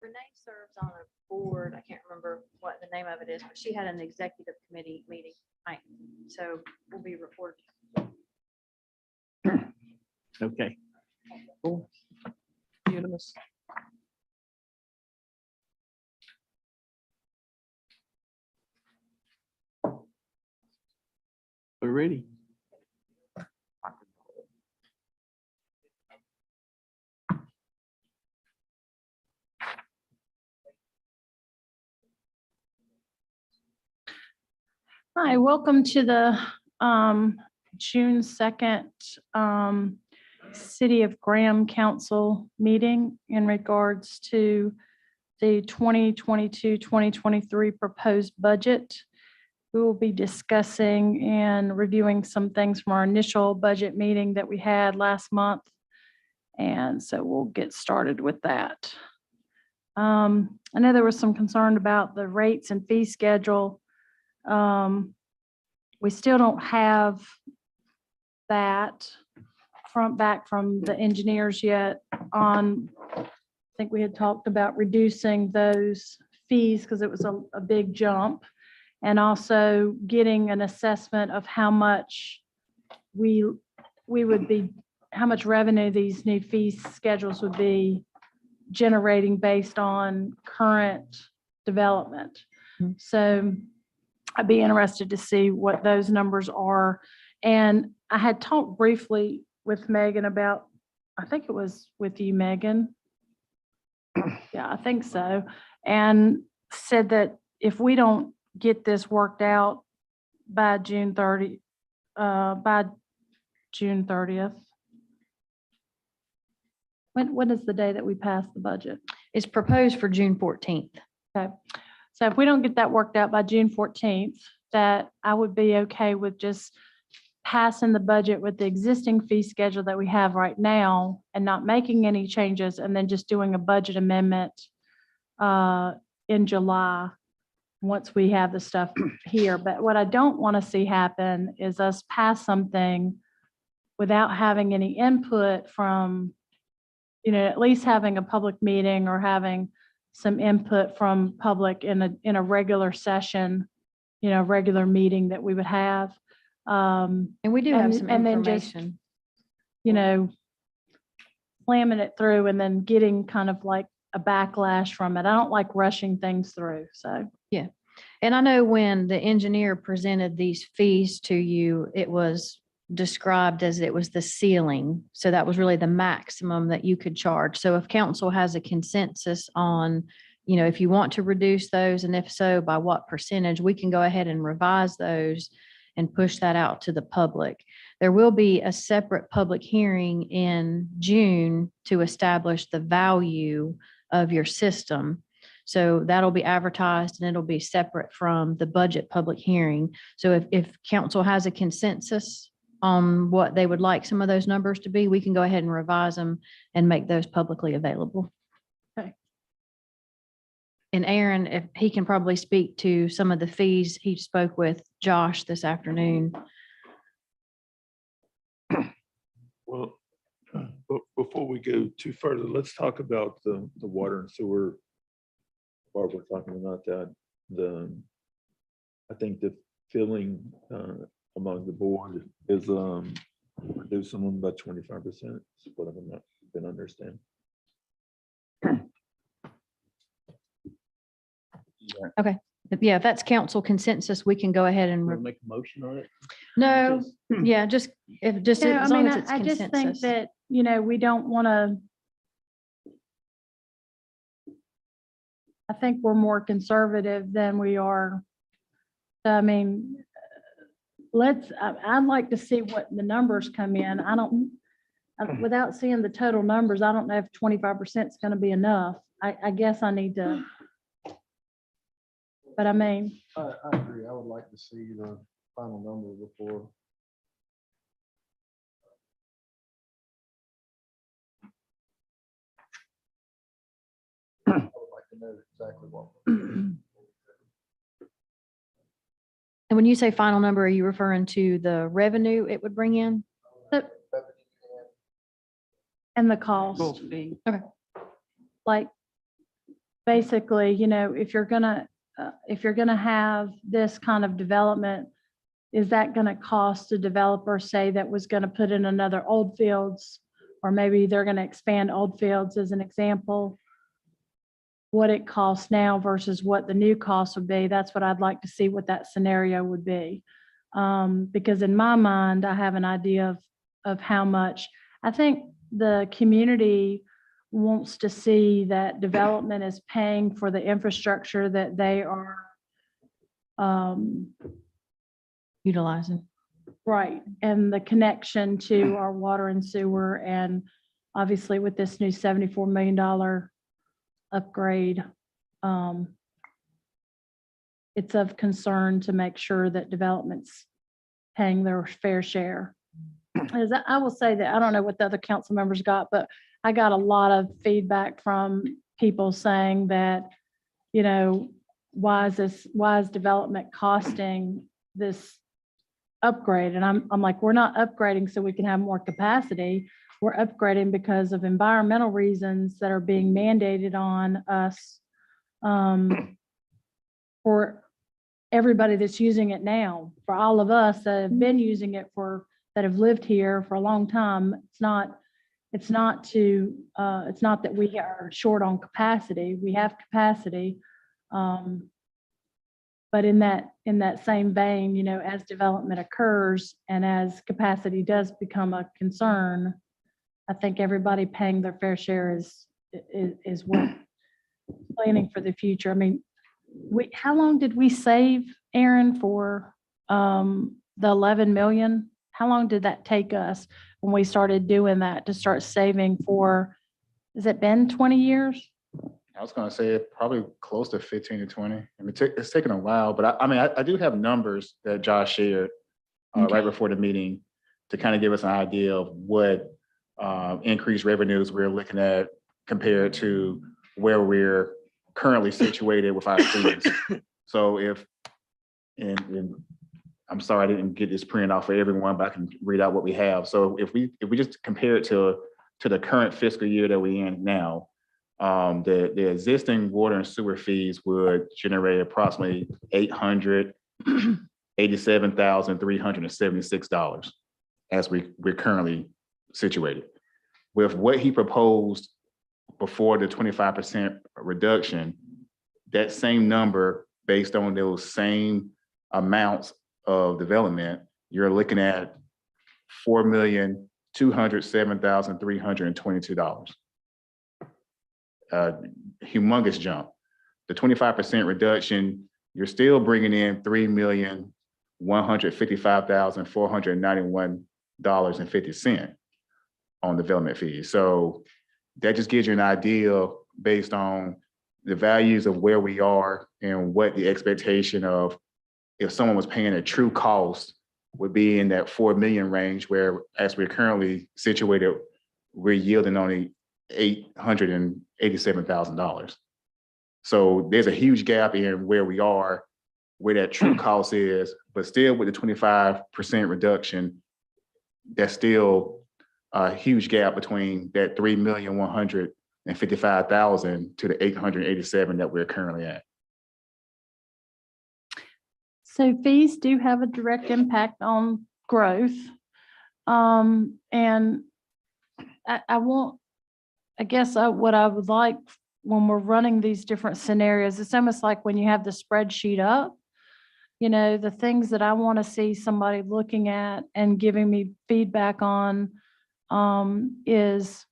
Renee serves on a board. I can't remember what the name of it is, but she had an executive committee meeting tonight. So we'll be reporting. Okay. Cool. Unanimous. We're ready. Hi, welcome to the June 2nd City of Graham Council meeting in regards to the 2022-2023 proposed budget. We will be discussing and reviewing some things from our initial budget meeting that we had last month. And so we'll get started with that. I know there was some concern about the rates and fee schedule. We still don't have that back from the engineers yet on, I think we had talked about reducing those fees because it was a big jump. And also getting an assessment of how much we would be, how much revenue these new fee schedules would be generating based on current development. So I'd be interested to see what those numbers are. And I had talked briefly with Megan about, I think it was with you, Megan. Yeah, I think so. And said that if we don't get this worked out by June 30th. When is the day that we pass the budget? It's proposed for June 14th. Okay. So if we don't get that worked out by June 14th, that I would be okay with just passing the budget with the existing fee schedule that we have right now and not making any changes, and then just doing a budget amendment in July once we have the stuff here. But what I don't want to see happen is us pass something without having any input from, at least having a public meeting or having some input from public in a regular session, regular meeting that we would have. And we do have some and then just, information. slamming it through and then getting kind of like a backlash from it. I don't like rushing things through, so. Yeah. And I know when the engineer presented these fees to you, it was described as it was the ceiling. So that was really the maximum that you could charge. So if council has a consensus on, if you want to reduce those, and if so, by what percentage, we can go ahead and revise those and push that out to the public. There will be a separate public hearing in June to establish the value of your system. So that'll be advertised and it'll be separate from the budget public hearing. So if council has a consensus on what they would like some of those numbers to be, we can go ahead and revise them and make those publicly available. Okay. And Aaron, if he can probably speak to some of the fees, he spoke with Josh this afternoon. Well, but before we go too further, let's talk about the water and sewer. While we're talking about that, I think the feeling among the board is reduce someone by 25%. Is what I've been understanding. Okay. Yeah, if that's council consensus, we can go ahead and, We'll make a motion on it. no, yeah, just, as long as it's I just think consensus. that, we don't want to. I think we're more conservative than we are. I mean, I'd like to see what the numbers come in. Without seeing the total numbers, I don't know if 25% is going to be enough. I guess I need to. But I mean. I agree. I would like to see the final number before. I would like to know exactly what. And when you say final number, are you referring to the revenue it would bring in? And the cost, Full fee. like, basically, if you're gonna have this kind of development, is that gonna cost a developer, say, that was gonna put in another Old Fields, or maybe they're gonna expand Old Fields as an example, what it costs now versus what the new cost would be? That's what I'd like to see, what that scenario would be. Because in my mind, I have an idea of how much. I think the community wants to see that development is paying for the infrastructure that they are, Utilizing. right, and the connection to our water and sewer, and obviously with this new $74 million upgrade, it's of concern to make sure that development's paying their fair share. As I will say that, I don't know what the other council members got, but I got a lot of feedback from people saying that, why is development costing this upgrade? And I'm like, we're not upgrading so we can have more capacity. We're upgrading because of environmental reasons that are being mandated on us, for everybody that's using it now. For all of us that have been using it that have lived here for a long time, it's not that we are short on capacity. We have capacity. But in that same vein, as development occurs and as capacity does become a concern, I think everybody paying their fair share is what planning for the future. I mean, how long did we save, Aaron, for the 11 million? How long did that take us when we started doing that, to start saving for, has it been 20 years? I was gonna say probably close to 15 to 20. I mean, it's taken a while, but I do have numbers that Josh shared Okay. right before the meeting to kind of give us an idea of what increased revenues we're looking at compared to where we're currently situated with our students. So and I'm sorry I didn't get this printed out for everyone, but I can read out what we have. So if we just compare it to the current fiscal year that we're in now, the existing water and sewer fees would generate approximately $887,376 as we're currently situated. With what he proposed before the 25% reduction, that same number, based on those same amounts of development, you're looking at $4,207,322. Humongous jump. The 25% reduction, you're still bringing in $3,155,491.50 on development fees. So that just gives you an idea based on the values of where we are and what the expectation of, if someone was paying a true cost, would be in that 4 million range, where as we're currently situated, we're yielding only $887,000. So there's a huge gap in where we are, where that true cost is, but still with the 25% reduction, that's still a huge gap between that 3,155,000 to the 887 that we're currently at. So fees do have a direct impact on growth. And what I would like when we're running these different scenarios, it's almost like when you have the spreadsheet up, the things that I want to see somebody looking at and giving me feedback on, is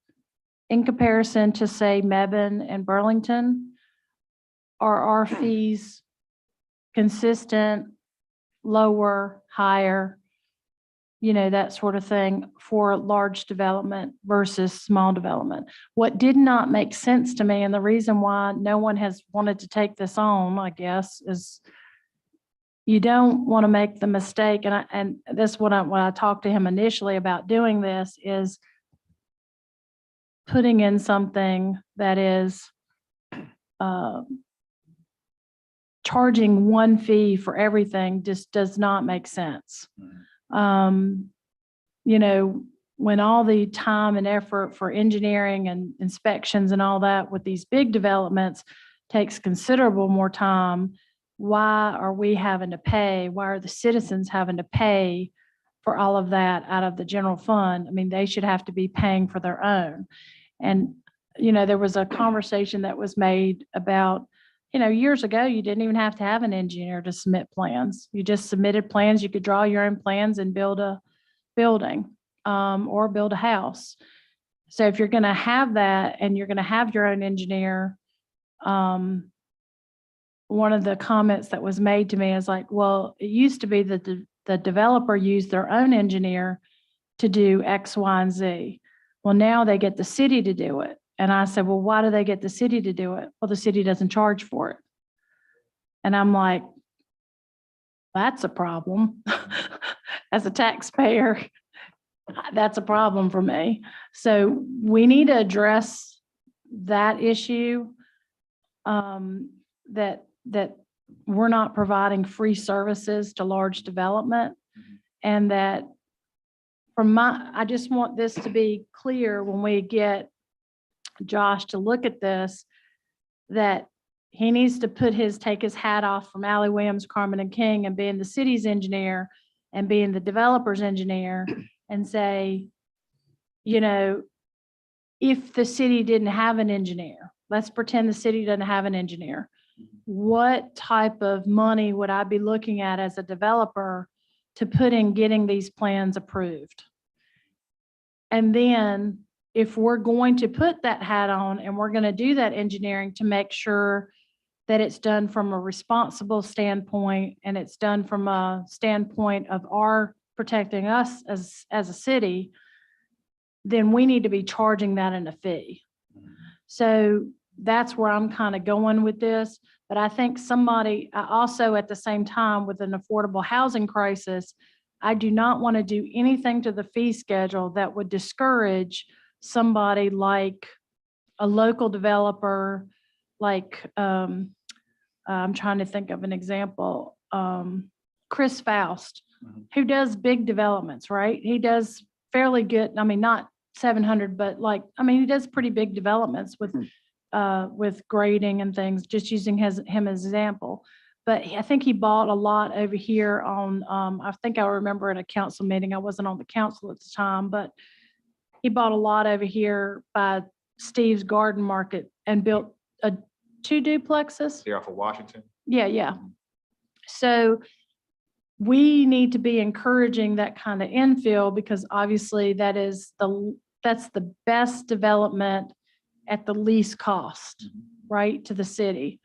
in comparison to, say, Mebane and Burlington, are our fees consistent, lower, higher, that sort of thing for large development versus small development. What did not make sense to me, and the reason why no one has wanted to take this on, I guess, is you don't want to make the mistake. And this, when I talked to him initially about doing this, is putting in something that is charging one fee for everything just does not make sense. When all the time and effort for engineering and inspections and all that with these big developments takes considerable more time, why are we having to pay? Why are the citizens having to pay for all of that out of the general fund? I mean, they should have to be paying for their own. And, there was a conversation that was made about, years ago, you didn't even have to have an engineer to submit plans. You just submitted plans. You could draw your own plans and build a building or build a house. So if you're going to have that and you're going to have your own engineer, one of the comments that was made to me is like, well, it used to be that the developer used their own engineer to do X, Y, and Z. Well, now they get the city to do it. And I said, well, why do they get the city to do it? Well, the city doesn't charge for it. And I'm like, that's a problem. As a taxpayer, that's a problem for me. So we need to address that issue, that we're not providing free services to large development. And that I just want this to be clear when we get Josh to look at this, that he needs to take his hat off from Allie Williams, Carmen and King, and being the city's engineer and being the developer's engineer and say, if the city didn't have an engineer, let's pretend the city doesn't have an engineer. What type of money would I be looking at as a developer to put in getting these plans approved? And then if we're going to put that hat on and we're going to do that engineering to make sure that it's done from a responsible standpoint and it's done from a standpoint of our protecting us as a city, then we need to be charging that in a fee. So that's where I'm kind of going with this. But I think I also at the same time with an affordable housing crisis, I do not want to do anything to the fee schedule that would discourage somebody like a local developer, like I'm trying to think of an example, Chris Faust, who does big developments, right? He does fairly good. I mean, not 700, but he does pretty big developments with grading and things, just using him as example. But I think he bought a lot over here on, I think I remember at a council meeting, I wasn't on the council at the time, but he bought a lot over here by Steve's Garden Market and built 2 duplexes. They're off of Washington. Yeah. So we need to be encouraging that kind of infill because obviously that's the best development at the least cost, right, to the city.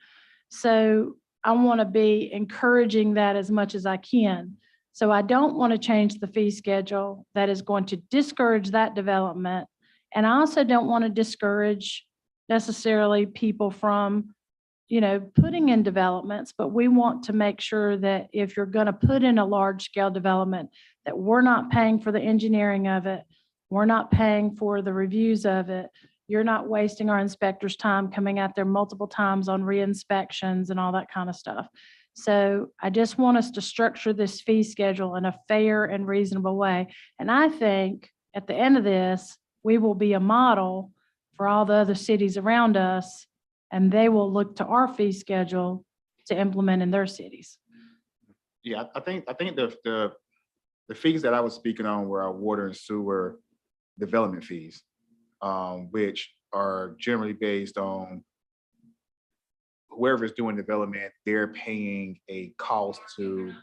So I want to be encouraging that as much as I can. So I don't want to change the fee schedule that is going to discourage that development. And I also don't want to discourage necessarily people from, putting in developments, but we want to make sure that if you're going to put in a large scale development, that we're not paying for the engineering of it. We're not paying for the reviews of it. You're not wasting our inspectors' time coming out there multiple times on re-inspections and all that kind of stuff. So I just want us to structure this fee schedule in a fair and reasonable way. And I think at the end of this, we will be a model for all the other cities around us, and they will look to our fee schedule to implement in their cities. Yeah, I think the fees that I was speaking on were our water and sewer development fees, which are generally based on whoever's doing development, they're paying a cost to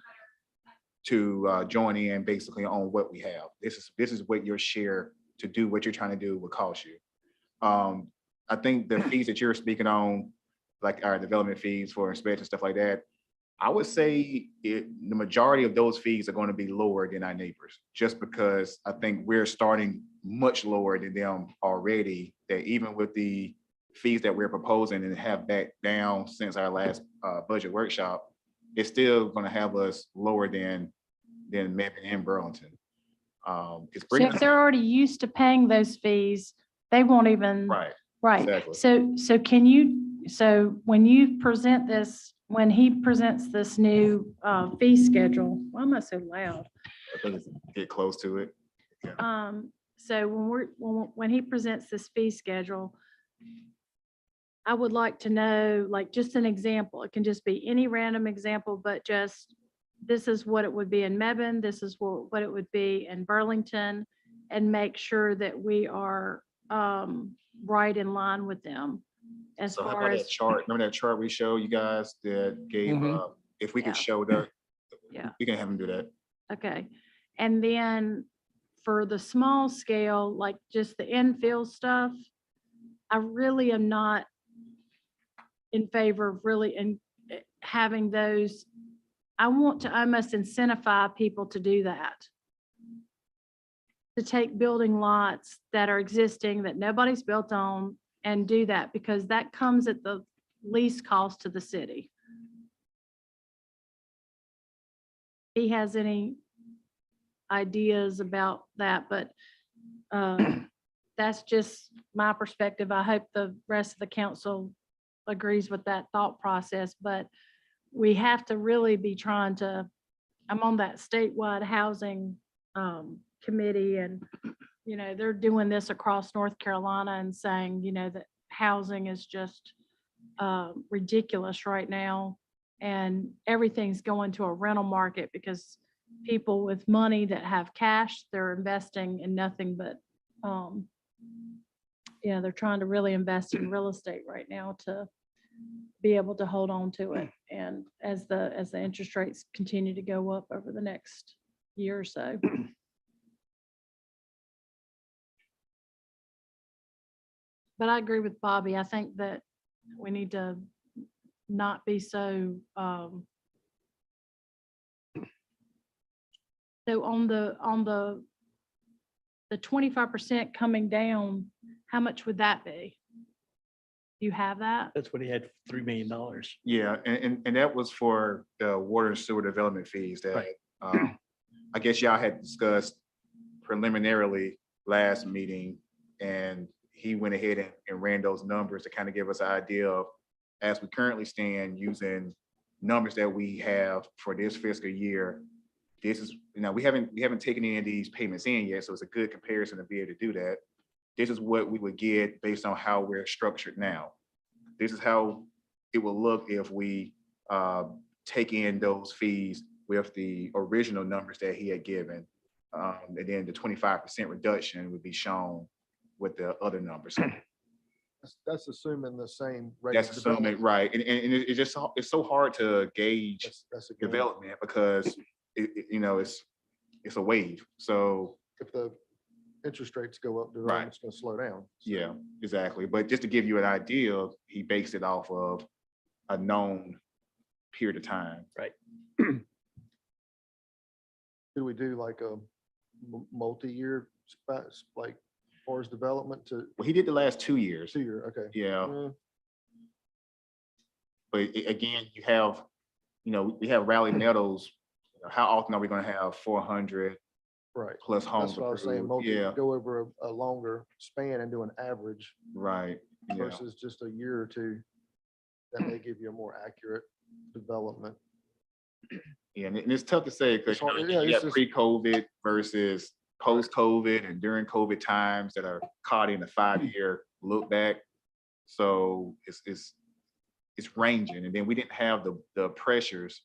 join in basically on what we have. This is what your share to do what you're trying to do will cost you. I think the fees that you're speaking on, like our development fees for inspection, stuff like that, I would say the majority of those fees are going to be lower than our neighbors, just because I think we're starting much lower than them already, that even with the fees that we're proposing and have back down since our last budget workshop, it's still going to have us lower than Mebane and Burlington. So if they're already used to paying those fees, they won't even. Right. Exactly. So when you present this, when he presents this new fee schedule, why am I so loud? I think it's get close to it. So when he presents this fee schedule, I would like to know, like, just an example. It can just be any random example, but just, this is what it would be in Mebane, this is what it would be in Burlington, and make sure that we are right in line with them as So how far about that as, chart? Remember that chart we showed you guys that gave, Mhm. if we Yeah. could show that? Yeah. We can have them do that. okay. And then for the small scale, like just the infill stuff, I really am not in favor of really having those. I want to almost incentivize people to do that. To take building lots that are existing that nobody's built on and do that, because that comes at the least cost to the city. He has any ideas about that, but that's just my perspective. I hope the rest of the council agrees with that thought process, but we have to really be trying to, I'm on that statewide housing committee, and, you know, they're doing this across North Carolina and saying, you know, that housing is just ridiculous right now. And everything's going to a rental market because people with money that have cash, they're investing in nothing but, yeah, they're trying to really invest in real estate right now to be able to hold on to it. And as the interest rates continue to go up over the next year or so. But I agree with Bobby. I think that we need to not be so, so on the 25% coming down, how much would that be? You have that? That's what he had, $3 million. Yeah, and that was for the water and sewer development fees that, Right. I guess y'all had discussed preliminarily last meeting, and he went ahead and ran those numbers to kind of give us an idea of, as we currently stand, using numbers that we have for this fiscal year. This is, you know, we haven't taken any of these payments in yet, so it's a good comparison to be able to do that. This is what we would get based on how we're structured now. This is how it will look if we take in those fees with the original numbers that he had given. And then the 25% reduction would be shown with the other numbers. That's assuming the same rate. That's of assuming, development. right. And it's just, it's so hard to gauge That's a good- development because you know, it's a wave. So If the interest rates go up, Right. development's gonna slow down. yeah, exactly. But just to give you an idea, he based it off of a known period of time. Do we do like a multi-year, like, far as development to Well, he did the last 2 years. 2 year? Okay. Yeah. Uh, But again, you have, you know, we have Raleigh Meadows. How often are we going to have 400 Right. plus homes? That's what I was saying. approved? Yeah, Go over a longer span and do an average right. Yeah. versus just a year or two. That may give you a more accurate development. Yeah, and it's tough to say because It's hard- you yeah, it's have just- pre-COVID versus post-COVID and during COVID times that are caught in a 5-year look back. So it's ranging, and then we didn't have the pressures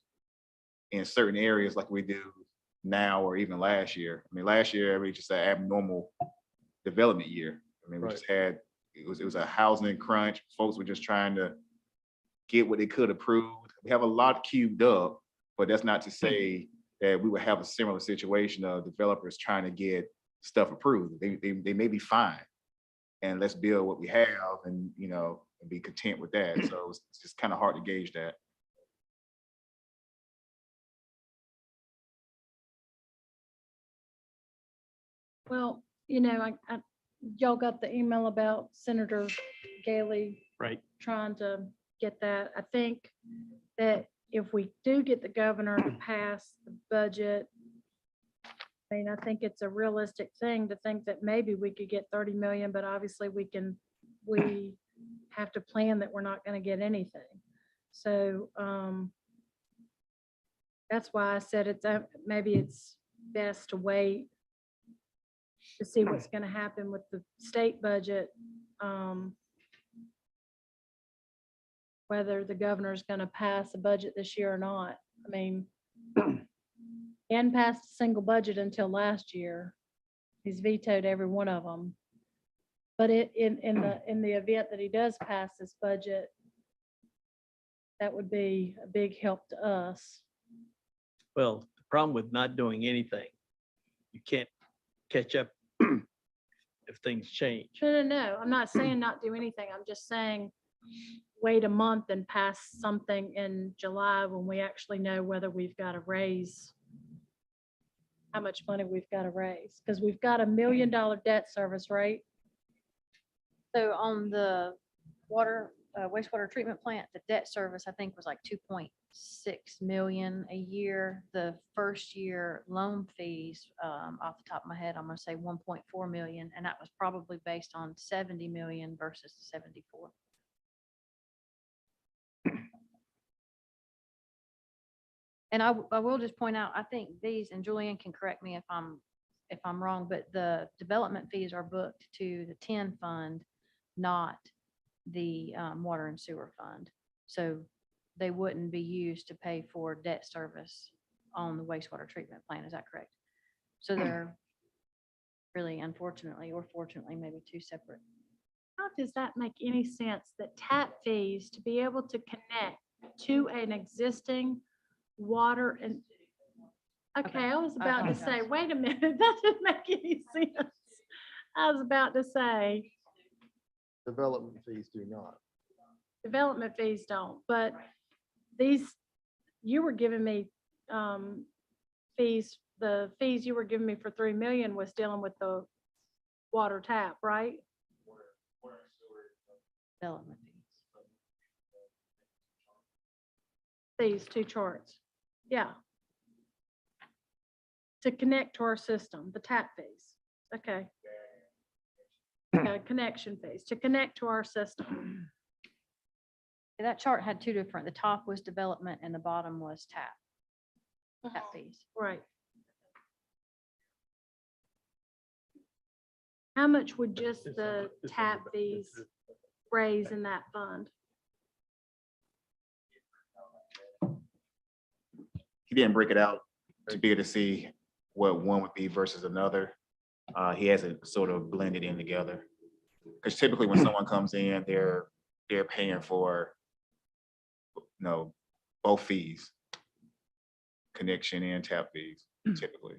in certain areas like we do now or even last year. I mean, last year we just an abnormal development year. I mean, we Right. just had it was a housing crunch. Folks were just trying to get what they could approve. We have a lot queued up, but that's not to say that we would have a similar situation of developers trying to get stuff approved. They may be fine, and let's build what we have, and you know, and be content with that. So it's just kind of hard to gauge that. Well, you know, y'all got the email about Senator Gailey Right. trying to get that. I think that if we do get the governor to pass the budget, I mean, I think it's a realistic thing to think that maybe we could get 30 million, but obviously we have to plan that we're not going to get anything. So that's why I said maybe it's best to wait to see what's going to happen with the state budget. whether the governor's gonna pass a budget this year or not. I mean, and passed a single budget until last year. He's vetoed every one of them. But in the event that he does pass this budget, that would be a big help to us. Well, the problem with not doing anything, you can't catch up if things change. No, I'm not saying not do anything. I'm just saying wait a month and pass something in July when we actually know whether we've got to raise, how much money we've got to raise, because we've got $1 million debt service, right? So on the wastewater treatment plant, the debt service, I think, was like 2.6 million a year. The first year loan fees, off the top of my head, I'm gonna say 1.4 million, and that was probably based on 70 million versus 74. And I will just point out, I think these, and Julian can correct me if I'm wrong, but the development fees are booked to the 10 fund, not the water and sewer fund. So they wouldn't be used to pay for debt service on the wastewater treatment plant. Is that correct? So they're really, unfortunately, or fortunately, maybe two separate. How does that make any sense that tap fees to be able to connect to an existing water and, okay, I was about to say, apologize. wait a minute, that didn't make any sense. I was about to say, Development fees do not. development fees don't, but these, you were giving me fees, the fees you were giving me for 3 million was dealing with the water tap, right? Development fees. These two charts, yeah. To connect to our system, the tap fees, okay. Connection fees, to connect to our system. That chart had two different, the top was development and the bottom was tap fees. Right. How much would just the tap fees raise in that fund? He didn't break it out to be able to see what one would be versus another. He has it sort of blended in together. Because typically when someone comes in, they're paying for, both fees, connection and tap fees typically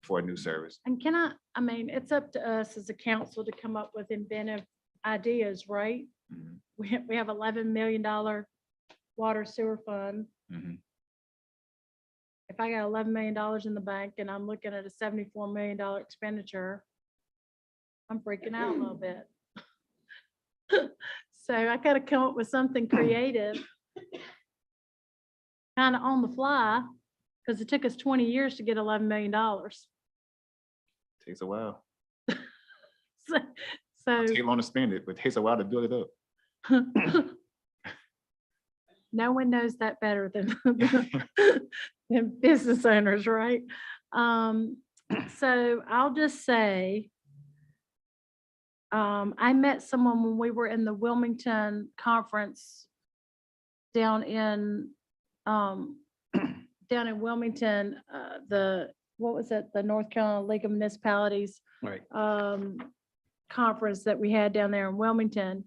for a new service. And I mean, it's up to us as a council to come up with inventive ideas, right? Mhm, We have $11 million water sewer fund. mhm. If I got $11 million in the bank and I'm looking at a $74 million expenditure, I'm freaking out a little bit. So I gotta come up with something creative, kind of on the fly, because it took us 20 years to get $11 million. Takes a while. So, Take long to spend it, but it takes a while to build it up. no one knows that better than than business owners, right? So I'll just say, I met someone when we were in the Wilmington conference down in Wilmington, what was it? The North Carolina League of Municipalities Right. conference that we had down there in Wilmington.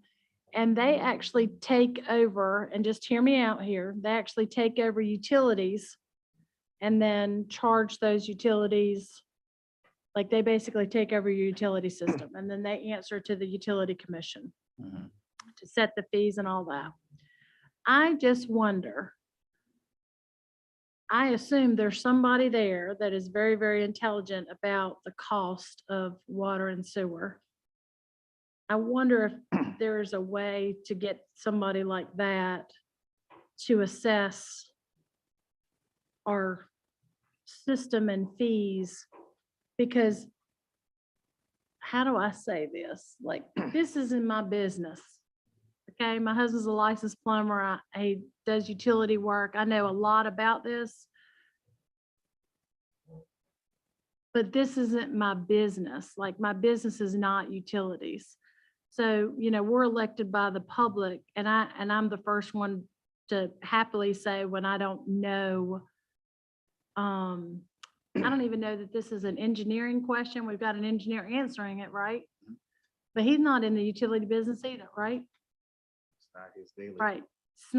And they actually take over, and just hear me out here, they actually take over utilities and then charge those utilities. Like they basically take over your utility system and then they answer to the utility commission Mhm. to set the fees and all that. I just wonder, I assume there's somebody there that is very, very intelligent about the cost of water and sewer. I wonder if there's a way to get somebody like that to assess our system and fees, because how do I say this? Like, this isn't my business. Okay, my husband's a licensed plumber. He does utility work. I know a lot about this. But this isn't my business. Like, my business is not utilities. So, we're elected by the public, and I'm the first one to happily say when I don't know. I don't even know that this is an engineering question. We've got an engineer answering it, right? But he's not in the utility business either, right? It's not his daily. Right. It's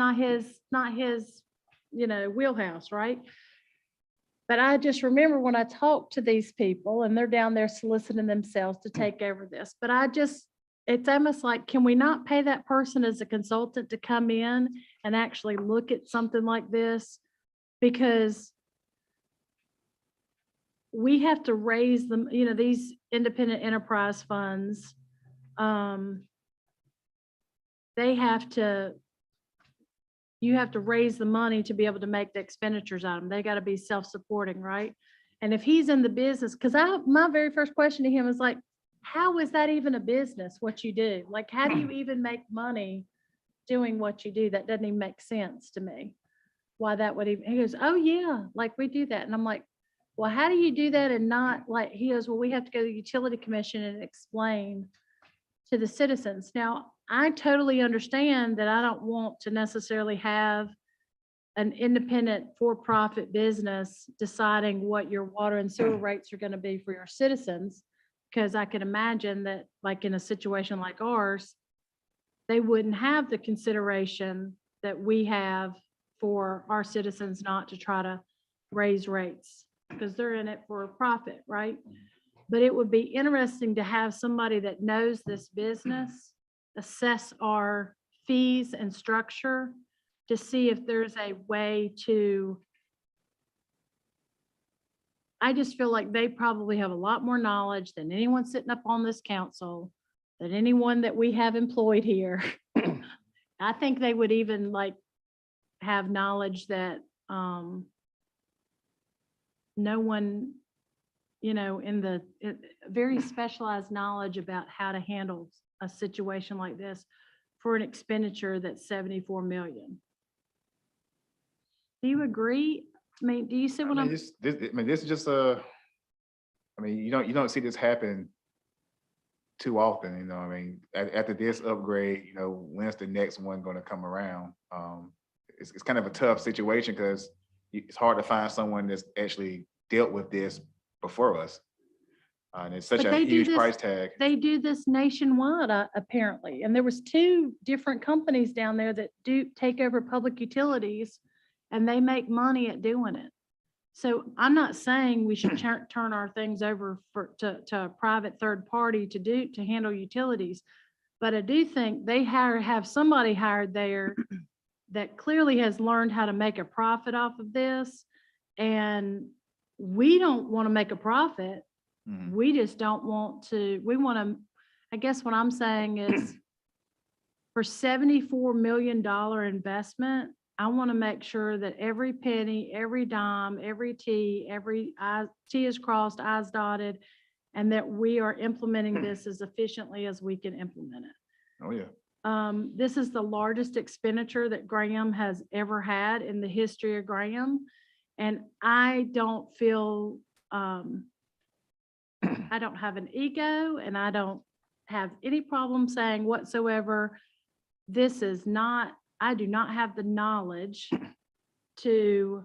not his, wheelhouse, right? But I just remember when I talked to these people and they're down there soliciting themselves to take over this, but it's almost like, can we not pay that person as a consultant to come in and actually look at something like this? Because we have to raise them, these independent enterprise funds. You have to raise the money to be able to make the expenditures on them. They got to be self-supporting, right? And if he's in the business, because my very first question to him was like, how is that even a business, what you do? Like, how do you even make money doing what you do? That doesn't even make sense to me. Why that would even, he goes, oh yeah, like we do that. And I'm like, well, how do you do that and not like, he goes, well, we have to go to the utility commission and explain to the citizens. Now, I totally understand that I don't want to necessarily have an independent for-profit business deciding what your water and sewer rates are going to be for your citizens. Because I can imagine that like in a situation like ours, they wouldn't have the consideration that we have for our citizens not to try to raise rates because they're in it for a profit, right? But it would be interesting to have somebody that knows this business assess our fees and structure to see if there's a way to. I just feel like they probably have a lot more knowledge than anyone sitting up on this council, than anyone that we have employed here. I think they would even like have knowledge that no one, very specialized knowledge about how to handle a situation like this for an expenditure that's 74 million. Do you agree? I mean, do you see what I'm? This is just you don't see this happen too often, after this upgrade, when's the next one going to come around? It's kind of a tough situation because it's hard to find someone that's actually dealt with this before us. And it's such But a they do huge this- price tag. They do this nationwide, apparently, and there was 2 different companies down there that do take over public utilities, and they make money at doing it. So I'm not saying we should turn our things over to a private third party to handle utilities, but I do think they have somebody hired there that clearly has learned how to make a profit off of this, and we don't want to make a profit. Mhm. We just don't want to, we want to, I guess what I'm saying is for $74 million investment, I want to make sure that every penny, every dime, every T, every T is crossed, I's dotted, and that we are implementing this as efficiently as we can implement it. Oh, yeah. This is the largest expenditure that Graham has ever had in the history of Graham. And I don't feel, I don't have an ego and I don't have any problem saying whatsoever, this is not, I do not have the knowledge to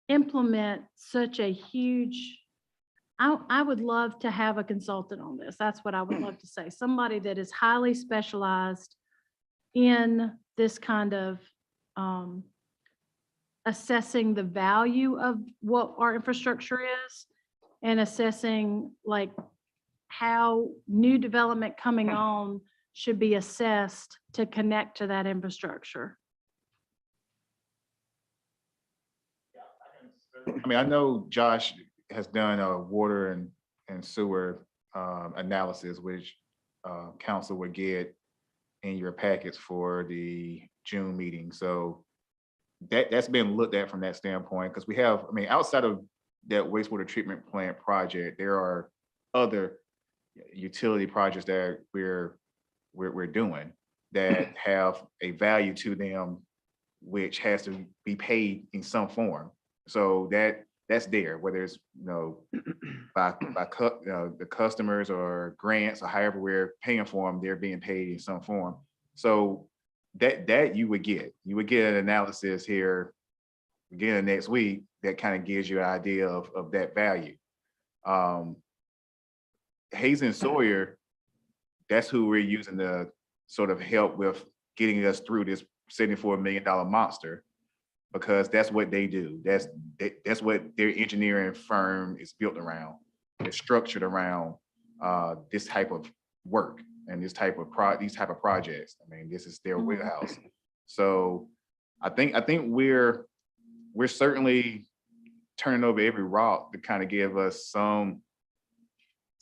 implement such a huge, I would love to have a consultant on this. That's what I would love to say. Somebody that is highly specialized in this kind of assessing the value of what our infrastructure is and assessing like how new development coming on should be assessed to connect to that infrastructure. I know Josh has done a water and sewer analysis, which council would get in your packets for the June meeting. So that's been looked at from that standpoint, because we have, outside of that wastewater treatment plant project, there are other utility projects that we're doing that have a value to them, which has to be paid in some form. So that that's there, whether it's, by the customers or grants or however we're paying for them, they're being paid in some form. So that you would get an analysis here again next week that kind of gives you an idea of that value. Hayes and Sawyer, that's who we're using to sort of help with getting us through this $74 million monster, because that's what they do. That's what their engineering firm is built around. It's structured around this type of work and these type of projects. I mean, this is their wheelhouse. So I think we're certainly turning over every rock to kind of give us some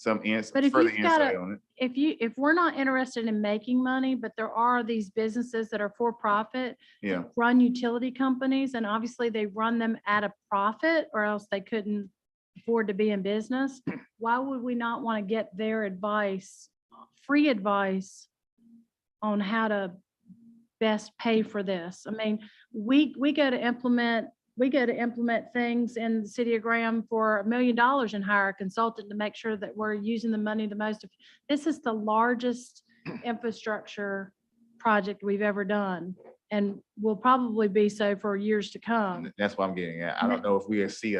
But if further you've got insight a- on it. if we're not interested in making money, but there are these businesses that are for profit, Yeah, run utility companies, and obviously they run them at a profit or else they couldn't afford to be in business. Why would we not want to get their advice, free advice on how to best pay for this? I mean, we go to implement things in the city of Graham for $1 million and hire a consultant to make sure that we're using the money the most. This is the largest infrastructure project we've ever done and will probably be so for years to come. that's what I'm getting at. I don't know if we'll see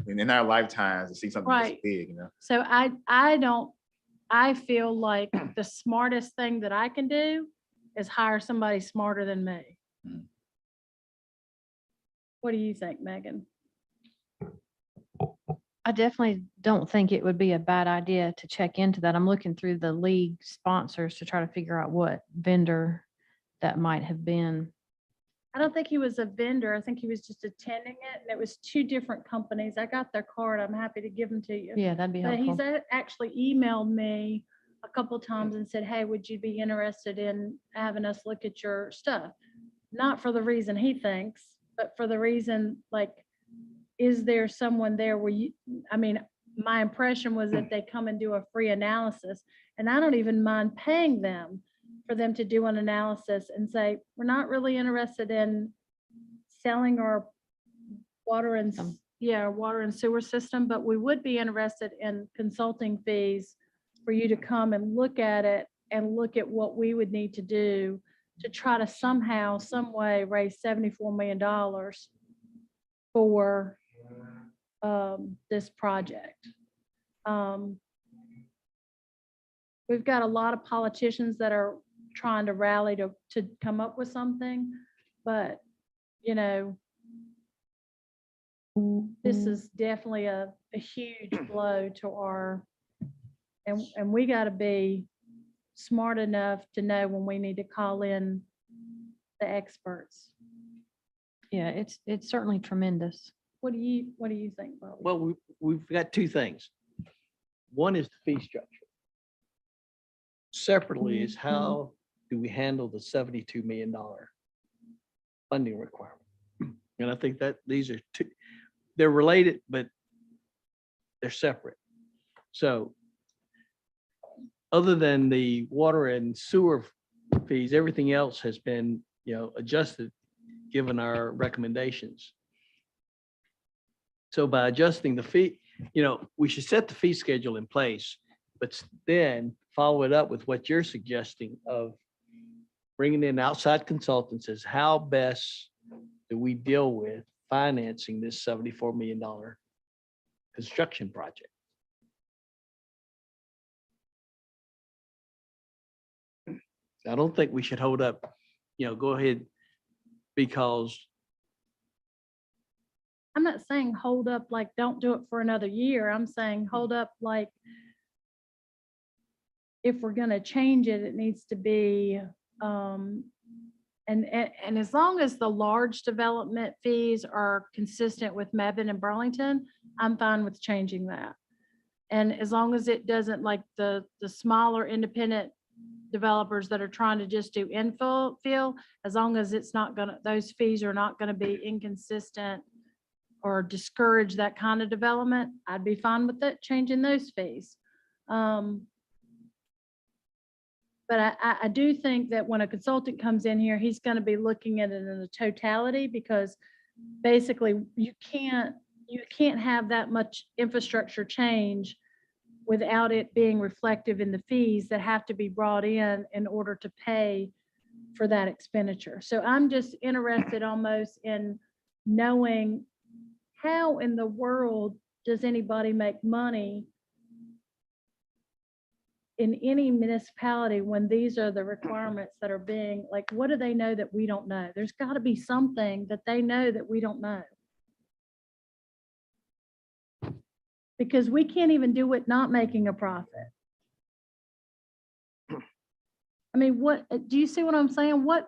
in our lifetimes to see something this Right. big, So I feel like the smartest thing that I can do is hire somebody smarter than me. Mhm. What do you think, Megan? I definitely don't think it would be a bad idea to check into that. I'm looking through the league sponsors to try to figure out what vendor that might have been. I don't think he was a vendor. I think he was just attending it. And it was two different companies. I got their card. I'm happy to give them to you. Yeah, that'd be But he's helpful. actually emailed me a couple times and said, hey, would you be interested in having us look at your stuff? Not for the reason he thinks, but for the reason, like, is there someone there where my impression was that they come and do a free analysis, and I don't even mind paying them for them to do an analysis and say, we're not really interested in selling our water and, water and sewer system, but we would be interested in consulting fees for you to come and look at it and look at what we would need to do to try to somehow, some way raise $74 million for this project. We've got a lot of politicians that are trying to rally to come up with something, but this is definitely a huge blow to our, and we got to be smart enough to know when we need to call in the experts. Yeah, it's certainly tremendous. What do you think, Bobby? Well, we've got two things. One is the fee structure. Separately is how do we handle the $72 million funding requirement? And I think that these are two, they're related, but they're separate. So other than the water and sewer fees, everything else has been, adjusted given our recommendations. So by adjusting the fee, we should set the fee schedule in place, but then follow it up with what you're suggesting of bringing in outside consultants as how best do we deal with financing this $74 million construction project. I don't think we should hold up, go ahead, because I'm not saying hold up like don't do it for another year. I'm saying hold up like if we're going to change it, it needs to be and as long as the large development fees are consistent with Mebane and Burlington, I'm fine with changing that. And as long as it doesn't, like the smaller independent developers that are trying to just do infill, as long as it's not gonna, those fees are not gonna be inconsistent or discourage that kind of development, I'd be fine with it, changing those fees. But I do think that when a consultant comes in here, he's going to be looking at it in a totality, because basically you can't you can't have that much infrastructure change without it being reflective in the fees that have to be brought in order to pay for that expenditure. So I'm just interested almost in knowing how in the world does anybody make money in any municipality when these are the requirements that are being, like, what do they know that we don't know? There's got to be something that they know that we don't know. Because we can't even do it not making a profit. I mean, what, do you see what I'm saying? What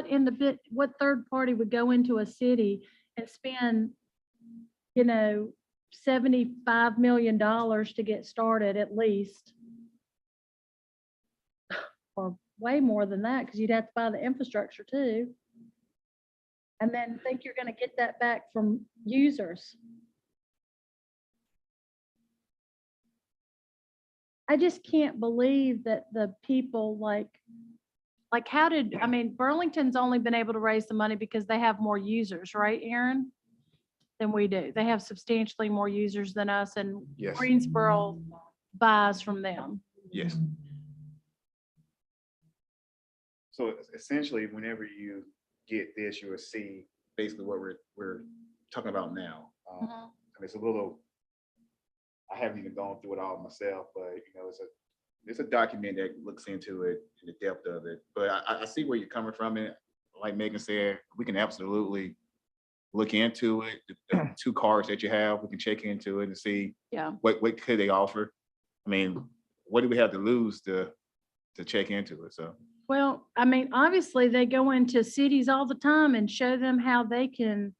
in the bit, what third party would go into a city and spend, you know, $75 million to get started at least? Or way more than that, because you'd have to buy the infrastructure too. And then think you're going to get that back from users. I just can't believe that the people like how did, I mean, Burlington's only been able to raise the money because they have more users, right, Aaron? Than we do. They have substantially more users than us, and Yes. Greensboro buys from them. Yes. So essentially, whenever you get this, you will see basically what we're talking about now. I mean, it's a little, I haven't even gone through it all myself, but you know, it's a document that looks into it and the depth of it. But I see where you're coming from. And like Megan said, we can absolutely look into it. The 2 cards that you have, we can check into it and see Yeah. what could they offer. I mean, what do we have to lose to check into it? So. Well, I mean, obviously they go into cities all the time and show them how they can,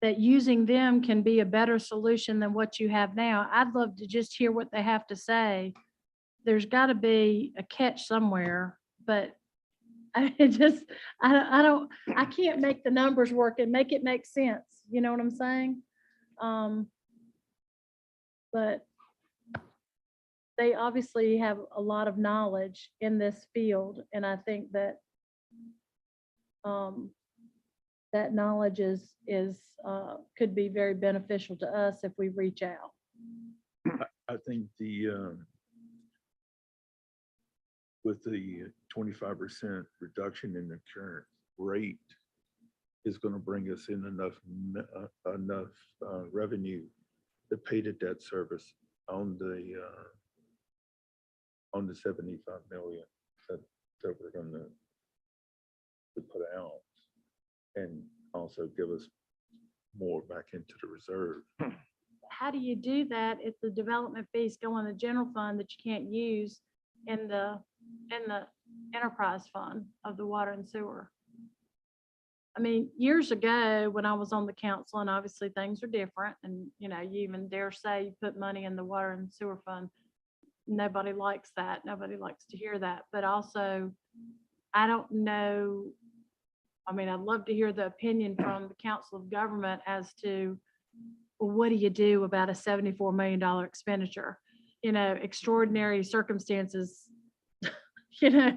that using them can be a better solution than what you have now. I'd love to just hear what they have to say. There's got to be a catch somewhere, but I can't make the numbers work and make it make sense. You know what I'm saying? But they obviously have a lot of knowledge in this field, and I think that that knowledge is could be very beneficial to us if we reach out. I think with the 25% reduction in the current rate is going to bring us in enough revenue to pay the debt service on the 75 million that we're going to put out, and also give us more back into the reserve. How do you do that if the development fees go in the general fund that you can't use in the enterprise fund of the water and sewer? I mean, years ago, when I was on the council, and obviously things are different, and you know, you even dare say you put money in the water and sewer fund. Nobody likes that. Nobody likes to hear that. But also, I don't know. I mean, I'd love to hear the opinion from the Council of Government as to, well, what do you do about a $74 million expenditure? You know, extraordinary circumstances, you know,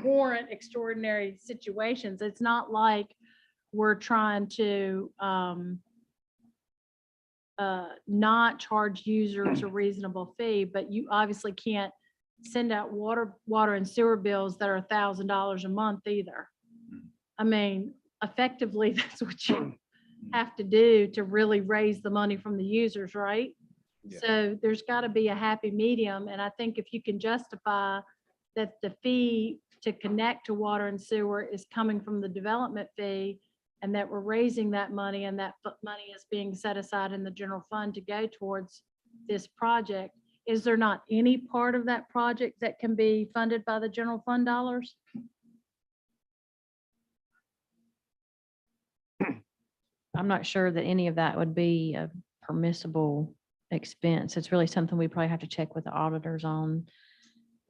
warrant extraordinary situations. It's not like we're trying to not charge users a reasonable fee, but you obviously can't send out water and sewer bills that are $1,000 a month either. I mean, effectively, that's what you have to do to really raise the money from the users, right? Yeah. So there's got to be a happy medium. And I think if you can justify that the fee to connect to water and sewer is coming from the development fee, and that we're raising that money, and that money is being set aside in the general fund to go towards this project, is there not any part of that project that can be funded by the general fund dollars? I'm not sure that any of that would be a permissible expense. It's really something we probably have to check with the auditors on.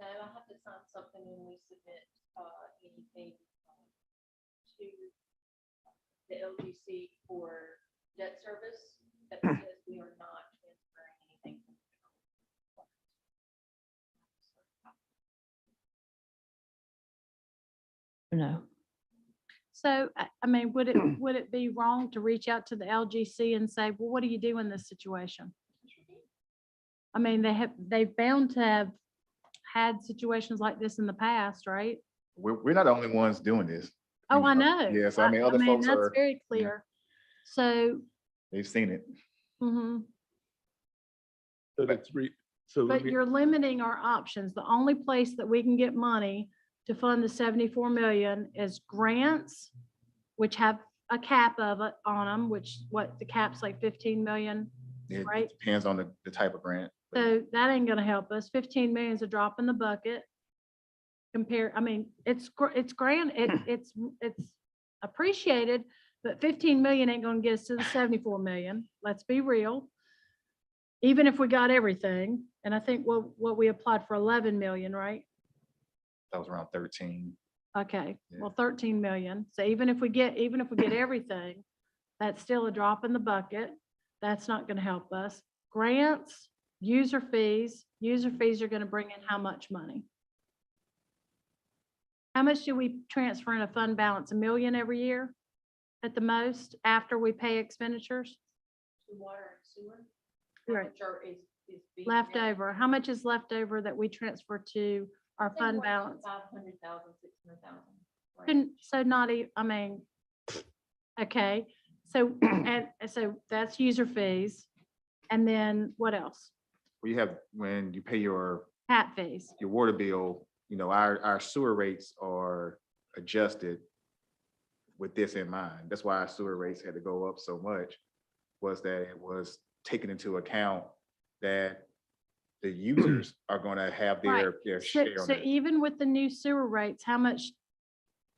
No, I have to sign something when we submit anything to the LGC for debt service that says we are not transferring anything. No. So, I mean, would it be wrong to reach out to the LGC and say, well, what do you do in this situation? I mean, they've bound to have had situations like this in the past, right? We're not the only ones doing this. Oh, I know. Yes, I mean, other folks that's are, very clear. So, they've seen it. mhm. So the three, so let But me, you're limiting our options. The only place that we can get money to fund the 74 million is grants, which have a cap of it on them, which the cap's like 15 million. It Right. depends on the type of grant. but So that ain't gonna help us. 15 million is a drop in the bucket. I mean, it's grand, it's appreciated, but 15 million ain't gonna get us to the 74 million. Let's be real. Even if we got everything, and I think what we applied for 11 million, right? That was around 13. Okay, Yeah. well, 13 million. So even if we get everything, that's still a drop in the bucket. That's not gonna help us. Grants, user fees are gonna bring in how much money? How much do we transfer in a fund balance? $1 million every year at the most after we pay expenditures? To water and sewer. Right. Which is being Left really- over. How much is left over that we transfer to our Say fund more than balance? 500,000, 600,000. Right. So not even, I mean, okay, so, and so that's user fees. And then what else? We have, when you pay your Hat fees. water bill, our sewer rates are adjusted with this in mind. That's why our sewer rates had to go up so much, was that it was taken into account that the users are gonna have Right. their So, share on so it. even with the new sewer rates, how much,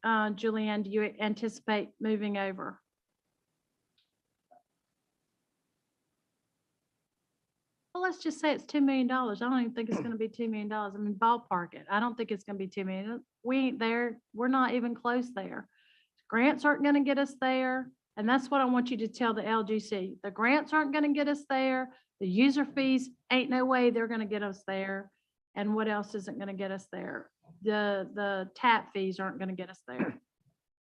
Julianne, do you anticipate moving over? Well, let's just say it's $2 million. I don't even think it's gonna be $2 million. I mean, ballpark it. I don't think it's gonna be 2 million. We ain't there. We're not even close there. Grants aren't gonna get us there. And that's what I want you to tell the LGC. The grants aren't gonna get us there. The user fees, ain't no way they're gonna get us there. And what else isn't gonna get us there? The tap fees aren't gonna get us there.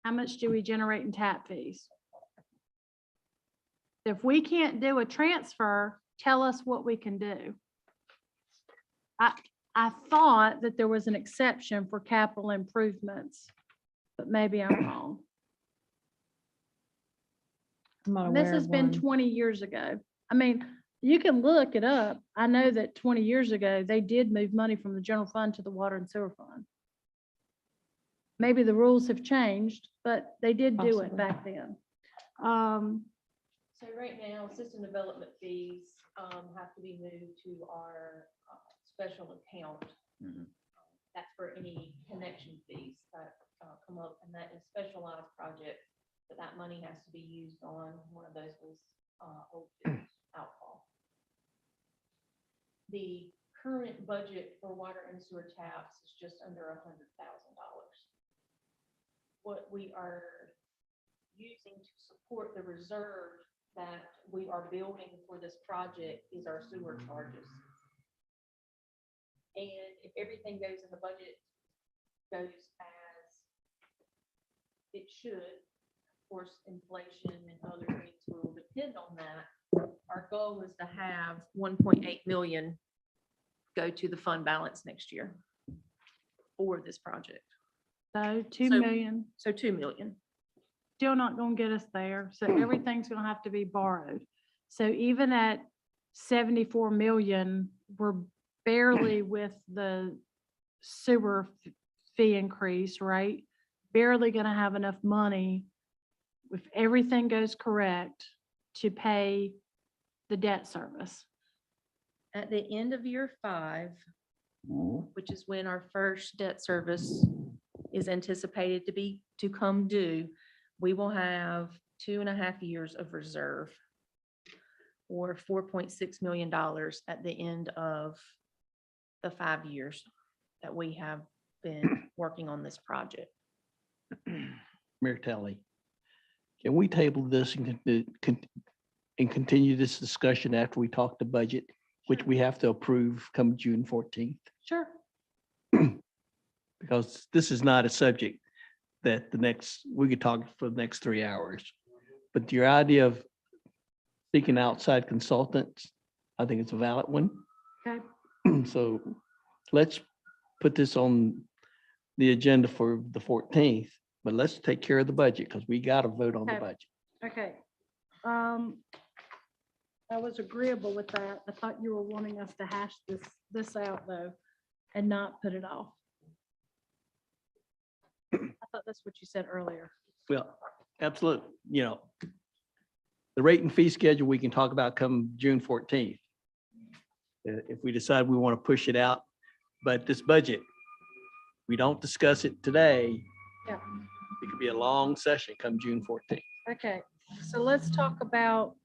How much do we generate in tap fees? If we can't do a transfer, tell us what we can do. I thought that there was an exception for capital improvements, but maybe I'm wrong. I'm not And this aware has of been one. 20 years ago. I mean, you can look it up. I know that 20 years ago, they did move money from the general fund to the water and sewer fund. Maybe the rules have changed, but they did do it Possibly. back then. So right now, system development fees have to be moved to our special account. Mhm. That's for any connection fees that come up, and that is specialized projects, but that money has to be used on, one of those was Old Field outfall. The current budget for water and sewer taps is just under $100,000. What we are using to support the reserve that we are building for this project is our sewer charges. And if everything goes in the budget, goes as it should, of course, inflation and other things will depend on that. Our goal is to have 1.8 million go to the fund balance next year for this project. So 2 So- million, So 2 million. still not gonna get us there. So everything's gonna have to be borrowed. So even at 74 million, we're barely with the sewer fee increase, right? Barely gonna have enough money, if everything goes correct, to pay the debt service. At the end of year 5, which is when our first debt service is anticipated to come due, we will have 2.5 years of reserve, or $4.6 million at the end of the 5 years that we have been working on this project. Mayor Talley, can we table this and continue this discussion after we talk the budget, which we have to approve come June 14th? Sure. Because this is not a subject that we could talk for the next 3 hours. But your idea of seeking outside consultants, I think it's a valid one. Okay. So let's put this on the agenda for the 14th, but let's take care of the budget because we got to vote on the Okay. budget. Okay. I was agreeable with that. I thought you were wanting us to hash this out though, and not put it off. I thought that's what you said earlier. Well, absolutely. You know, the rate and fee schedule, we can talk about come June 14th. If we decide we want to push it out, but this budget, we don't discuss it today. Yeah. It could be a long session come June 14th. Okay, so let's talk about,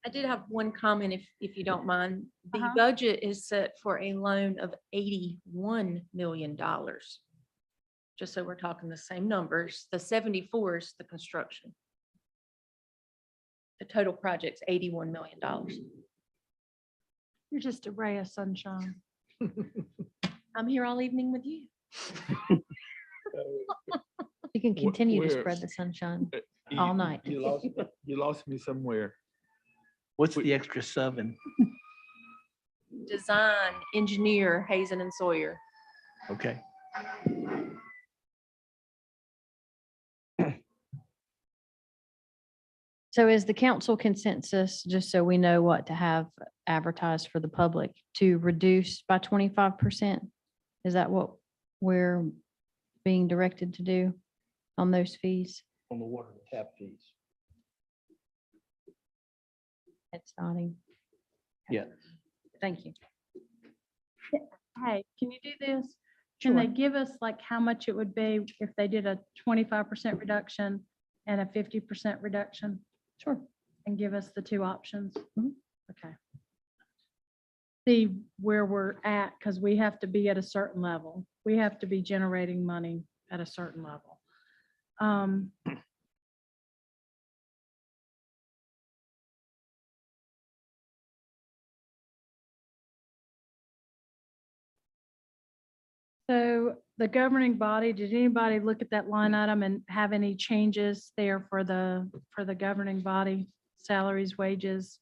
I did have one comment, if you don't mind. The Uh-huh. budget is set for a loan of $81 million. Just so we're talking the same numbers, the 74 is the construction. The total project's $81 million. you're just a ray of sunshine. I'm here all evening with you. You can continue to where- spread the sunshine. You- All night. You lost me somewhere. What's the extra 7? Design, engineer, Hazen and Sawyer. Okay. So is the council consensus, just so we know what to have advertised for the public, to reduce by 25%? Is that what we're being directed to do on those fees? On the water and tap fees. It's nodding. Yeah. Thank you. Hey, can you do this? Can they Sure. give us like how much it would be if they did a 25% reduction and a 50% reduction? Sure. And give us the two options? Mhm. Okay. See where we're at, because we have to be at a certain level. We have to be generating money at a certain level. So the governing body, did anybody look at that line item and have any changes there for the governing body, salaries, wages?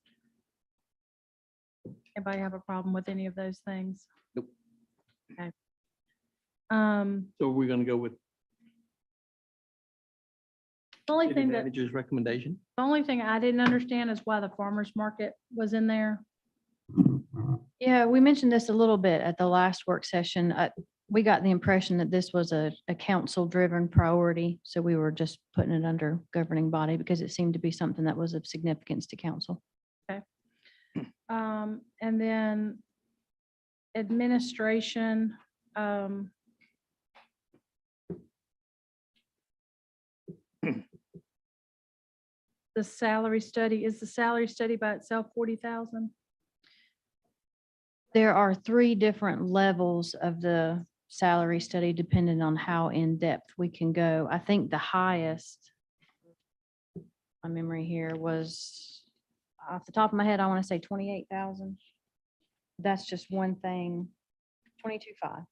Anybody have a problem with any of those things? Nope. Okay. So we're going to go with The only city thing that, manager's recommendation. the only thing I didn't understand is why the farmer's market was in there. Yeah, we mentioned this a little bit at the last work session. We got the impression that this was a council-driven priority, so we were just putting it under governing body because it seemed to be something that was of significance to council. And then administration. The salary study, is the salary study by itself 40,000? There are 3 different levels of the salary study depending on how in-depth we can go. I think the highest, my memory here was, off the top of my head, I want to say 28,000. That's just one thing, 22.5.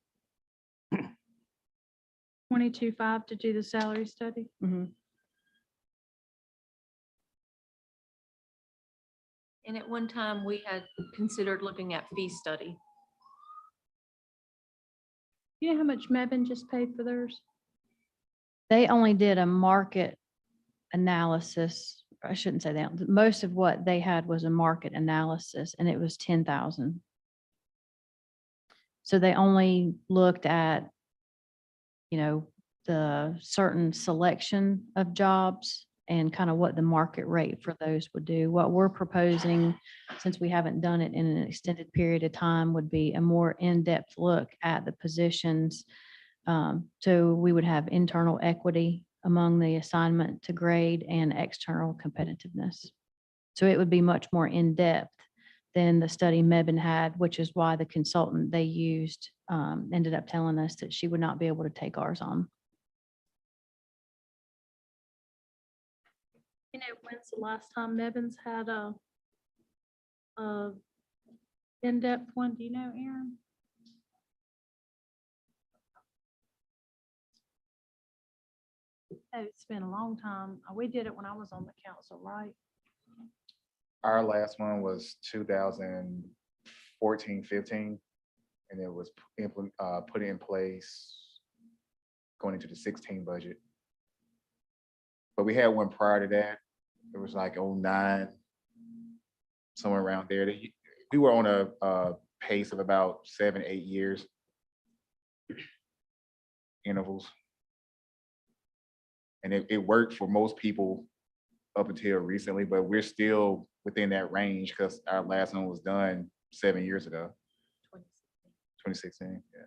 22.5 to do the salary study? Mhm. And at one time, we had considered looking at fee study. You know how much Mebane just paid for theirs? They only did a market analysis. I shouldn't say that. Most of what they had was a market analysis and it was 10,000. So they only looked at, the certain selection of jobs and kind of what the market rate for those would do. What we're proposing, since we haven't done it in an extended period of time, would be a more in-depth look at the positions. So we would have internal equity among the assignment to grade and external competitiveness. So it would be much more in-depth than the study Mebane had, which is why the consultant they used ended up telling us that she would not be able to take ours on. You know, when's the last time Mebane's had a in-depth one? Do you know, Aaron? Oh, it's been a long time. We did it when I was on the council, right? Our last one was 2014, 15, and it was put in place going into the 16 budget. But we had one prior to that. It was like 09, somewhere around there. We were on a pace of about 7, 8 years intervals. And it worked for most people up until recently, but we're still within that range because our last one was done 7 years ago, 2016. Yeah.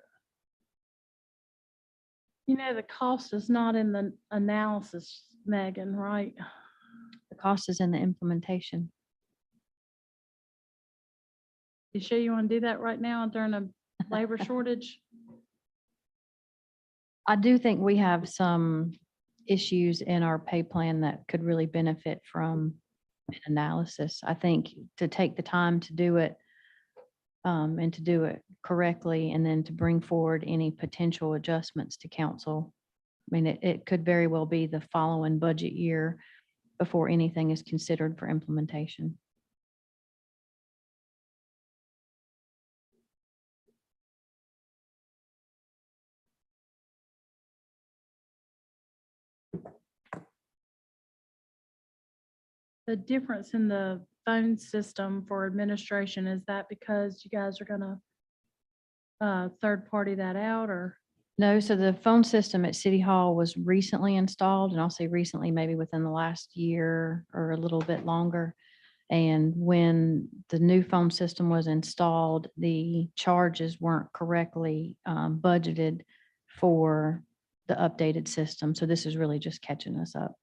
You know, the cost is not in the analysis, Megan, right? The cost is in the implementation. You sure you want to do that right now during a labor shortage? I do think we have some issues in our pay plan that could really benefit from an analysis. I think to take the time to do it and to do it correctly, and then to bring forward any potential adjustments to council. I mean, it could very well be the following budget year before anything is considered for implementation. The difference in the phone system for administration, is that because you guys are gonna third party that out, or? No, so the phone system at City Hall was recently installed, and I'll say recently, maybe within the last year or a little bit longer. And when the new phone system was installed, the charges weren't correctly budgeted for the updated system. So this is really just catching us up.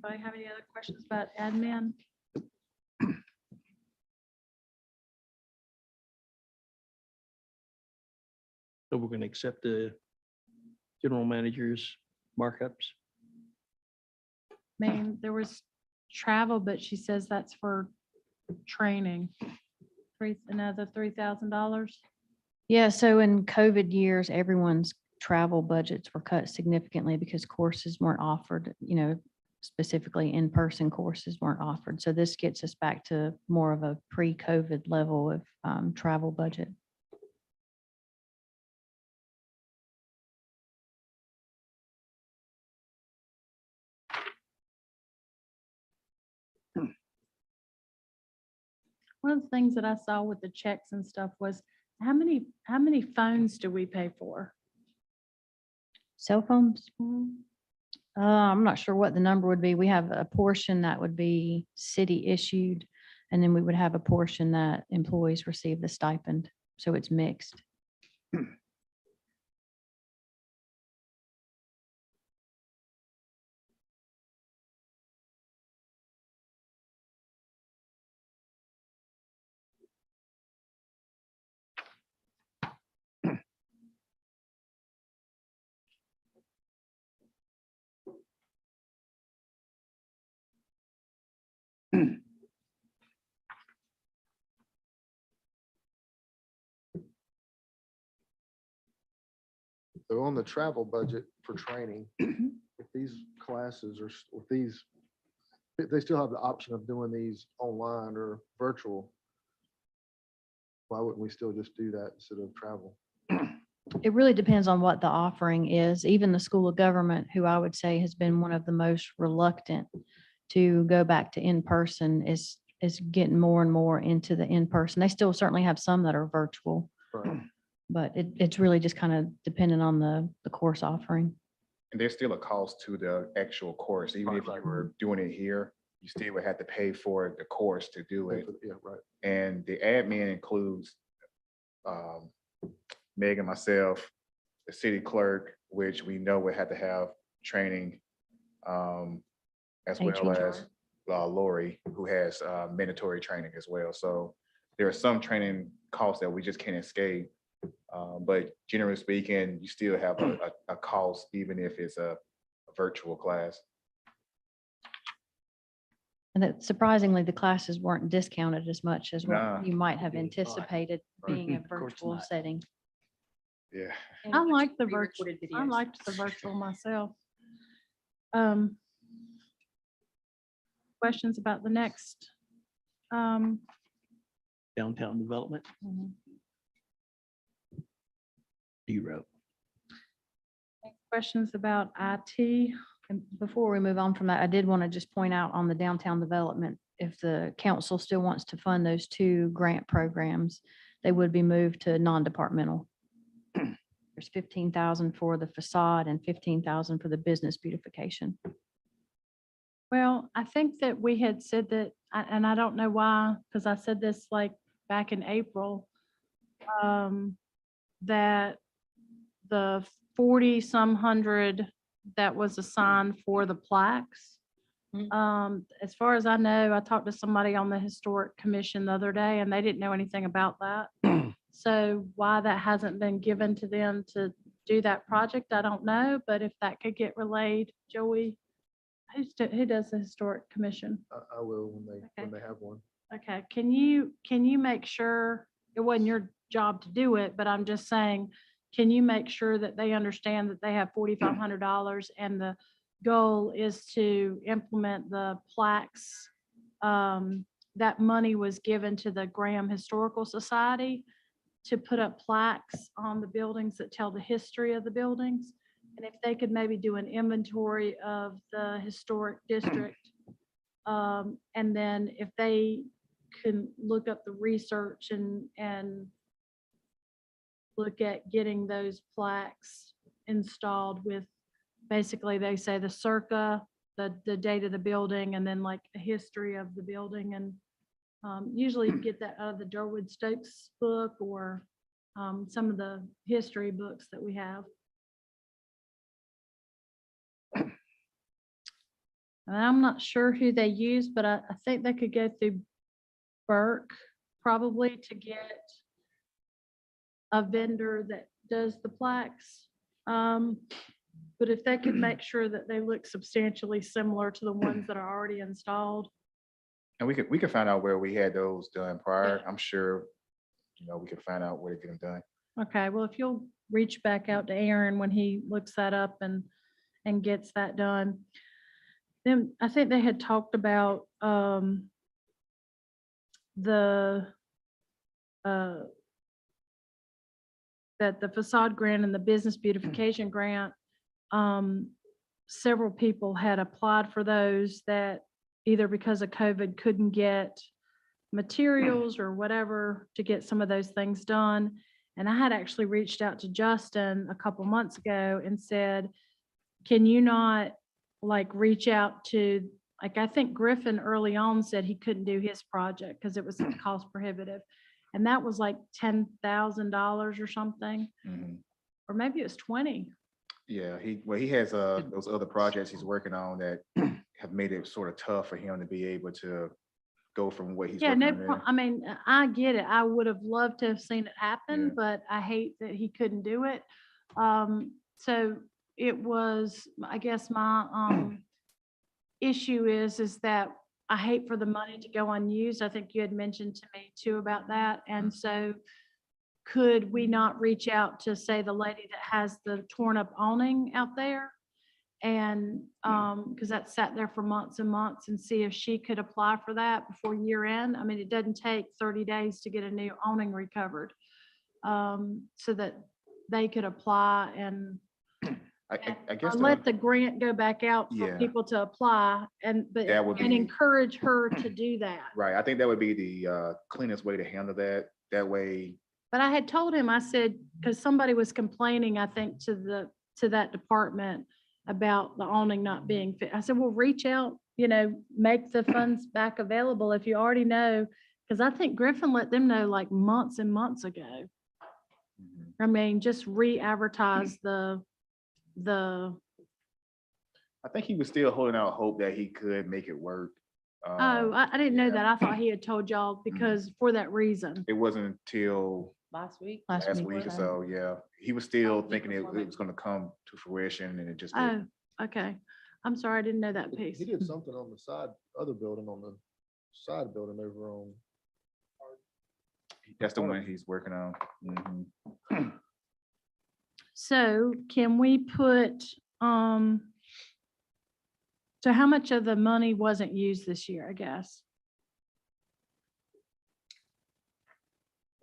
Anybody have any other questions about admin? So we're gonna accept the general manager's markups. I mean, there was travel, but she says that's for training. Another $3,000. Yeah, so in COVID years, everyone's travel budgets were cut significantly because courses weren't offered, specifically in-person courses weren't offered. So this gets us back to more of a pre-COVID level of travel budget. One of the things that I saw with the checks and stuff was how many phones do we pay for? Cell phones? I'm not sure what the number would be. We have a portion that would be city issued, and then we would have a portion that employees receive the stipend. So it's mixed. So on the travel budget for training, if these classes are, if these, if they still have the option of doing these online or virtual, why wouldn't we still just do that instead of travel? It really depends on what the offering is. Even the School of Government, who I would say has been one of the most reluctant to go back to in-person, is getting more and more into the in-person. They still certainly have some that are virtual, Right. but it's really just kind of dependent on the course offering. And there's still a cost to the actual course. Even if you were doing it here, you still would have to pay for the course to do it. Yeah, right. And the admin includes Meg and myself, the city clerk, which we know would have to have training, as well HR. as Lori, who has mandatory training as well. So there are some training costs that we just can't escape. But generally speaking, you still have a cost, even if it's a virtual class. And that surprisingly, the classes weren't discounted as much as Nah. what you might have Good God. anticipated being a Of course virtual not. setting. Yeah. I like the virtual, I liked the virtual myself. Questions about the next? Downtown development, Mhm. zero. Questions about IT? And before we move on from that, I did want to just point out on the downtown development, if the council still wants to fund those 2 grant programs, they would be moved to non-departmental. There's 15,000 for the facade and 15,000 for the business beautification. Well, I think that we had said that, and I don't know why, because I said this like back in April, that the 40-some hundred that was assigned for the plaques. As far as I know, I talked to somebody on the historic commission the other day and they didn't know anything about that. So why that hasn't been given to them to do that project, I don't know, but if that could get relayed, Joey, who does the historic commission? I will when they have one. Okay, can you make sure, it wasn't your job to do it, but I'm just saying, can you make sure that they understand that they have $4,500 and the goal is to implement the plaques? That money was given to the Graham Historical Society to put up plaques on the buildings that tell the history of the buildings. And if they could maybe do an inventory of the historic district. And then if they can look up the research and look at getting those plaques installed with, basically, they say the circa, the date of the building, and then like a history of the building. And usually you get that out of the Durwood Stokes book or some of the history books that we have. And I'm not sure who they use, but I think they could go through Burke probably to get a vendor that does the plaques. But if they could make sure that they look substantially similar to the ones that are already installed. And we could find out where we had those done prior. I'm sure, we could find out where to get them done. Okay, well, if you'll reach back out to Aaron when he looks that up and gets that done. Then I think they had talked about that the facade grant and the business beautification grant, several people had applied for those that either because of COVID couldn't get materials or whatever to get some of those things done. And I had actually reached out to Justin a couple months ago and said, can you not like reach out to, like, I think Griffin early on said he couldn't do his project because it was cost prohibitive. And that was like $10,000 or something, Mhm. or maybe it was 20. Yeah, he has those other projects he's working on that have made it sort of tough for him to be able to go from what he's Yeah, working no, on there. I mean, I get it. I would have loved to have seen it happen, Yeah. but I hate that he couldn't do it. So it was, I guess my issue is that I hate for the money to go unused. I think you had mentioned to me too about that. And so could we not reach out to, say, the lady that has the torn up awning out there? And because that sat there for months and months, and see if she could apply for that before year end. I mean, it doesn't take 30 days to get a new awning recovered. So that they could apply and I guess let the grant go back out for Yeah. people to apply and That would be- encourage her to do that. right. I think that would be the cleanest way to handle that. That way, But I had told him, I said, because somebody was complaining, I think, to that department about the awning not being fit. I said, well, reach out, make the funds back available if you already know. Because I think Griffin let them know like months and months ago. Mhm. I mean, just re-advertise the, I think he was still holding out hope that he could make it work. I didn't know yeah. that. I thought he had told y'all because for that reason. It wasn't until last week. Last last week. week or so. so, yeah. He was still week thinking before it was gonna come to fruition and it just Oh, didn't. okay. I'm sorry, I didn't know that piece. He did something on the side, other building, on the side building over on. That's the one he's working on. Mhm. So can we put, so how much of the money wasn't used this year, I guess?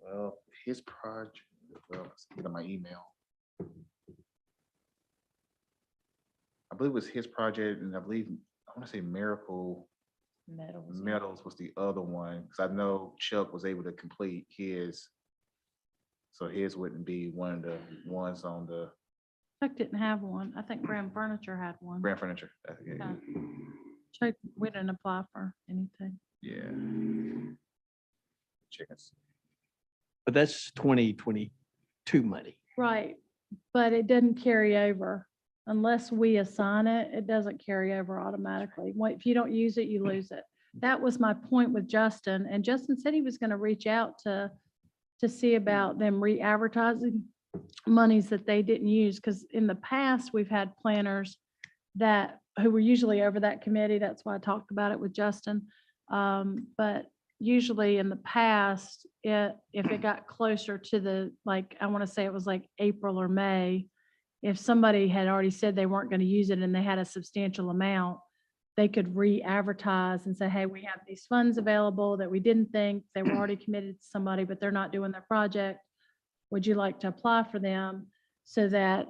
Well, his project, well, let's get on my email. I believe it was his project, and I believe, I want to say Miracle Metals was the other one, because I know Chuck was able to complete his. So his wouldn't be one of the ones on the Chuck didn't have one. I think Grand Furniture had one. Grand Furniture. Yeah. Chuck, we didn't apply for anything. Yeah. Chickens. But that's 2022 money. Right, but it didn't carry over. Unless we assign it, it doesn't carry over automatically. If you don't use it, you lose it. That was my point with Justin, and Justin said he was gonna reach out to see about them re-advertising monies that they didn't use, because in the past, we've had planners who were usually over that committee. That's why I talked about it with Justin. But usually in the past, if it got closer to the, like, I want to say it was like April or May, if somebody had already said they weren't going to use it and they had a substantial amount, they could re-advertise and say, hey, we have these funds available that we didn't think, they were already committed to somebody, but they're not doing their project. Would you like to apply for them? So that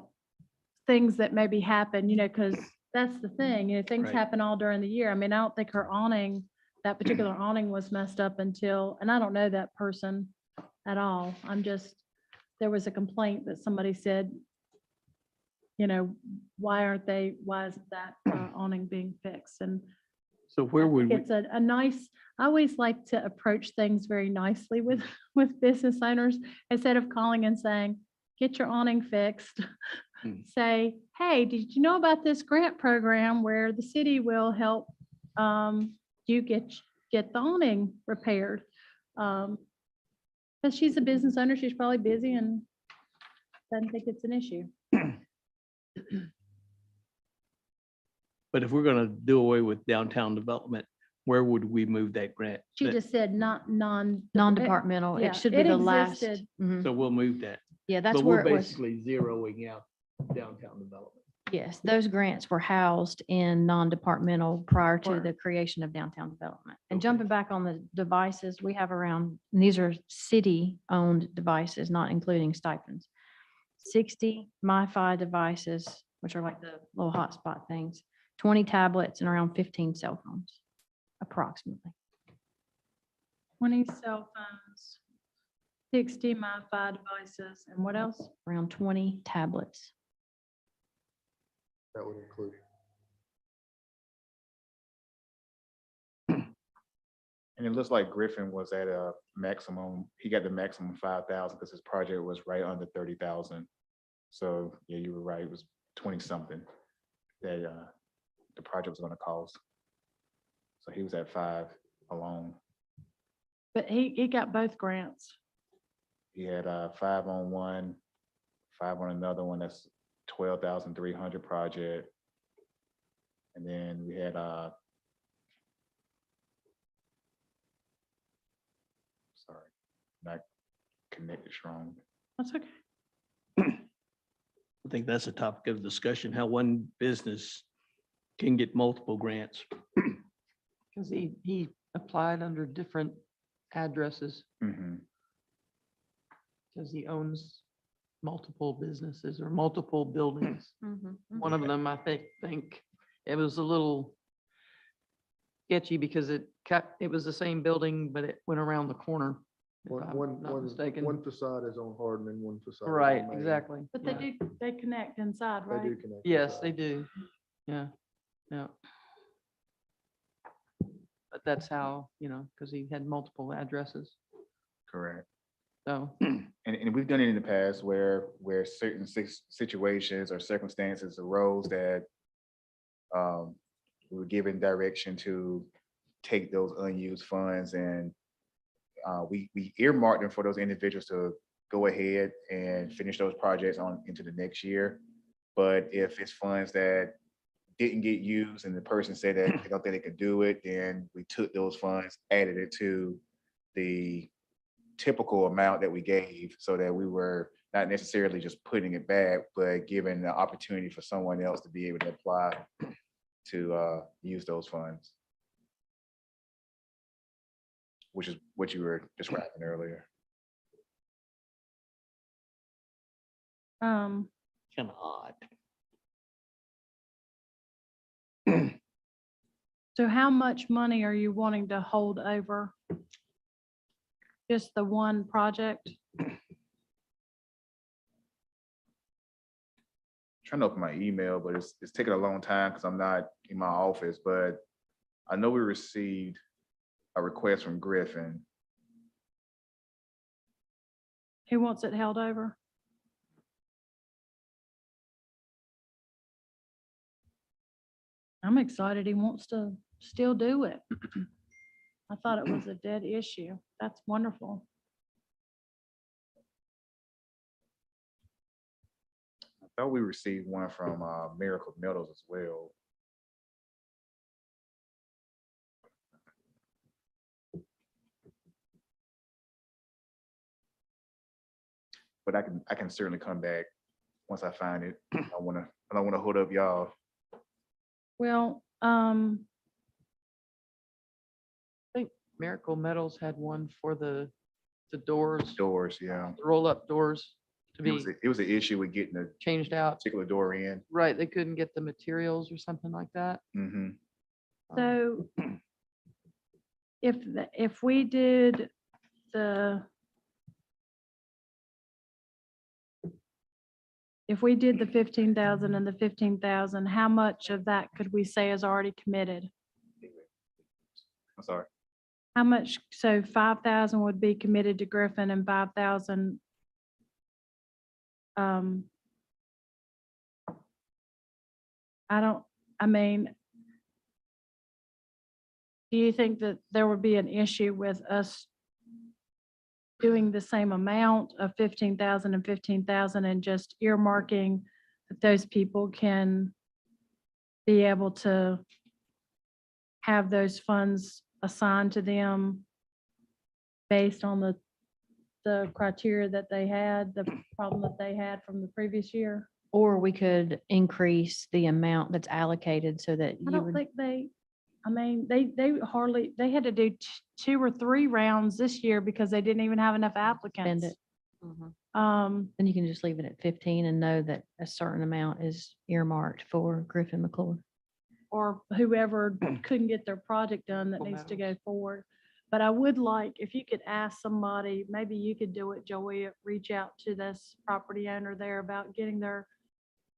things that maybe happen, because that's the thing, things Right. happen all during the year. I mean, I don't think her awning, that particular awning was messed up until, and I don't know that person at all. There was a complaint that somebody said, why isn't that awning being fixed? And So where I would think we, it's a nice, I always like to approach things very nicely with business owners, instead of calling and saying, get your awning fixed. Say, hey, did you know about this grant program where the city will help you get the awning repaired? Because she's a business owner, she's probably busy and doesn't think it's an issue. but if we're gonna do away with downtown development, where would we move that grant? She just said Non-departmental, yeah, it should be it the last. existed. Mhm. So we'll move that. Yeah, that's But where we're it was. basically zeroing out downtown development. Yes, those grants were housed in non-departmental prior to Were. the creation of downtown development. And Okay. jumping back on the devices, we have around, and these are city-owned devices, not including stipends. 60 MiFi devices, which are like the little hotspot things, 20 tablets, and around 15 cell phones, approximately. 20 cell phones, 60 MiFi devices, and what else? Around 20 tablets. That would include. And it looks like Griffin was at a maximum, he got the maximum 5,000 because his project was right under 30,000. So yeah, you were right, it was 20 something that the project was gonna cost. So he was at 5 alone. But he got both grants. He had 5 on one, 5 on another one, that's 12,300 project. And then we had sorry, not connected strong. That's okay. I think that's a topic of discussion, how one business can get multiple grants. Because he applied under different addresses Mhm. because he owns multiple businesses or multiple buildings. One of them, I think it was a little sketchy because it was the same building, but it went around the corner. if I'm not mistaken. One facade is on Hardin and one facade. is on Right, Main. exactly. But yeah. they connect inside, They right? do connect. Yes, inside. they do. Yeah, yeah. But that's how, because he had multiple addresses, Correct. so. And we've done it in the past where certain situations or circumstances arose that we were given direction to take those unused funds and we earmarked them for those individuals to go ahead and finish those projects on into the next year. But if it's funds that didn't get used and the person said that they don't think they could do it, then we took those funds, added it to the typical amount that we gave, so that we were not necessarily just putting it back, but giving the opportunity for someone else to be able to apply to use those funds. Which is what you were describing earlier. Um, Kind of odd. so how much money are you wanting to hold over? Just the one project? Trying to open my email, but it's taking a long time because I'm not in my office, but I know we received a request from Griffin. Who wants it held over? I'm excited he wants to still do it. I thought it was a dead issue. That's wonderful. I thought we received one from Miracle Metals as well. But I can certainly come back once I find it. I don't want to hold up y'all. Well, I think Miracle Metals had one for the doors, Doors, yeah. roll-up doors to be It was an issue with getting a changed out. particular door in. Right, they couldn't get the materials or something like that. Mm-hmm. so if we did the if we did the 15,000 and the 15,000, how much of that could we say is already committed? I'm sorry. How much, so 5,000 would be committed to Griffin and 5,000. I mean, do you think that there would be an issue with us doing the same amount of 15,000 and 15,000 and just earmarking that those people can be able to have those funds assigned to them based on the criteria that they had, the problem that they had from the previous year? Or we could increase the amount that's allocated so that I you don't would, think they had to do 2 or 3 rounds this year because they didn't even have enough applicants. it. Um, then you can just leave it at 15 and know that a certain amount is earmarked for Griffin McClure. or whoever couldn't get their project done that needs to go forward. But I would like, if you could ask somebody, maybe you could do it, Joey, reach out to this property owner there about getting their,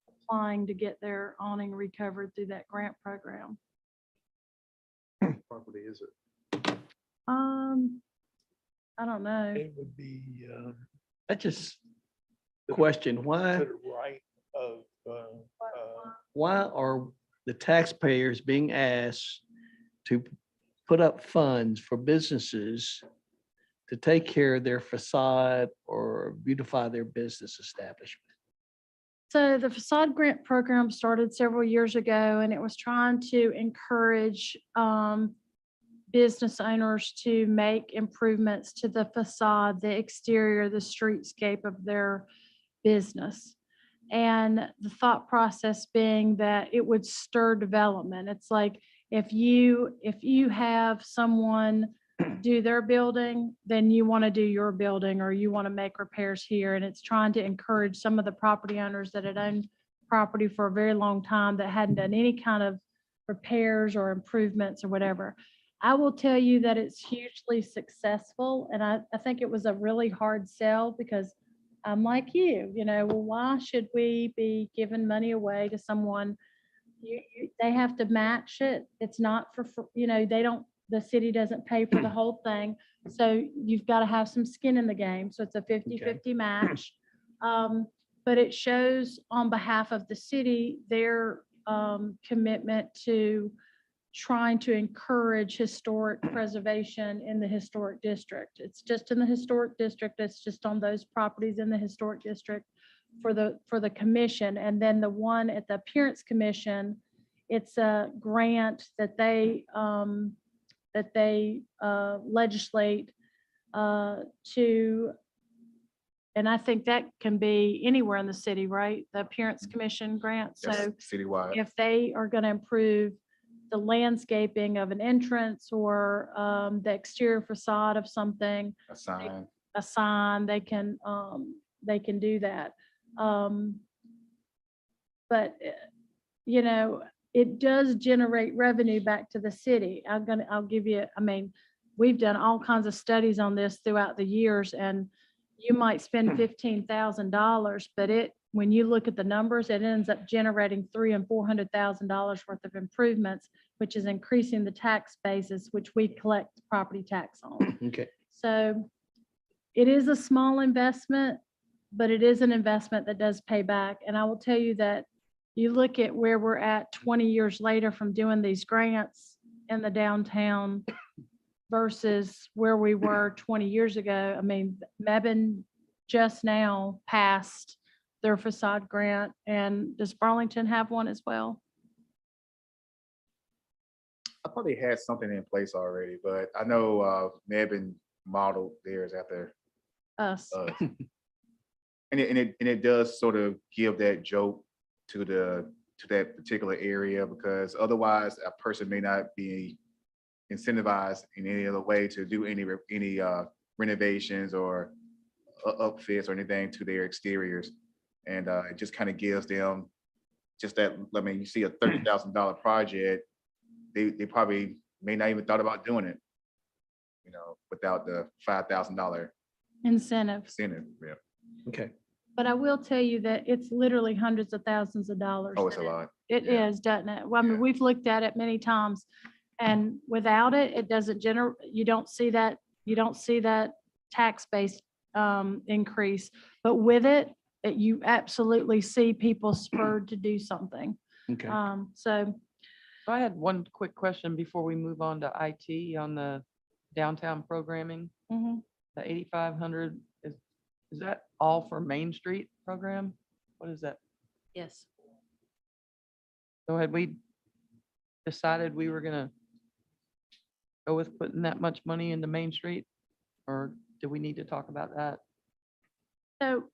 applying to get their awning recovered through that grant program. Property is it? I don't know. It would be, I just question why, to the right of, why are the taxpayers being asked to put up funds for businesses to take care of their facade or beautify their business establishment? So the Facade Grant program started several years ago, and it was trying to encourage business owners to make improvements to the facade, the exterior, the streetscape of their business. And the thought process being that it would stir development. It's like if you have someone do their building, then you want to do your building, or you want to make repairs here. And it's trying to encourage some of the property owners that had owned property for a very long time that hadn't done any kind of repairs or improvements or whatever. I will tell you that it's hugely successful. And I think it was a really hard sell because I'm like you, well, why should we be giving money away to someone? They have to match it. It's not for, the city doesn't pay for the whole thing. So you've got to have some skin in the game. So it's a 50-50 match. But it shows on behalf of the city, their commitment to trying to encourage historic preservation in the historic district. It's just in the historic district. It's just on those properties in the historic district for the commission. And then the one at the Appearance Commission, it's a grant that they legislate to, and I think that can be anywhere in the city, right? The Appearance Commission grant. That's So citywide. if they are going to improve the landscaping of an entrance or the exterior facade of something, A sign. a sign, they can do that. But you know, it does generate revenue back to the city. I'll give you, I mean, we've done all kinds of studies on this throughout the years, and you might spend $15,000, but when you look at the numbers, it ends up generating $300,000 and $400,000 worth of improvements, which is increasing the tax basis, which we collect property tax on. Okay. So it is a small investment, but it is an investment that does pay back. And I will tell you that you look at where we're at 20 years later from doing these grants in the downtown versus where we were 20 years ago. I mean, Mebane just now passed their facade grant, and does Burlington have one as well? I thought they had something in place already, but I know Mebane modeled theirs after Us. us. And it does sort of give that joke to that particular area, because otherwise a person may not be incentivized in any other way to do any renovations or upfits or anything to their exteriors. And it just kind of gives them just that. I mean, you see a $30,000 project, they probably may not even thought about doing it, you know, without the $5,000 Incentive. incentive. Yeah. Okay. But I will tell you that it's literally hundreds of thousands of dollars. Oh, it's a that lot. It Yeah. is, doesn't it? Well, I mean, Yeah. we've looked at it many times, and without it, it doesn't generate, you don't see that tax base increase. But with it, you absolutely see people spurred to do something. Okay. So So I had one quick question before we move on to IT on the downtown programming. mhm. The 8,500, is that all for Main Street program? What is that? Yes. So had we decided we were gonna go with putting that much money into Main Street? Or do we need to talk about that? So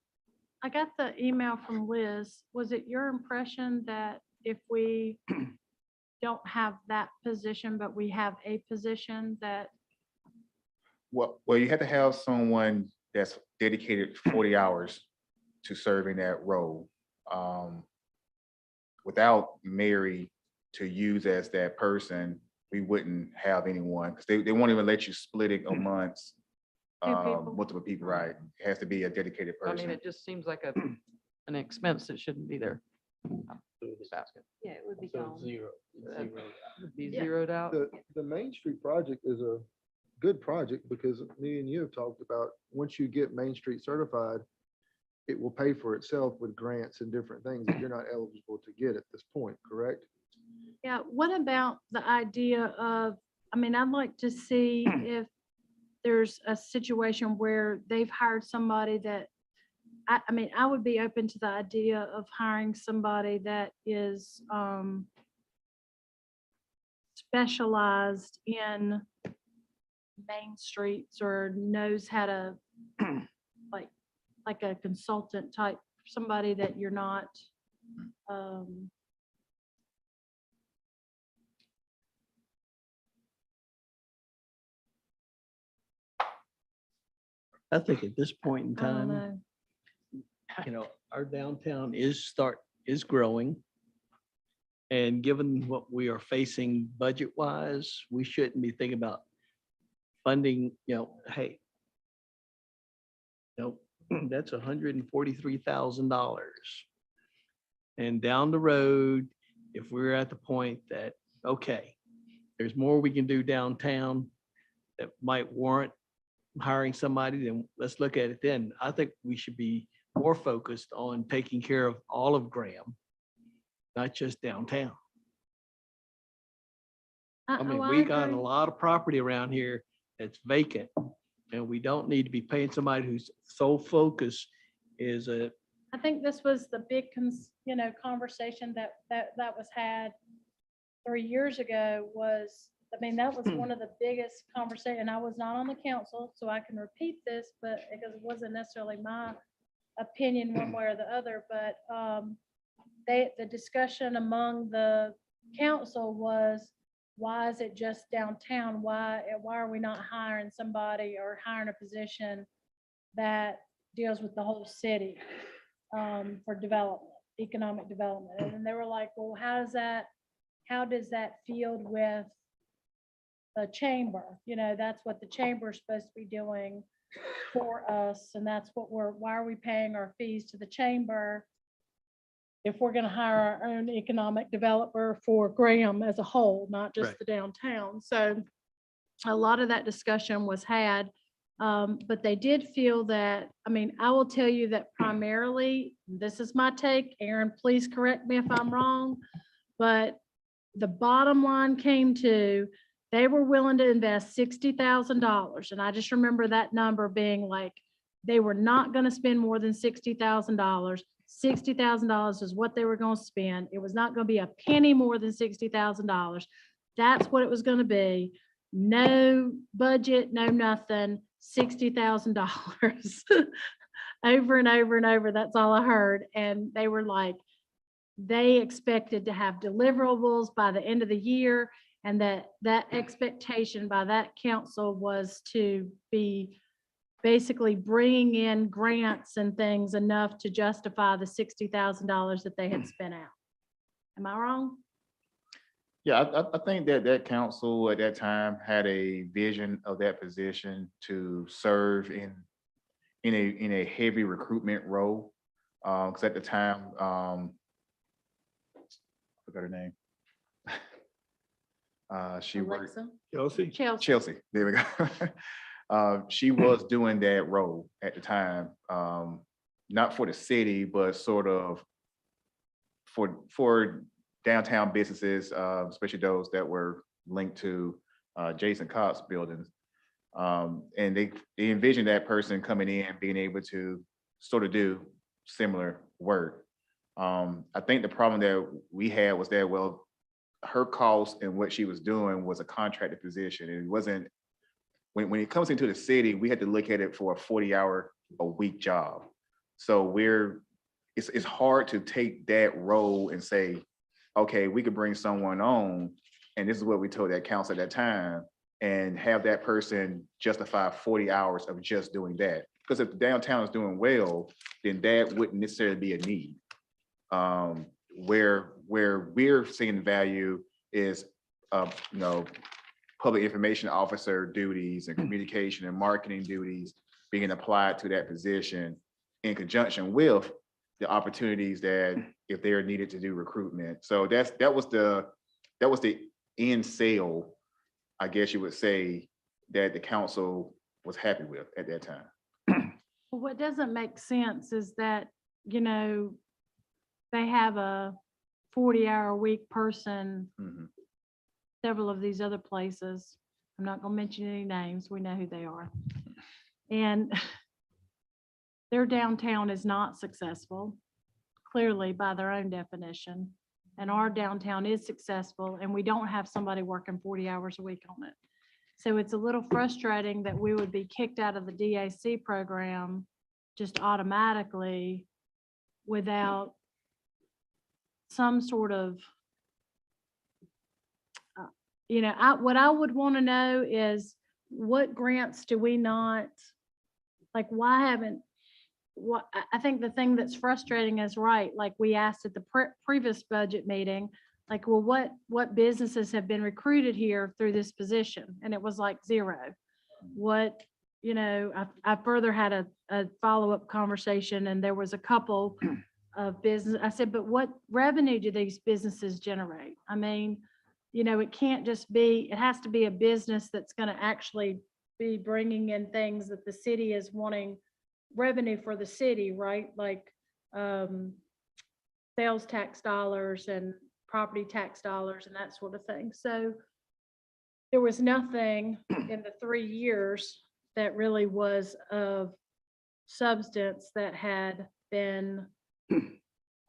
I got the email from Liz. Was it your impression that if we don't have that position, but we have a position that, Well, you have to have someone that's dedicated 40 hours to serving that role. Without Mary to use as that person, we wouldn't have anyone, because they won't even let you split it amongst people. multiple people, right? It has to be a dedicated I mean, person. it just seems like an expense that shouldn't be there. I'm just asking. Yeah, it would be So gone. zero. That would Be Yeah. zeroed out. The Main Street project is a good project because me and you have talked about, once you get Main Street certified, it will pay for itself with grants and different things that you're not eligible to get at this point, correct? yeah, what about the idea of, I mean, I'd like to see if there's a situation where they've hired somebody that, I mean, I would be open to the idea of hiring somebody that is specialized in main streets or knows how to like a consultant type, somebody that you're not I think at this point in I don't time, know. you know, our downtown is growing. And given what we are facing budget wise, we shouldn't be thinking about funding, you know, hey, you know, that's $143,000. And down the road, if we're at the point that, okay, there's more we can do downtown that might warrant hiring somebody, then let's look at it then. I think we should be more focused on taking care of all of Graham, not just downtown. I mean, oh, we got a agree. lot of property around here that's vacant. And we don't need to be paying somebody whose sole focus is a, I think this was the big, conversation that was had 3 years ago was, I mean, that was one of the biggest conversation. And I was not on the council, so I can repeat this, but because it wasn't necessarily my opinion one way or the other, but the discussion among the council was, why is it just downtown? Why are we not hiring somebody or hiring a position that deals with the whole city for development, economic development? And then they were like, well, how does that field with the chamber? That's what the chamber is supposed to be doing for us. And that's why are we paying our fees to the chamber if we're going to hire our own economic developer for Graham as a whole, not just Right. the downtown? So a lot of that discussion was had, but they did feel that, I mean, I will tell you that primarily, this is my take, Aaron, please correct me if I'm wrong, but the bottom line came to, they were willing to invest $60,000. And I just remember that number being like, they were not going to spend more than $60,000. $60,000 is what they were going to spend. It was not going to be a penny more than $60,000. That's what it was going to be. No budget, no nothing, $60,000 over and over and over. That's all I heard. And they were like, they expected to have deliverables by the end of the year, and that expectation by that council was to be basically bringing in grants and things enough to justify the $60,000 that they had spent out. Am I wrong? Yeah, I think that council at that time had a vision of that position to serve in a heavy recruitment role. Because at the time, I forgot her name. She worked. Alexa? Chelsea? Chelsea, there we go. She was doing that role at the time, not for the city, but sort of for downtown businesses, especially those that were linked to Jason Cox buildings. And they envisioned that person coming in, being able to sort of do similar work. I think the problem that we had was that, well, her cost and what she was doing was a contracted position. It wasn't, when it comes into the city, we had to look at it for a 40-hour-a-week job. So it's hard to take that role and say, okay, we could bring someone on, and this is what we told that council at that time, and have that person justify 40 hours of just doing that. Because if the downtown is doing well, then that wouldn't necessarily be a need. Where we're seeing the value is, public information officer duties and communication and marketing duties being applied to that position in conjunction with the opportunities that if they're needed to do recruitment. So that was the end sale, I guess you would say, that the council was happy with at that time. Well, what doesn't make sense is that, they have a 40-hour-a-week person, Mhm. several of these other places. I'm not going to mention any names. We know who they are. And their downtown is not successful, clearly by their own definition. And our downtown is successful, and we don't have somebody working 40 hours a week on it. So it's a little frustrating that we would be kicked out of the DAC program just automatically without some sort of, what I would want to know is, what grants do we not, like, why haven't, I think the thing that's frustrating is, right, like we asked at the previous budget meeting, like, well, what businesses have been recruited here through this position? And it was like zero. What, I further had a follow-up conversation, and there was a couple of business. I said, but what revenue do these businesses generate? I mean, it can't just be, it has to be a business that's going to actually be bringing in things that the city is wanting revenue for the city, right? Like sales tax dollars and property tax dollars and that sort of thing. So there was nothing in the 3 years that really was of substance that had been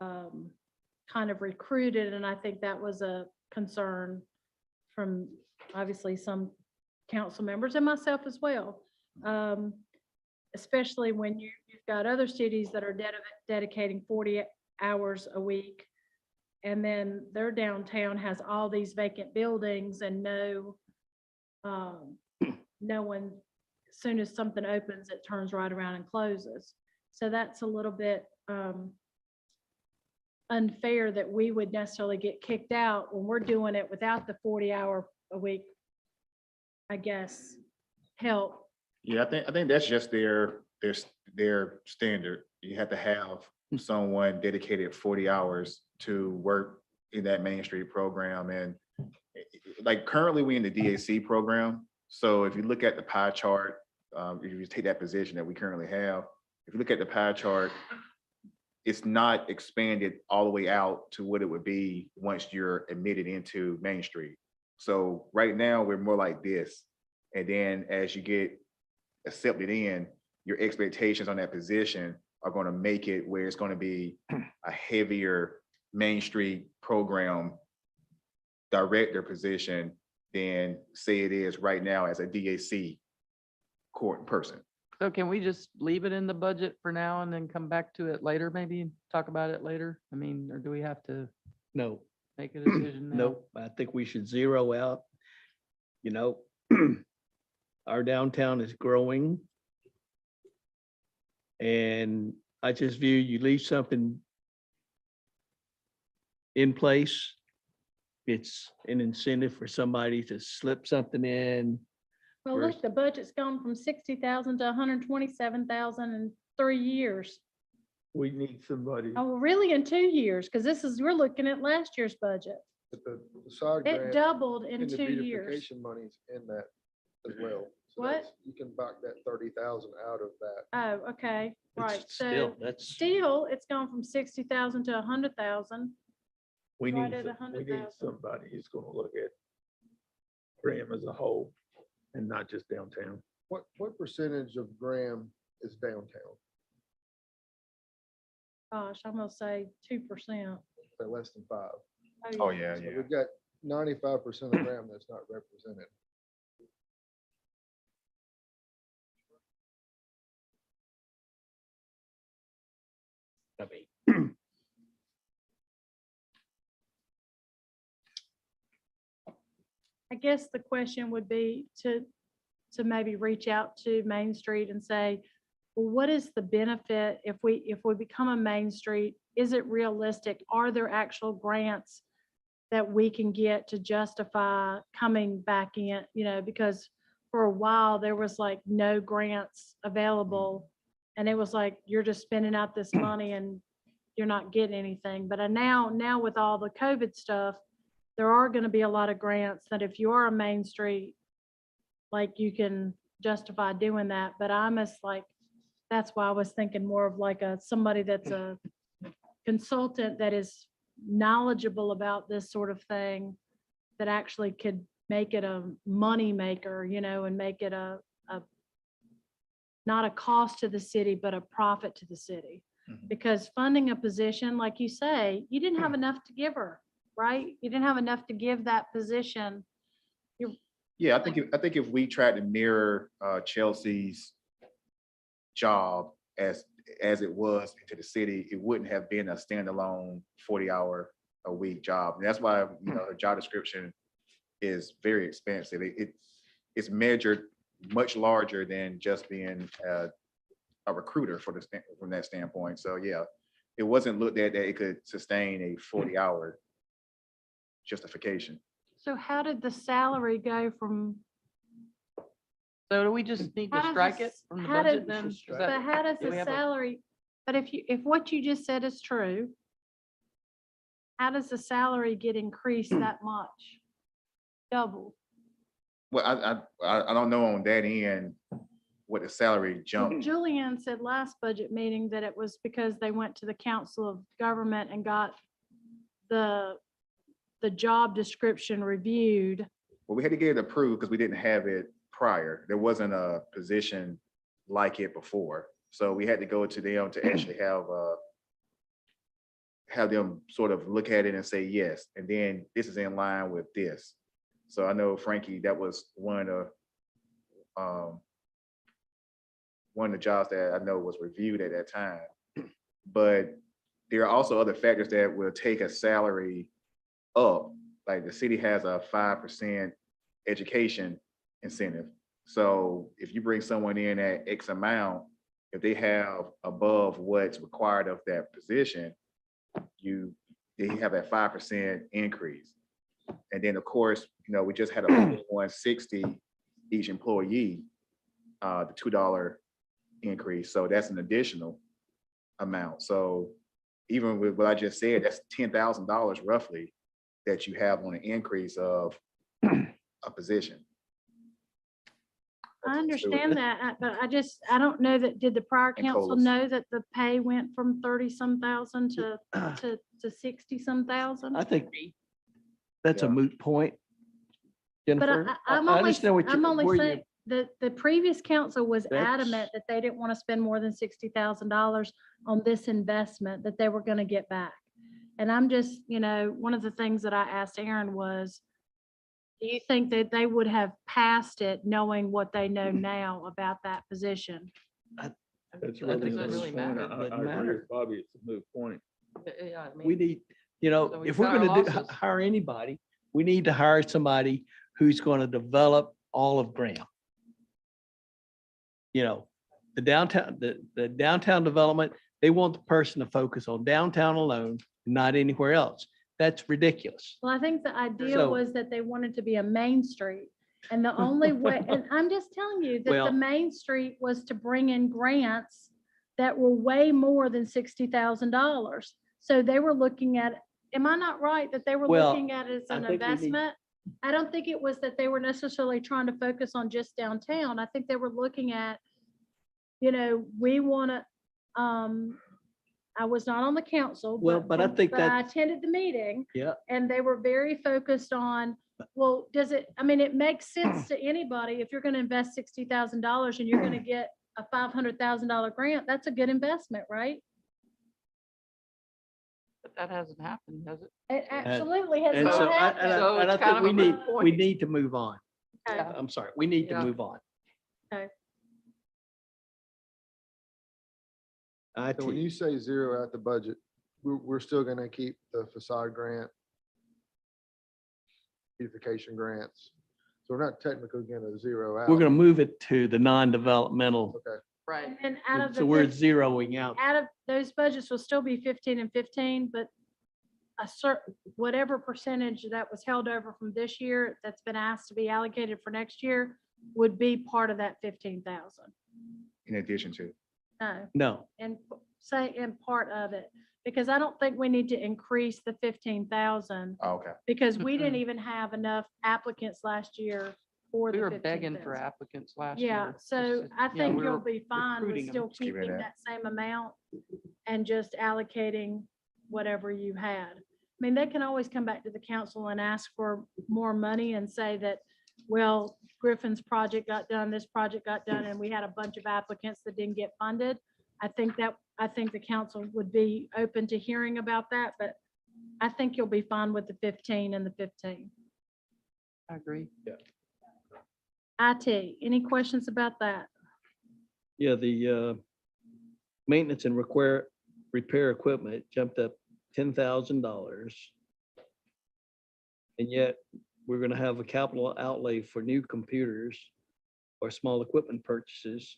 kind of recruited, and I think that was a concern from obviously some council members and myself as well. Especially when you've got other cities that are dedicating 40 hours a week, and then their downtown has all these vacant buildings and no one, as soon as something opens, it turns right around and closes. So that's a little bit unfair that we would necessarily get kicked out when we're doing it without the 40-hour a week, I guess, help. Yeah, I think that's just their standard. You have to have someone dedicated 40 hours to work in that Main Street program. And like currently we in the DAC program. So if you look at the pie chart, if you take that position that we currently have, if you look at the pie chart, it's not expanded all the way out to what it would be once you're admitted into Main Street. So right now we're more like this. And then as you get accepted in, your expectations on that position are going to make it where it's going to be a heavier Main Street program director position than say it is right now as a DAC court person. So can we just leave it in the budget for now and then come back to it later, maybe and talk about it later? I mean, or do we have to No, make a decision now? no, I think we should zero out, you know, our downtown is growing. And I just view you leave something in place, it's an incentive for somebody to slip something in. Well, look, the budget's gone from 60,000 to 127,000 in 3 years. We need somebody. Oh, well, really in 2 years, because we're looking at last year's budget. But the facade It grant doubled in and the 2 years. beautification money's in that as well. So What? that's- You can back that 30,000 out of that. Oh, okay, right. It's still, So that's, still, it's gone from 60,000 to 100,000. We Right need, at we need 100,000. somebody who's gonna look at Graham as a whole and not just downtown. What percentage of Graham is downtown? Gosh, I'm gonna say 2%. Say less than 5. Oh, yeah, So yeah. we've got 95% of Graham that's not represented. I mean, I guess the question would be to maybe reach out to Main Street and say, well, what is the benefit if we become a Main Street? Is it realistic? Are there actual grants that we can get to justify coming back in, because for a while there was like no grants available. And it was like, you're just spending out this money and you're not getting anything. But now with all the COVID stuff, there are going to be a lot of grants that if you are a Main Street, like you can justify doing that. But that's why I was thinking more of like somebody that's a consultant that is knowledgeable about this sort of thing, that actually could make it a money maker, and make it a not a cost to the city, but a profit to the city. Mhm. Because funding a position, like you say, you didn't have enough to give her, right? You didn't have enough to give that position. Yeah, I think if we tried to mirror Chelsea's job as it was into the city, it wouldn't have been a standalone 40-hour a week job. And that's why, her job description is very expensive. It's measured much larger than just being a recruiter from that standpoint. So yeah, it wasn't looked at that it could sustain a 40-hour justification. So how did the salary go from, So do we just need How to does strike it this- from the how budget did- then? Is Strike but that- how does do we the have a- salary, but if what you just said is true, how does the salary get increased that much? Double? Well, I don't know on that end what the salary Well, jump. Julianne said last budget meeting that it was because they went to the Council of Government and got the job description reviewed, Well, we had to get it approved because we didn't have it prior. There wasn't a position like it before. So we had to go to them to actually have them sort of look at it and say, yes, and then this is in line with this. So I know, Frankie, that was one of the jobs that I know was reviewed at that time. But there are also other factors that will take a salary up. Like the city has a 5% education incentive. So if you bring someone in at X amount, if they have above what's required of that position, they have that 5% increase. And then of course, we just had a 160 each employee, the $2 increase. So that's an additional amount. So even with what I just said, that's $10,000 roughly that you have on an increase of a position. I understand that, but I don't know that, did the prior And council COLAs. know that the pay went from 30-some thousand to 60-some thousand? I think that's a Yeah. moot point. But Jennifer, I'm I only, understand what I'm only where saying, the previous council was That's- adamant that they didn't want to spend more than $60,000 on this investment that they were going to get back. And I'm just, one of the things that I asked Aaron was, do you think that they would have passed it knowing what they know now about that position? That's I really think a that's moot really point. matter. I Doesn't agree matter. with Bobby, it's a moot point. Yeah, I we mean, need, So we've if we're got our gonna losses. hire anybody, we need to hire somebody who's gonna develop olive Graham. The downtown, the downtown development, they want the person to focus on downtown alone, not anywhere else. That's ridiculous. Well, I think the idea So- was that they wanted to be a main street. And the only way, and I'm just telling you that Well- the main street was to bring in grants that were way more than $60,000. So they were looking at, am I not right, that they were Well, looking at it as I an think we need- investment? I don't think it was that they were necessarily trying to focus on just downtown. I think they were looking at, we want to, I was not on the council. Well, but I think but I that- attended the meeting. Yeah. And they were very focused on, well, it makes sense to anybody, if you're going to invest $60,000 and you're going to get a $500,000 grant, that's a good investment, right? but that hasn't happened, has it? It absolutely has And so not I, happened. and So I, and I it's kind think of we a need, moot we point. need to move on. Okay. Yeah. I'm sorry, we need to Yeah. move on. Okay. So when IT, you say zero at the budget, we're still gonna keep the facade grant, beautification grants. So we're not technically gonna zero out. we're gonna move it to the non-developmental. Okay, Right. And then out of So the, we're 15 zeroing out. out of those budgets will still be 15 and 15, but a certain, whatever percentage that was held over from this year that's been asked to be allocated for next year would be part of that 15,000. In addition to, No, No, and say in part of it, because I don't think we need to increase the 15,000 okay. because we didn't Mm-mm. even have enough applicants last year for the We were begging for 15,000. applicants last year. Yeah, It's so just- I yeah, think we you'll were be fine with recruiting 'em. still keep it keeping at. that same amount and just allocating whatever you had. I mean, they can always come back to the council and ask for more money and say that, well, Griffin's project got done, this project got done, and we had a bunch of applicants that didn't get funded. I think the council would be open to hearing about that, but I think you'll be fine with the 15 and the 15. I agree. IT, any questions about that? yeah, the maintenance and repair equipment jumped up $10,000. And yet, we're gonna have a capital outlay for new computers or small equipment purchases.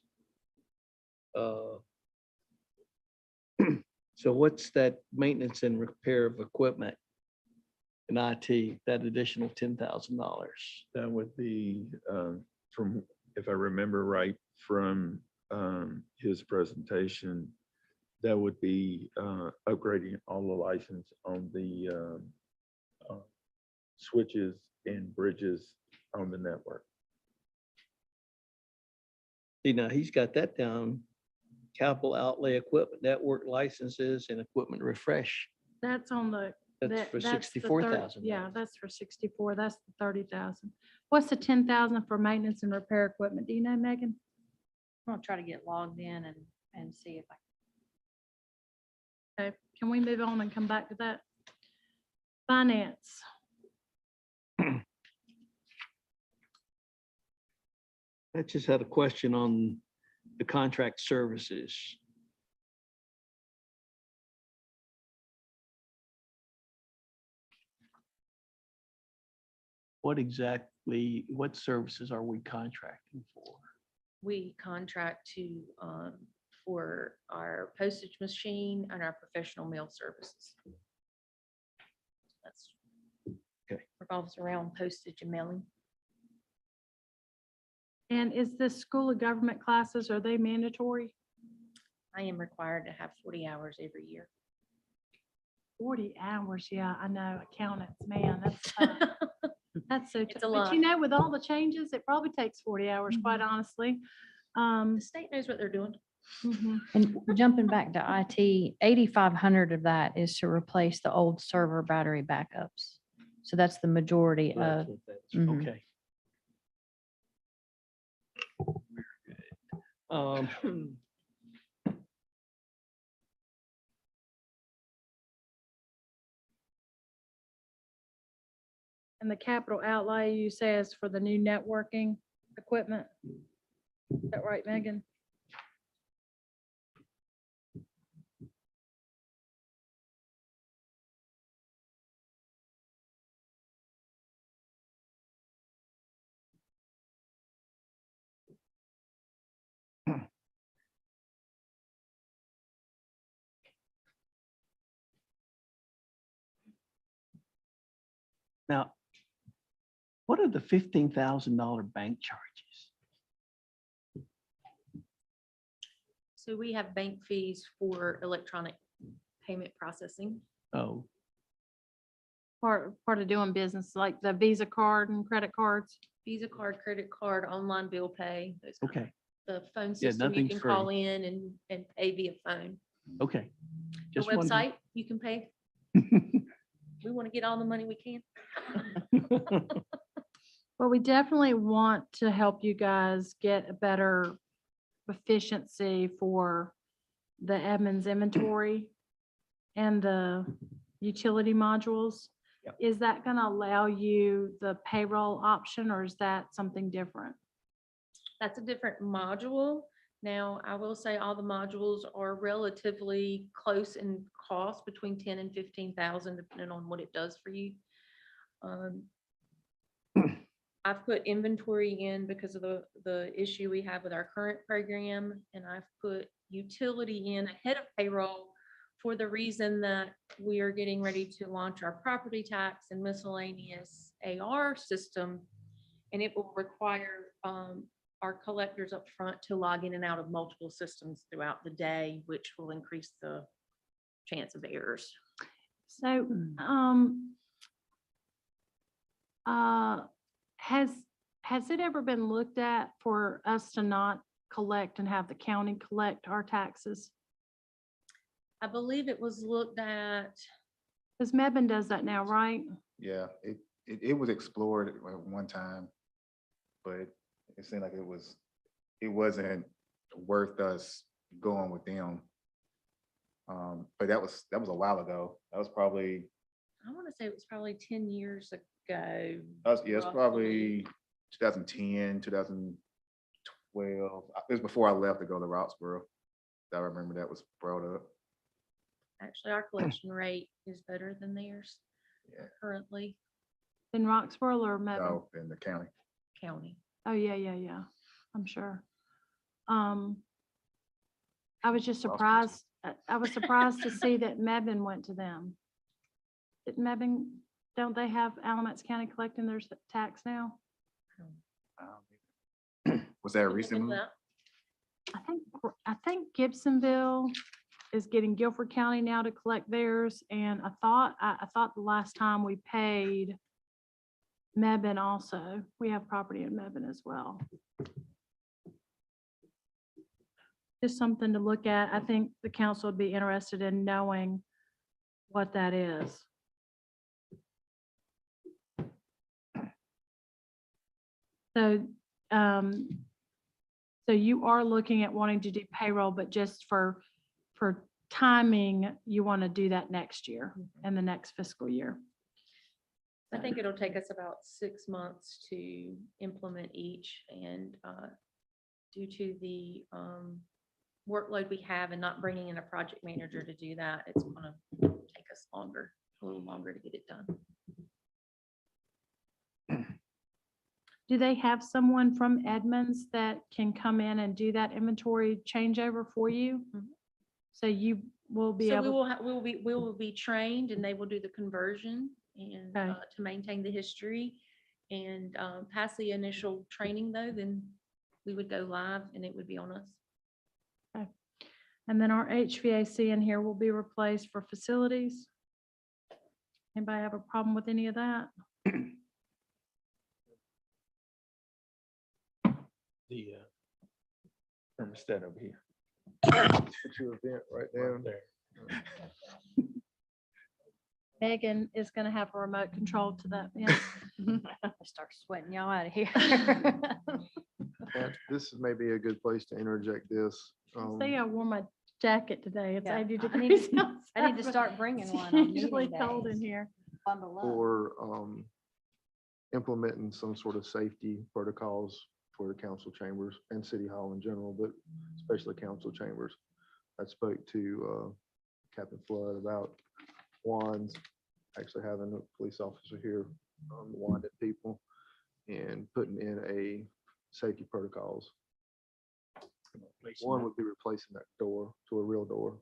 So what's that maintenance and repair of equipment in IT, that additional $10,000? That would be, from, if I remember right, from his presentation, that would be upgrading all the license on the switches and bridges on the network. See, now he's got that down, capital outlay equipment, network licenses and equipment refresh. That's on the That's That- for the 64,000. Yeah, that's for 64. That's the 30,000. What's the 10,000 for maintenance and repair equipment? Do you know, Megan? I'm gonna try to get logged in and see if I. Okay, can we move on and come back to that? Finance. I just had a question on the contract services. What services are we contracting for? We contract to, for our postage machine and our professional mail services. That's Okay. revolves around postage and mailing. And is this school of government classes, are they mandatory? I am required to have 40 hours every year. 40 hours, yeah, I know, accountants, man, that's tough. That's so It's tough. a But you lot. know, with all the changes, it probably takes 40 hours, quite honestly. The state knows what they're doing. Mhm. And jumping back to IT, 8,500 of that is to replace the old server battery backups. So that's the majority So that's of, what that is. mhm. Okay. Very good. And the capital outlay you say is for the new networking equipment? Is that right, Megan? Now, what are the $15,000 bank charges? So we have bank fees for electronic payment processing. Oh, Part of doing business, like the Visa card and credit cards? Visa card, credit card, online bill pay. Those kind of- okay, The phone Yeah, system, you nothing's can free. call in and pay via phone. okay. The Just wondering. website, you can pay. We want to get all the money we can. Well, we definitely want to help you guys get a better efficiency for the Edmunds inventory and the utility modules. Yep. Is that going to allow you the payroll option, or is that something different? That's a different module. Now, I will say all the modules are relatively close in cost, between 10 and 15,000, depending on what it does for you. I've put inventory in because of the issue we have with our current program, and I've put utility in ahead of payroll for the reason that we are getting ready to launch our property tax and miscellaneous AR system. And it will require our collectors up front to log in and out of multiple systems throughout the day, which will increase the chance of errors. So, has it ever been looked at for us to not collect and have the county collect our taxes? I believe it was looked at. Because Mebane does that now, right? Yeah, it was explored at one time, but it seemed like it wasn't worth us going with them. But that was a while ago. That was probably, I want to say it was probably 10 years ago. yeah, it's probably 2010, 2012. It was before I left to go to Roxborough. I remember that was brought up. Actually, our collection rate is better than theirs Yeah. currently, In Roxborough or Mebane? No, in the county. county. Oh, yeah, I'm sure. I was just Roxbury's- surprised, I was surprised to see that Mebane went to them. Did Mebane, don't they have Alamance County collecting their tax now? Was that a Look recent into move? that. I think Gibsonville is getting Guilford County now to collect theirs, and I thought the last time we paid Mebane also, we have property in Mebane as well. Just something to look at. I think the council would be interested in knowing what that is. So, so you are looking at wanting to do payroll, but just for timing, you want to do that next year and the next fiscal year. I think it'll take us about 6 months to implement each, and due to the workload we have and not bringing in a project manager to do that, it's gonna take us a little longer to get it done. Do they have someone from Edmonds that can come in and do that inventory changeover for you? Mhm. So you will be So we able, will we will be trained, and they will do the conversion and Okay. to maintain the history and pass the initial training though, then we would go live and it would be on us. and then our HVAC in here will be replaced for facilities. Anybody have a problem with any of that? The thermostat over here. Put your event right down. There. Megan is going to have a remote control to that. Yeah. Start sweating y'all out of here. This is maybe a good place to interject this. See, I wore my jacket today. It's Yeah, 80 I need to- degrees. I need to outside, start bringing but one on It's usually meeting cold in days. here. Bundle up. For implementing some sort of safety protocols for the council chambers and city hall in general, but especially council chambers. I spoke to Captain Flood about wands, actually having a police officer here, wanded people, and putting in a safety protocols. One would be replacing that door to a real door.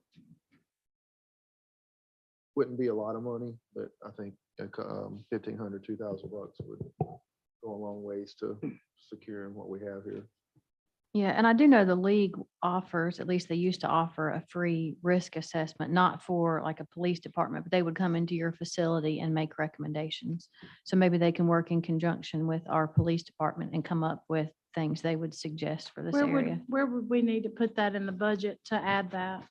Wouldn't be a lot of money, but I think $1,500, $2,000 would go a long ways to securing what we have here. Yeah, and I do know the league offers, at least they used to offer a free risk assessment, not for like a police department, but they would come into your facility and make recommendations. So maybe they can work in conjunction with our police department and come up with things they would suggest for this area. Where would we need to put that in the budget to add that?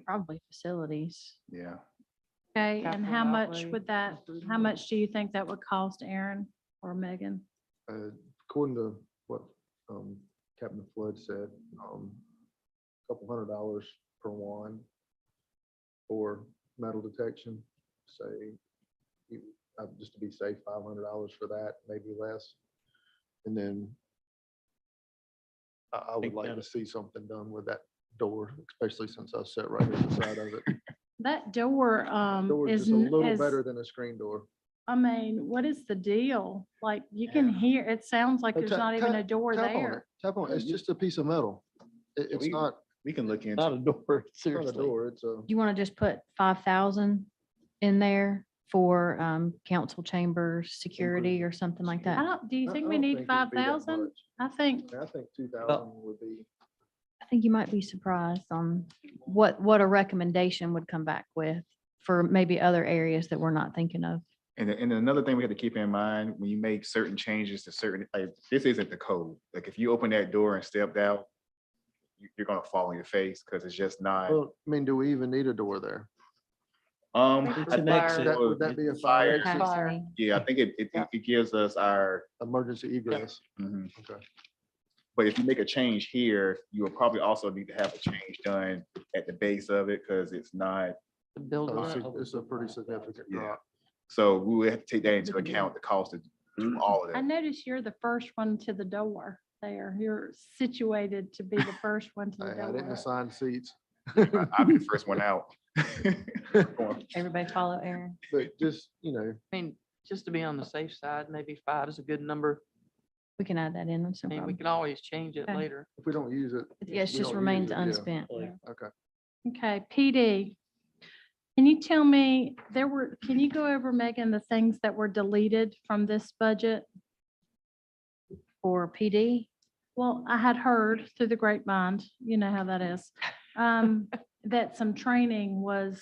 Probably facilities. Yeah. Okay, and Capital how much outlay, would that, how improvement. much do you think that would cost Aaron or Megan? According to what Captain Flood said, couple $100 per wand for metal detection, say, just to be safe, $500 for that, maybe less. And then I would Think like that- to see something done with that door, especially since I sit right here beside of it. That door Door is is, just a little is, better than a screen door. I mean, what is the deal? Like, you can hear, it sounds like Oh, there's tap- not even tap- a door Tap on it, there. tap on it. It's just a piece of metal. It's we- not We can look Not a into, door, not a seriously. door, it's a. You want to just put 5,000 in there for council chambers, security or something like I that? don't, do you I- think I we don't need think it'd be that 5,000? much. I think, I think 2,000 would be. I think you might be surprised on what a recommendation would come back with for maybe other areas that we're not thinking of. and another thing we have to keep in mind, when you make certain changes to certain, like, this isn't the code. Like, if you open that door and stepped out, you're gonna fall on your face, because it's just not. Well, I mean, do we even need a door there? It's an exit. Would that be a fire Fire. exit, Capacity. Yeah, I think it gives us our, emergency egress? mhm. Okay. But if you make a change here, you will probably also need to have a change done at the base of it, because it's not. The build So up. It's a pretty significant Yeah. drop. So we would have to take that into account, the cost of do all of I that. noticed you're the first one to the door there. You're situated to be the first one to the I didn't door. assign seats. I'll be the first one out. Everybody follow Aaron. But just, you know, I mean, just to be on the safe side, maybe 5 is a good number. We can add that in. That's I no mean, we problem. can always change it Okay. later. if we don't use it. Yeah, it we just don't remains use it, yeah. unspent. Like, Okay. Okay, PD. Can you tell me, can you go over, Megan, the things that were deleted from this budget? For PD, Well, I had heard through the grapevine, you know how that is, that some training was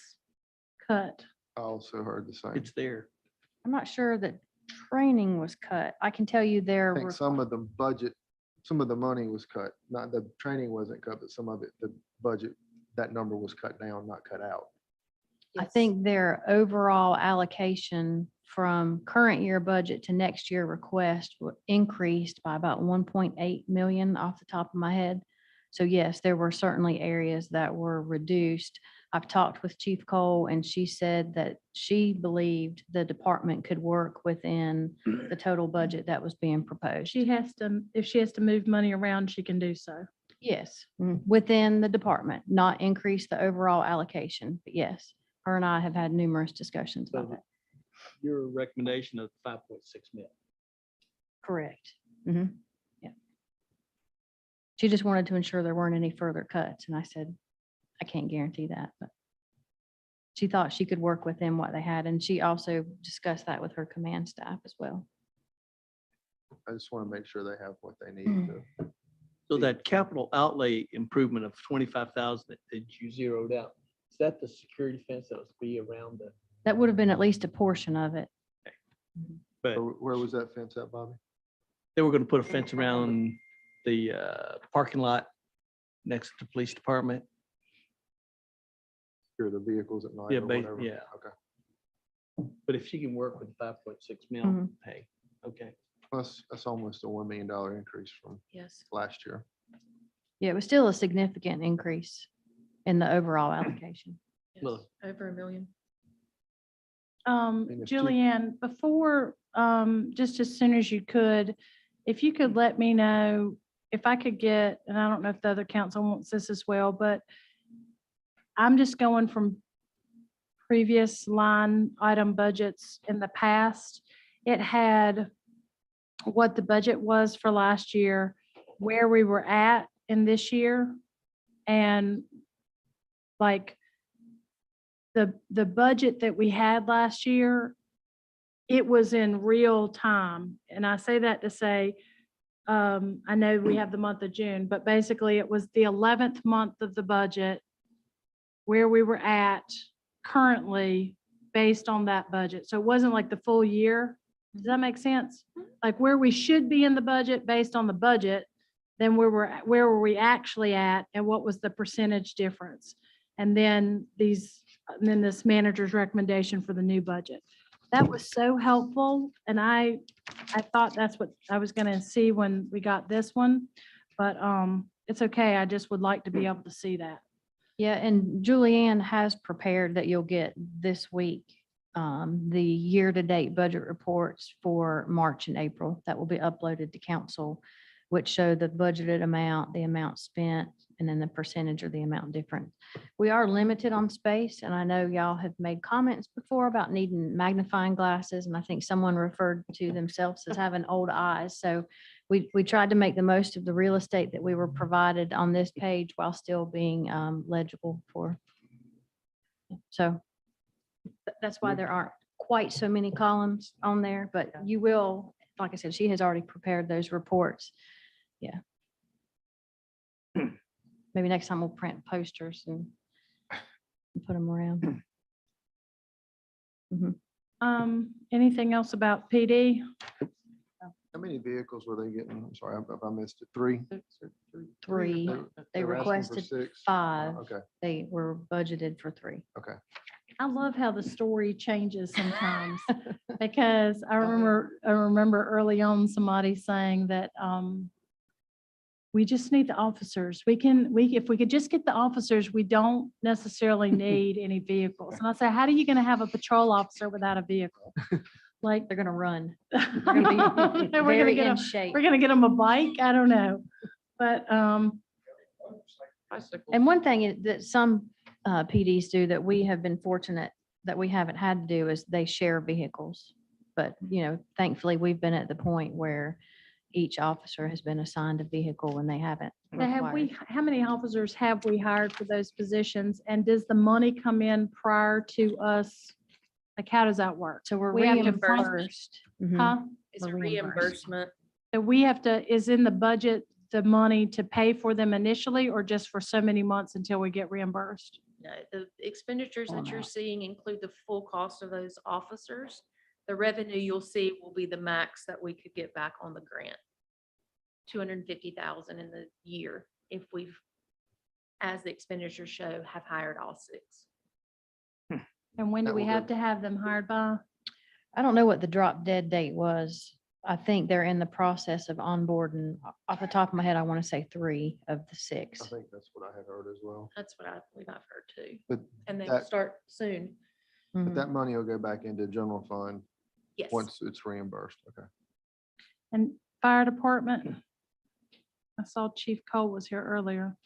cut. I also heard the same. It's there. I'm not sure that training was cut. I can tell you there I think were, some of the budget, some of the money was cut. Not, the training wasn't cut, but some of it, the budget, that number was cut down, not cut out. I think their overall allocation from current year budget to next year request increased by about 1.8 million off the top of my head. So yes, there were certainly areas that were reduced. I've talked with Chief Cole and she said that she believed the department could work within the total budget that was being proposed. She has to, if she has to move money around, she can do so. Yes, within the department, not increase the overall allocation, but yes, her and I have had numerous discussions about So that. Your recommendation of 5.6 mil. Correct. Yeah. She just wanted to ensure there weren't any further cuts, and I said, I can't guarantee that, but she thought she could work within what they had, and she also discussed that with her command staff as well. I just want to make sure they have what they need to. So that capital outlay improvement of 25,000 that you zeroed out, is that the security fence that was be around the, That would have been at least a portion of it. but Where was that fence at, Bobby? they were gonna put a fence around the parking lot next to the police department? Secure the vehicles at night Yeah, or ba- whatever? yeah. Okay. But if she can work with 5.6 mil, Mhm. hey, okay. That's almost a $1 million increase from Yes. last year. Yeah, it was still a significant increase in the overall allocation. Well- Over $1 million. And if you- Julianne, before, just as soon as you could, if you could let me know if I could get, and I don't know if the other council wants this as well, but I'm just going from previous line item budgets in the past. It had what the budget was for last year, where we were at in this year, and like the budget that we had last year, it was in real time. And I say that to say, I know we have the month of June, but basically it was the 11th month of the budget where we were at currently based on that budget. So it wasn't like the full year. Does that make sense? Like where we should be in the budget based on the budget, then where were we actually at and what was the percentage difference? And then this manager's recommendation for the new budget. That was so helpful. And I thought that's what I was gonna see when we got this one, but it's okay. I just would like to be able to see that. Yeah, and Julianne has prepared that you'll get this week, the year-to-date budget reports for March and April that will be uploaded to council, which show the budgeted amount, the amount spent, and then the percentage or the amount different. We are limited on space, and I know y'all have made comments before about needing magnifying glasses, and I think someone referred to themselves as having old eyes. So we tried to make the most of the real estate that we were provided on this page while still being legible for. So that's why there aren't quite so many columns on there, but you will, like I said, she has already prepared those reports. Yeah. Maybe next time we'll print posters and put them around. Anything else about PD? How many vehicles were they getting? I'm sorry, if I missed it. 3? 3, they were asking for requested 6. 5. Okay, They were budgeted for 3. okay. I love how the story changes sometimes because I remember early on somebody saying that we just need the officers. If we could just get the officers, we don't necessarily need any vehicles. And I say, how are you going to have a patrol officer without a vehicle? Like They're going to run. we're They're going to be very in gonna shape. get them a bike. I don't know. But Bicycles. And one thing that some PDs do that we have been fortunate that we haven't had to do is they share vehicles. But, thankfully, we've been at the point where each officer has been assigned a vehicle when they haven't. required. how many officers have we hired for those positions? And does the money come in prior to us? Like, how does that work? So we're we have to fund- reimbursed. Mhm. Huh? It's a We're reimbursed. reimbursement. So we have to, is in the budget, the money to pay for them initially or just for so many months until we get reimbursed? No, the expenditures Full that you're amount. seeing include the full cost of those officers. The revenue you'll see will be the max that we could get back on the grant. 250,000 in the year if we've, as the expenditures show, have hired all 6. And when do That we will have go- to have them hired by? I don't know what the drop dead date was. I think they're in the process of onboarding. Off the top of my head, I want to say 3 of the 6. I think that's what I had heard as well. That's what I believe I've heard too. But And they will that, start soon. but Mhm. that money will go back into general fund Yes. once it's reimbursed. Okay. And fire department. I saw Chief Cole was here earlier.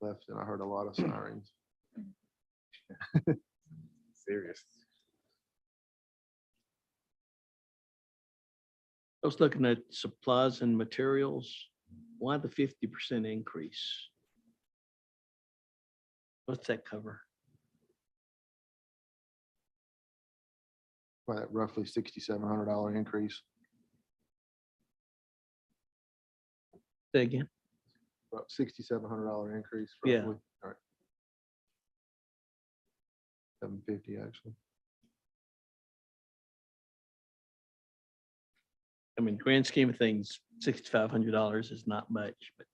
Left and I heard a lot of sirens. Serious. I was looking at supplies and materials. Why the 50% increase? What's that cover? By that roughly $6,700 increase. Say again? About $6,700 increase. Yeah. roughly. All right. 750 actually. I mean, grand scheme of things, $6,500 is not much, but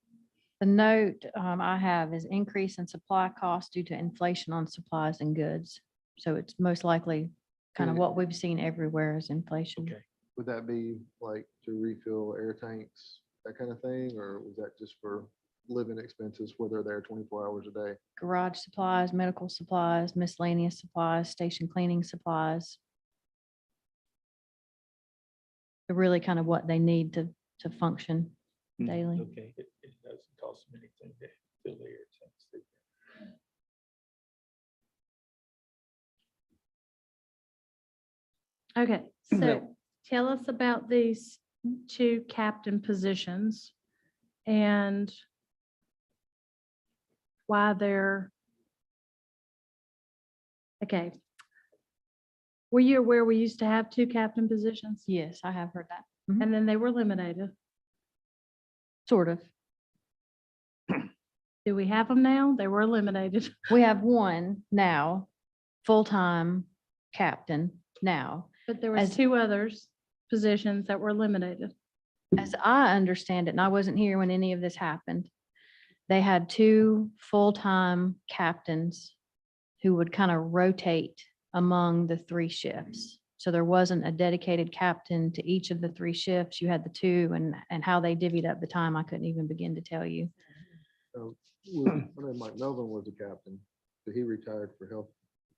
The note I have is increase in supply costs due to inflation on supplies and goods. So it's most likely kind of Okay. what we've seen everywhere is inflation. okay. Would that be like to refill air tanks, that kind of thing? Or was that just for living expenses where they're there 24 hours a day? Garage supplies, medical supplies, miscellaneous supplies, station cleaning supplies. They're really kind of what they need to function daily. Okay. It doesn't cost them anything to fill the air tanks. Okay, so No. tell us about these 2 captain positions and why they're, okay. Were you aware we used to have 2 captain positions Yes, I have heard that. Mhm. and then they were eliminated? Sort of. Do we have them now? They were eliminated. We have one now, full-time captain now. But there was As- 2 others, positions that were eliminated. As I understand it, and I wasn't here when any of this happened, they had 2 full-time captains who would kind of rotate among the 3 shifts. So there wasn't a dedicated captain to each of the 3 shifts. You had the 2 and how they divvied up the time, I couldn't even begin to tell you. So, I know Mike Melvin was the captain, but he retired for health.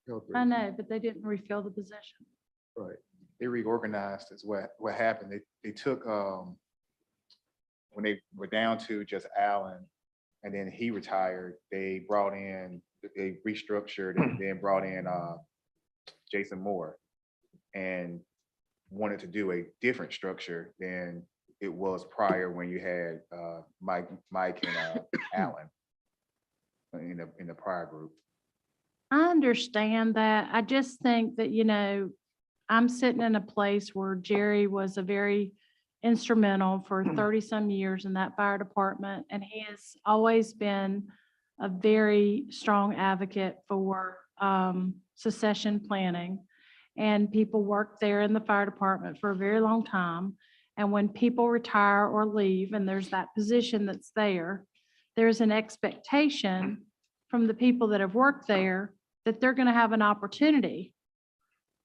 I reasons. know, but they didn't refill the position. Right. They reorganized is what happened. They took, when they were down to just Allen and then he retired, they restructured and then brought in Jason Moore and wanted to do a different structure than it was prior when you had Mike and Allen in the prior group. I understand that. I just think that, I'm sitting in a place where Jerry was a very instrumental for 30-some years in that fire department, and he has always been a very strong advocate for succession planning. And people work there in the fire department for a very long time. And when people retire or leave, and there's that position that's there, there's an expectation from the people that have worked there that they're going to have an opportunity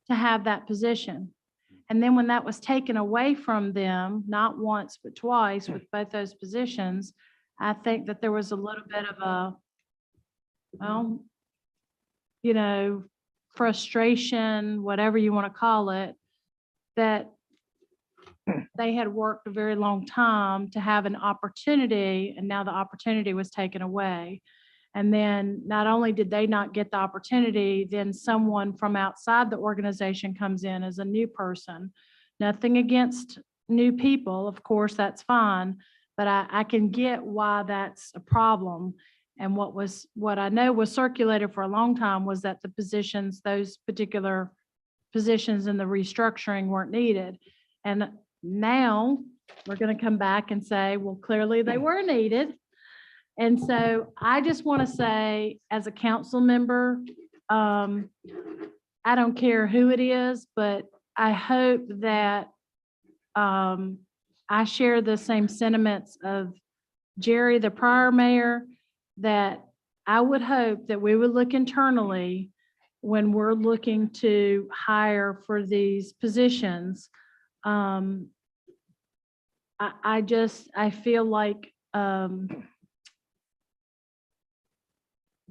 to have that position. And then when that was taken away from them, not once, but twice with both those positions, I think that there was a little bit of frustration, whatever you want to call it, that they had worked a very long time to have an opportunity, and now the opportunity was taken away. And then not only did they not get the opportunity, then someone from outside the organization comes in as a new person. Nothing against new people, of course, that's fine, but I can get why that's a problem. And what I know was circulated for a long time was that the positions, those particular positions in the restructuring weren't needed. And now we're going to come back and say, well, clearly they were needed. And so I just want to say, as a council member, I don't care who it is, but I hope that I share the same sentiments of Jerry, the prior mayor, that I would hope that we would look internally when we're looking to hire for these positions, I feel like,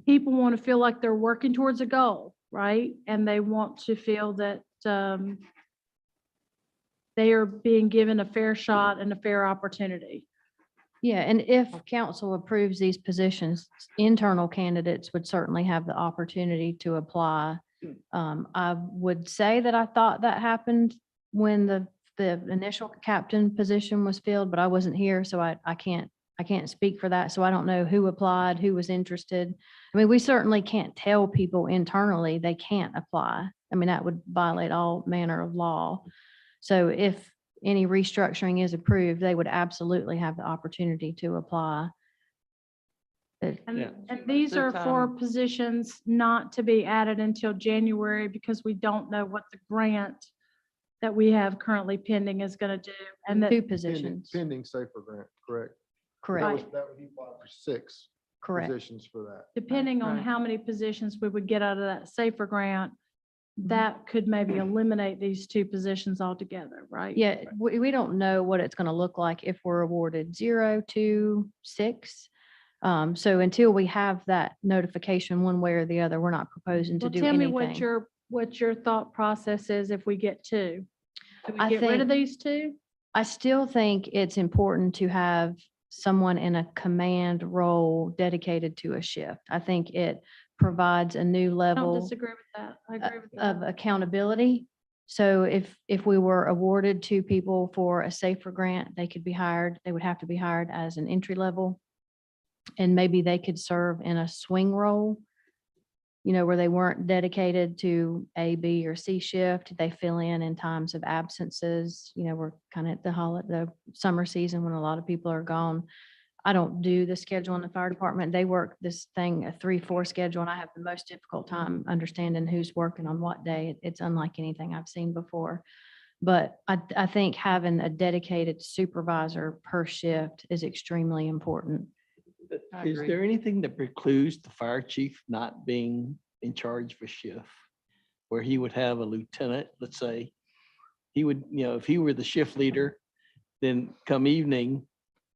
people want to feel like they're working towards a goal, right? And they want to feel that, they are being given a fair shot and a fair opportunity. Yeah, and if council approves these positions, internal candidates would certainly have the opportunity to apply. I would say that I thought that happened when the initial captain position was filled, but I wasn't here, so I can't speak for that. So I don't know who applied, who was interested. I mean, we certainly can't tell people internally they can't apply. I mean, that would violate all manner of law. So if any restructuring is approved, they would absolutely have the opportunity to apply. But Yeah. And these The are for time- positions not to be added until January because we don't know what the grant that we have currently pending is going to do. And that, two Pending, positions, pending safer grant, correct? That correct, was, that would be applied for 6 correct. positions for that. depending on Right. how many positions we would get out of that safer grant, Mm-hmm. that could maybe eliminate these 2 positions altogether, right? Yeah, we don't know what it's going to look like if we're awarded 0 to 6. So until we have that notification one way or the other, we're not proposing to Well, do tell me anything. what your thought process is if we get 2. Do we I get rid of think- these 2? I still think it's important to have someone in a command role dedicated to a shift. I think it provides a new I don't level disagree with that. I agree with of that. accountability. So if we were awarded 2 people for a safer grant, they could be hired, they would have to be hired as an entry level. And maybe they could serve in a swing role, where they weren't dedicated to A, B, or C shift. They fill in times of absences. We're kind of at the summer season when a lot of people are gone. I don't do the schedule in the fire department. They work this thing, a 3-4 schedule, and I have the most difficult time understanding who's working on what day. It's unlike anything I've seen before. But I think having a dedicated supervisor per shift is extremely important. I Is agree. there anything that precludes the fire chief not being in charge of a shift? Where he would have a lieutenant, let's say, he would, if he were the shift leader, then come evening,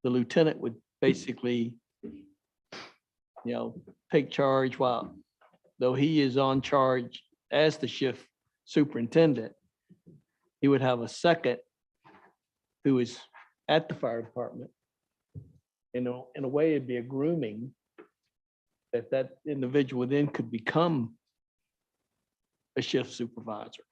the lieutenant would basically, take charge though he is on charge as the shift superintendent, he would have a second who is at the fire department. In a way, it'd be a grooming that individual then could become a shift supervisor.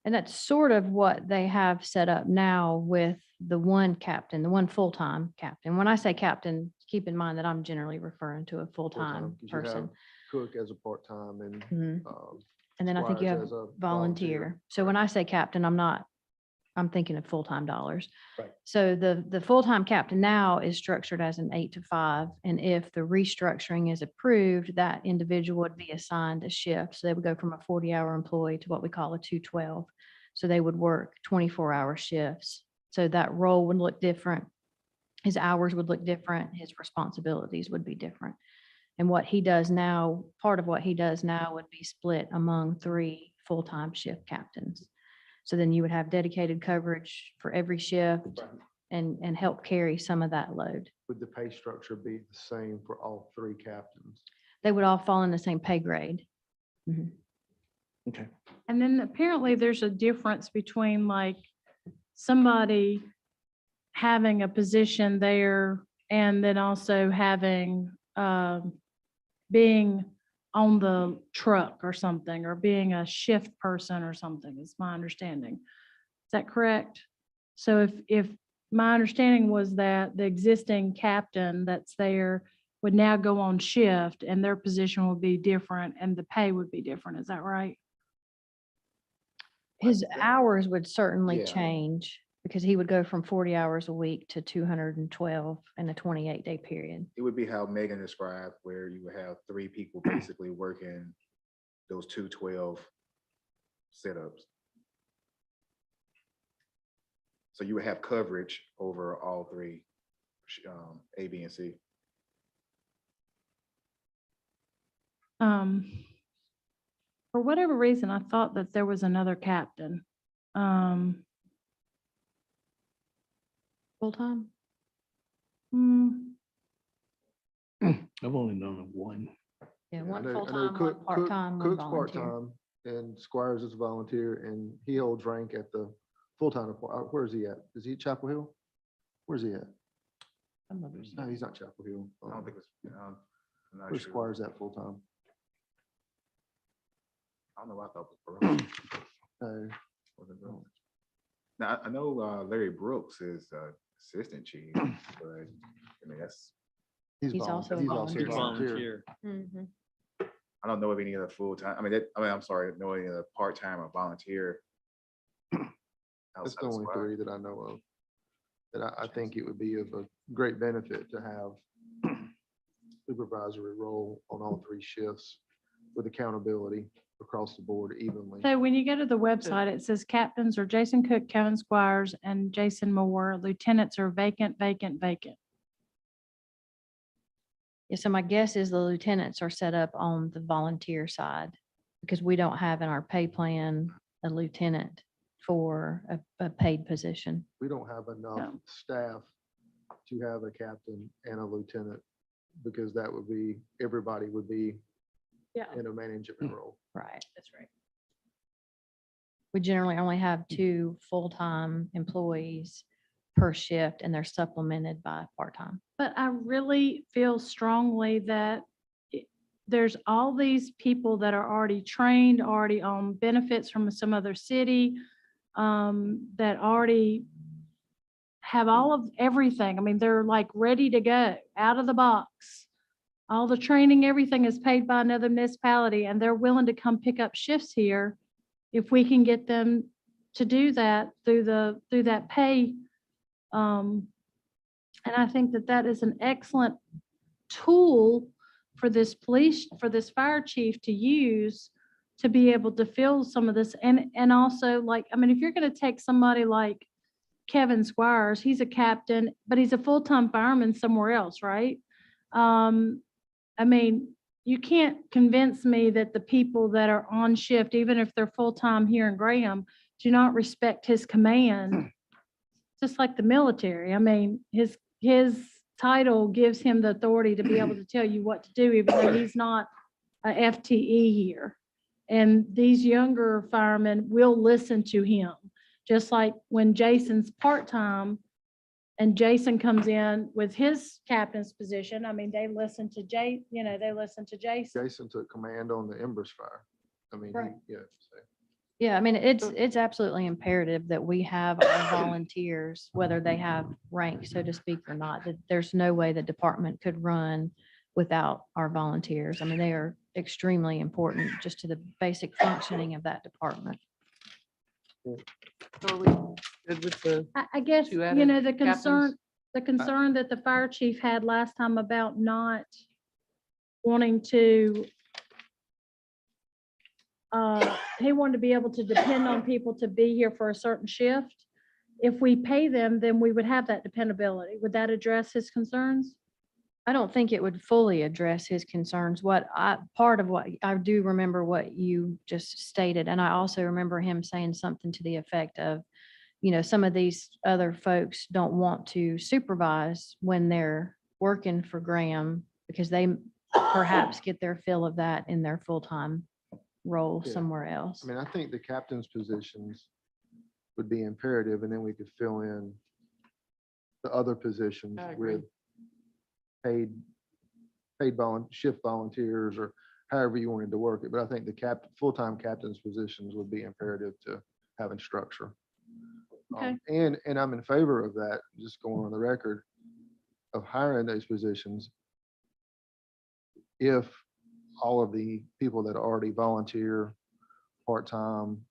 And that's sort of what they have set up now with the one captain, the one full-time captain. When I say captain, keep in mind that I'm generally referring to a full-time 'Cause you have person. Cook as a part-time and, Mhm. um, And then I think you Squires have as a volunteer. So when I say captain, I'm thinking of full-time dollars. Right. So the full-time captain now is structured as an 8 to 5. And if the restructuring is approved, that individual would be assigned a shift. So they would go from a 40-hour employee to what we call a 212. So they would work 24-hour shifts. So that role would look different. His hours would look different. His responsibilities would be different. And what he does now, part of what he does now would be split among 3 full-time shift captains. So then you would have dedicated coverage for every shift and help carry some of that load. would the pay structure be the same for all 3 captains? They would all fall in the same pay grade. Mhm. Okay. And then apparently there's a difference between like somebody having a position there and then also having, being on the truck or something, or being a shift person or something, is my understanding. Is that correct? So if my understanding was that the existing captain that's there would now go on shift and their position would be different and the pay would be different, is that right? His hours would certainly Yeah. change because he would go from 40 hours a week to 212 in a 28-day period. It would be how Megan described, where you would have 3 people basically working those 212 setups. So you would have coverage over all 3, A, B, and C. For whatever reason, I thought that there was another captain. Um, Full-time? hmm, I've only known of one. Yeah, I one know full-time, one Cook- part-time, one Cook's volunteer. part-time and Squires is a volunteer and he holds rank at the full-time. Where is he at? Is he at Chapel Hill? Where's he at? No, he's not Chapel Hill. I don't think it's, I'm not Where's sure. Squires at full-time? I don't know why I thought it was No, wasn't Burroughs. Now, I know Larry Brooks is assistant chief, but I mean, that's, He's also a he's volunteer. Volunteer. Mhm. I don't know of any other full-time, I'm sorry, know any other part-time or volunteer. That's outside the of only Squire. three that I know of. That I think it would be of a great benefit to have supervisory role on all three shifts with accountability across the board evenly. So when you go to the website, it says captains are Jason Cook, Kevin Squires, and Jason Moore. Lieutenants are vacant, vacant, vacant. Yeah, so my guess is the lieutenants are set up on the volunteer side because we don't have in our pay plan a lieutenant for a paid position. We don't have enough No. staff to have a captain and a lieutenant because that would be, everybody would be Yeah. in a management role. Right, that's right. We generally only have 2 full-time employees per shift and they're supplemented by part-time. But I really feel strongly that there's all these people that are already trained, already on benefits from some other city, that already have all of everything. I mean, they're like ready to go, out of the box. All the training, everything is paid by another municipality, and they're willing to come pick up shifts here if we can get them to do that through that pay. And I think that that is an excellent tool for this fire chief to use to be able to fill some of this. And also, like, I mean, if you're going to take somebody like Kevin Squires, he's a captain, but he's a full-time fireman somewhere else, right? I mean, you can't convince me that the people that are on shift, even if they're full-time here in Graham, do not respect his command. Just like the military. I mean, his title gives him the authority to be able to tell you what to do, even though he's not a FTE here. And these younger firemen will listen to him, just like when Jason's part-time and Jason comes in with his captain's position. I mean, they listen to they listen to Jason. Jason took command on the Embers fire. I mean, Right. yeah. So. Yeah, I mean, it's absolutely imperative that we have our volunteers, whether they have rank, so to speak, or not, that there's no way the department could run without our volunteers. I mean, they are extremely important just to the basic functioning of that department. So are we good with the, I guess, Two added the captains? concern that the fire chief had last time about not wanting to, he wanted to be able to depend on people to be here for a certain shift. If we pay them, then we would have that dependability. Would that address his concerns? I don't think it would fully address his concerns. Part of what, I do remember what you just stated, and I also remember him saying something to the effect of, some of these other folks don't want to supervise when they're working for Graham because they perhaps get their fill of that in their full-time role Yeah. somewhere else. I mean, I think the captain's positions would be imperative, and then we could fill in the other positions I agree. with paid shift volunteers or however you wanted to work it. But I think the full-time captain's positions would be imperative to having structure. Okay. And I'm in favor of that, just going on the record, of hiring those positions if all of the people that already volunteer, part-time,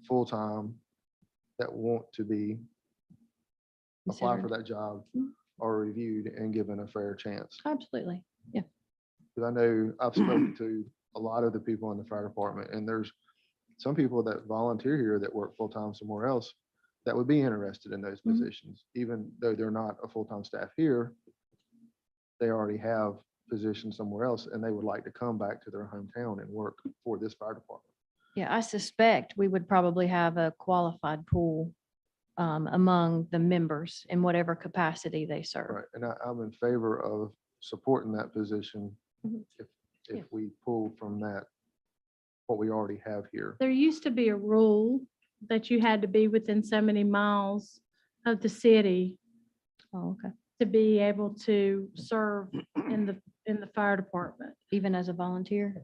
full-time, that want to apply for Considered. that job are reviewed and given a fair chance. Absolutely. Yeah. Because I know I've spoken to a lot of the people in the fire department, and there's some people that volunteer here that work full-time somewhere else that would be interested in those Mhm. positions, even though they're not a full-time staff here. They already have positions somewhere else, and they would like to come back to their hometown and work for this fire department. Yeah, I suspect we would probably have a qualified pool among the members in whatever capacity they serve. Right, and I'm in favor of supporting that position Mhm. if, Yeah. if we pull from that, what we already have here. There used to be a rule that you had to be within so many miles of the city Oh, okay. to be able to serve in the fire department. Even as a volunteer?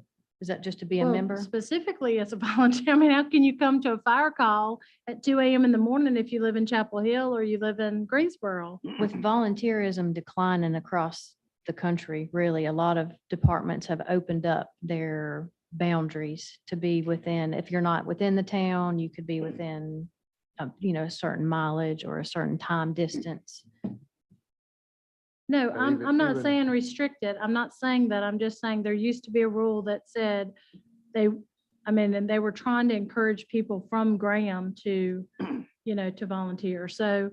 Is that just to be a Well, member? specifically as a volunteer, I mean, how can you come to a fire call at 2 AM in the morning if you live in Chapel Hill or you live in Greensboro? With volunteerism declining across the country, really, a lot of departments have opened up their boundaries to be within, if you're not within the town, you could be within, a certain mileage or a certain time distance. No, Yeah, I'm not even- saying restricted. I'm not saying that. I'm just saying there used to be a rule that said and they were trying to encourage people from Graham to, to volunteer. So,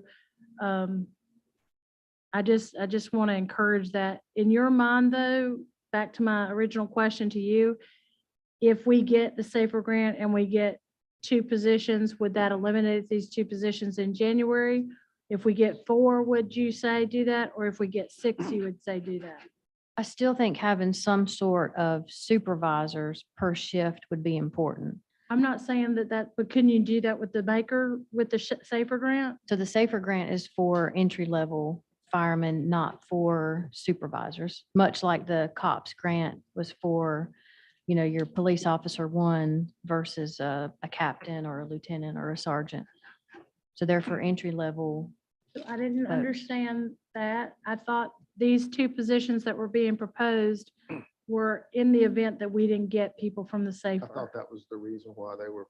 I just want to encourage that. In your mind, though, back to my original question to you, if we get the SAFER grant and we get 2 positions, would that eliminate these 2 positions in January? If we get 4, would you say do that? Or if we get 6, you would say do that? I still think having some sort of supervisors per shift would be important. I'm not saying but can you do that with the maker, with the SAFER grant? So the SAFER grant is for entry-level firemen, not for supervisors, much like the COPS grant was for, your police officer 1 versus a captain or a lieutenant or a sergeant. So they're for entry-level. I didn't Folks. understand that. I thought these 2 positions that were being proposed were in the event that we didn't get people from the I SAFER. thought that was the reason why they were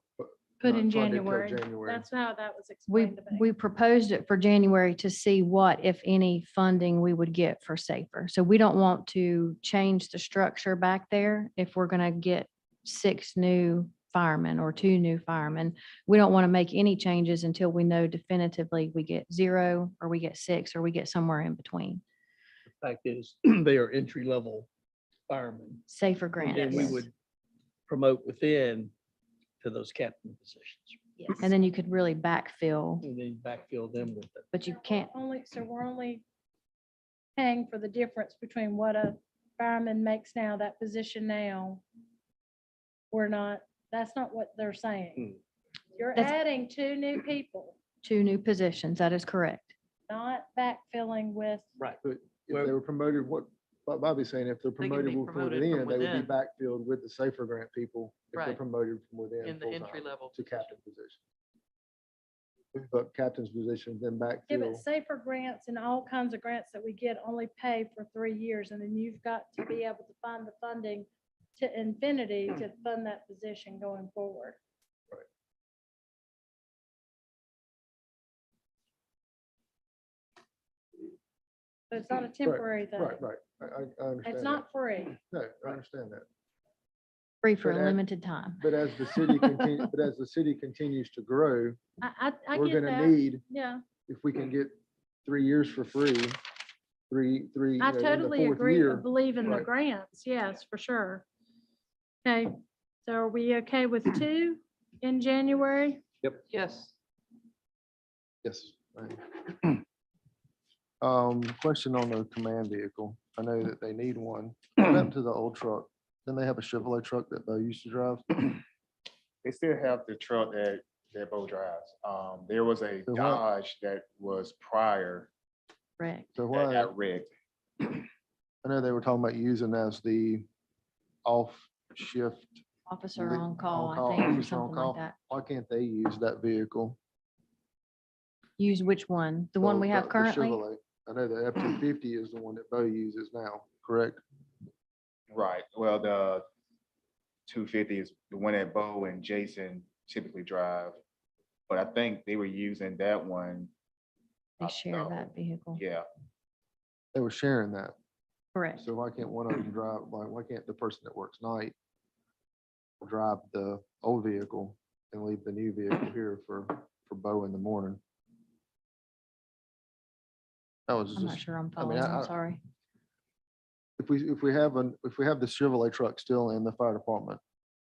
Put not in funded till January. January. That's how that was We, explained to me. we proposed it for January to see what, if any, funding we would get for SAFER. So we don't want to change the structure back there if we're going to get 6 new firemen or 2 new firemen. We don't want to make any changes until we know definitively we get 0 or we get 6 or we get somewhere in between. The fact is, they are entry-level firemen. SAFER grant. And we yes. would promote within to those captain positions. Yes. And then you could really backfill, And then backfill them with it. but you can't. We're only paying for the difference between what a fireman makes now, that position now. That's not what they're saying. You're That's- adding 2 new people, 2 new positions. That is correct. not backfilling with, Right. But if Well- they were promoted, what Bobby's saying, if they're They can promoted be from promoted within, from they would be within. backfilled with the SAFER grant people. If they're Right. promoted from within. In the full-time entry-level To position. captain position. Move up captain's position, then yeah, but backfill. SAFER grants and all kinds of grants that we get only pay for 3 years. And then you've got to be able to find the funding to infinity to fund that position going forward. So it's not a temporary thing. Right, right. I understand. It's that. not free. No, I understand that. Free for But a at- limited time. But as the city continues to grow, I we're get gonna that. need, Yeah, if we can get 3 years for free, three, I in the totally 4th agree, year. believe in the Right. grants, yes, for sure. Okay, so are we okay with 2 in January? Yes. Yes. right. Question on the command vehicle. I know that they need one. What happened to the old truck? Then they have a Chevrolet truck that Bo used to drive. They still have the truck that Bo drives. There was a So what- Dodge that was prior Correct. So that why, got wrecked. I know they were talking about using as the off shift. Officer Li- on call, on-call I think, or officer on something call. like that. Why can't they use that vehicle? Use which one? The one we have The currently? Chevrolet. I know the F-250 is the one that Bo uses now, correct? Right. Well, the 250 is the one that Bo and Jason typically drive. But I think they were using that one. They share that vehicle. Yeah. They were sharing that. Correct. So why can't one of them drive, why can't the person that works night drive the old vehicle and leave the new vehicle here for Bo in the morning? That was I'm not just, sure I'm I mean, following. I'm sorry. if we have the Chevrolet truck still in the fire department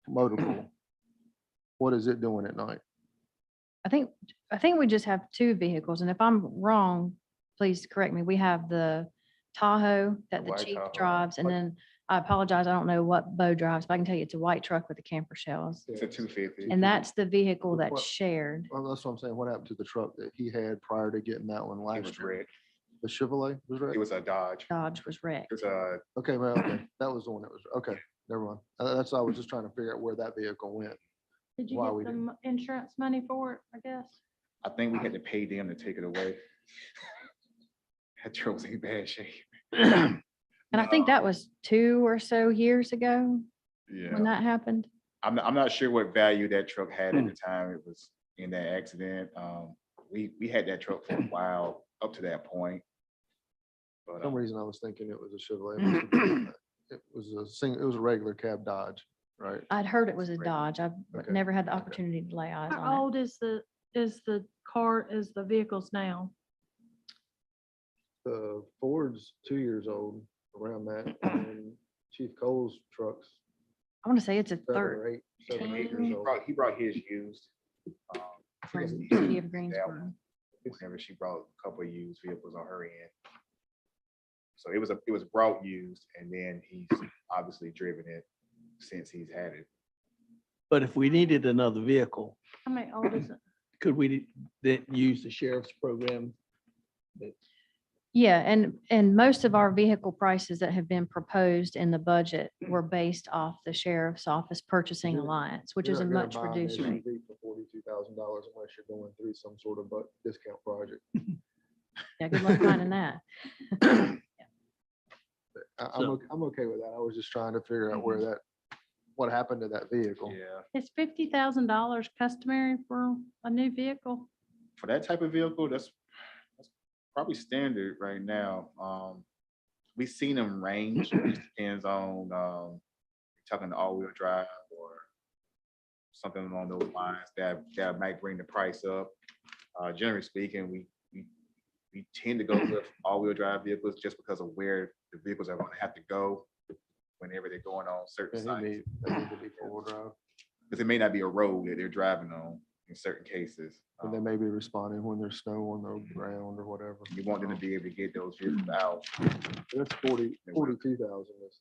motor pool, What is it doing at night? I think we just have two vehicles, and if I'm wrong, please correct me. We have the Tahoe that The the white chief Tahoe. drives, and then I apologize, I don't know what Bo drives, but I can tell you it's a white truck with the camper shells. It's a 250. And that's the vehicle that's What- shared. Well, that's what I'm saying. What happened to the truck that he had prior to getting that one It last was year? red. The Chevrolet was It right? was a Dodge. Dodge was It wrecked. was a, Okay, well, okay, that was the one that was, okay, never mind. That's, I was just trying to figure out where that vehicle went. Did you Why get we the didn't. insurance money for it, I guess? I think we had to pay them to take it away. That truck was in bad shape. And I think that was 2 or so years ago when Yeah, that happened. I'm not sure what value that truck had at the time it was in that accident. We had that truck for a while up to that point. For But some reason, I was thinking it was a Chevrolet. It must have been- It was a regular cab Dodge, right? I'd heard it was a Dodge. I've Okay, never had the okay. opportunity to lay eyes How on it. old is the vehicles now? The Ford's 2 years old, around that, and Chief Cole's trucks, I want to say it's a 7 third or 8, 7 or 8 Teen. years old. he brought his used. I from think the it's- city of that Greensboro. one. Whenever she brought a couple of used vehicles on her end. So it was brought used and then he's obviously driven it since he's had it. But if we needed another vehicle, How many old is it? could we then use the sheriff's program? Yeah, and most of our vehicle prices that have been proposed in the budget were based off the sheriff's office purchasing You're- alliance, which You're is a not gonna much buy an reduced rate. SUV for $42,000 unless you're going through some sort of discount project. Yeah, good luck finding that. I'm okay with that. I was just trying to figure out where what happened to that vehicle. Yeah. Is $50,000 customary for a new vehicle? For that type of vehicle, that's probably standard right now. We've seen them range, it just depends on, talking to all-wheel drive or something along those lines that might bring the price up. Generally speaking, we tend to go with all-wheel drive vehicles just because of where the vehicles are gonna have to go whenever they're going on certain And sites. they need to be four-wheel drive. Because it may not be a road that they're driving on in certain cases. And they may be responding when there's snow on the ground or whatever. You want them to be able to get those vehicles out. That's 42,000 is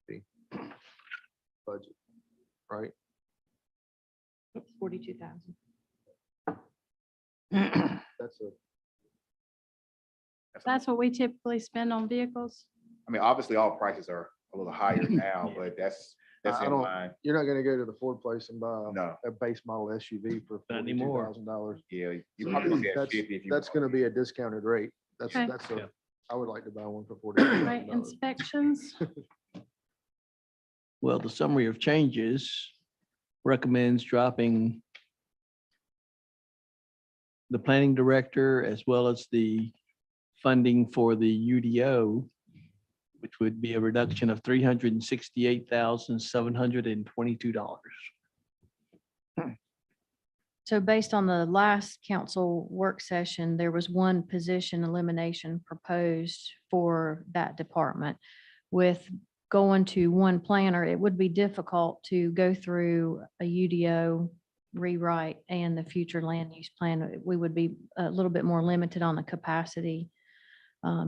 the budget, right? 42,000. That's a, That's what we typically spend on vehicles. I mean, obviously, all prices are a little higher now, but that's I in don't- line. you're not gonna go to the Ford place and buy No, a base model SUV for Not anymore. $42,000. yeah, you probably look at That's, 50 if you. that's gonna be a discounted rate. That's, Okay. that's Yeah. a, I would like to buy one for Right, $42,000. inspections. Well, the summary of changes recommends dropping the planning director as well as the funding for the UDO, which would be a reduction of $368,722. So based on the last council work session, there was one position elimination proposed for that department. With going to one planner, it would be difficult to go through a UDO rewrite and the future land use plan. We would be a little bit more limited on the capacity.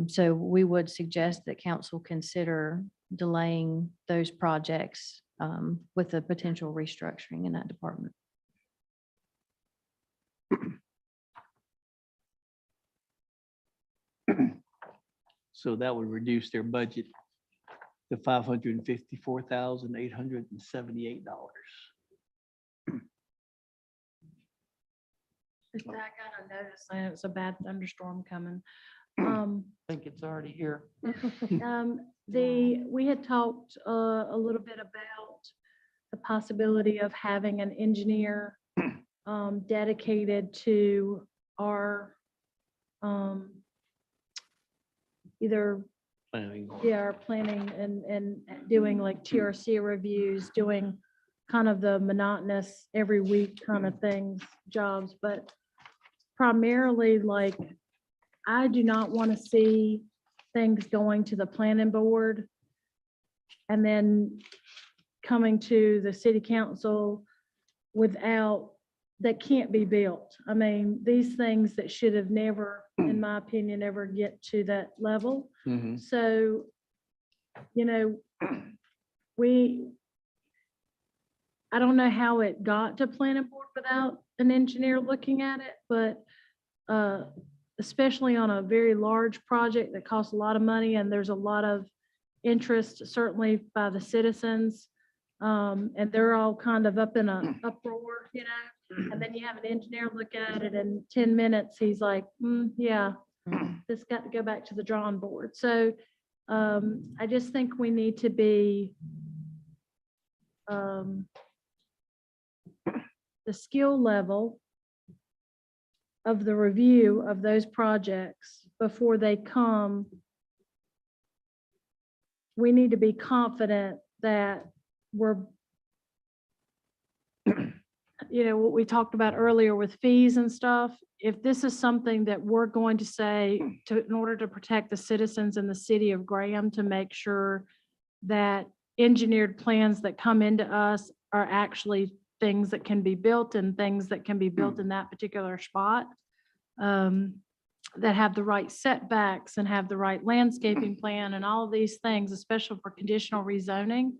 So we would suggest that council consider delaying those projects with a potential restructuring in that department. So that would reduce their budget to $554,878. I got a notice saying it's a bad thunderstorm coming. I think it's already here. We had talked a little bit about the possibility of having an engineer dedicated to our either, Planning. our planning and doing like TRC reviews, doing kind of the monotonous every week kind of things, jobs, but primarily like, I do not want to see things going to the planning board and then coming to the city council without, that can't be built. I mean, these things that should have never, in my opinion, ever get to that level. So, you know, I don't know how it got to planning board without an engineer looking at it, but especially on a very large project that costs a lot of money and there's a lot of interest, certainly by the citizens. And they're all kind of up in a uproar, you know, and then you have an engineer look at it in 10 minutes, he's like, yeah, this got to go back to the drawing board. So I just think we need to be the skill level of the review of those projects before they come. We need to be confident that we're, you know, what we talked about earlier with fees and stuff. If this is something that we're going to say in order to protect the citizens in the city of Graham, to make sure that engineered plans that come into us are actually things that can be built and things that can be built in that particular spot, that have the right setbacks and have the right landscaping plan and all of these things, especially for conditional rezoning.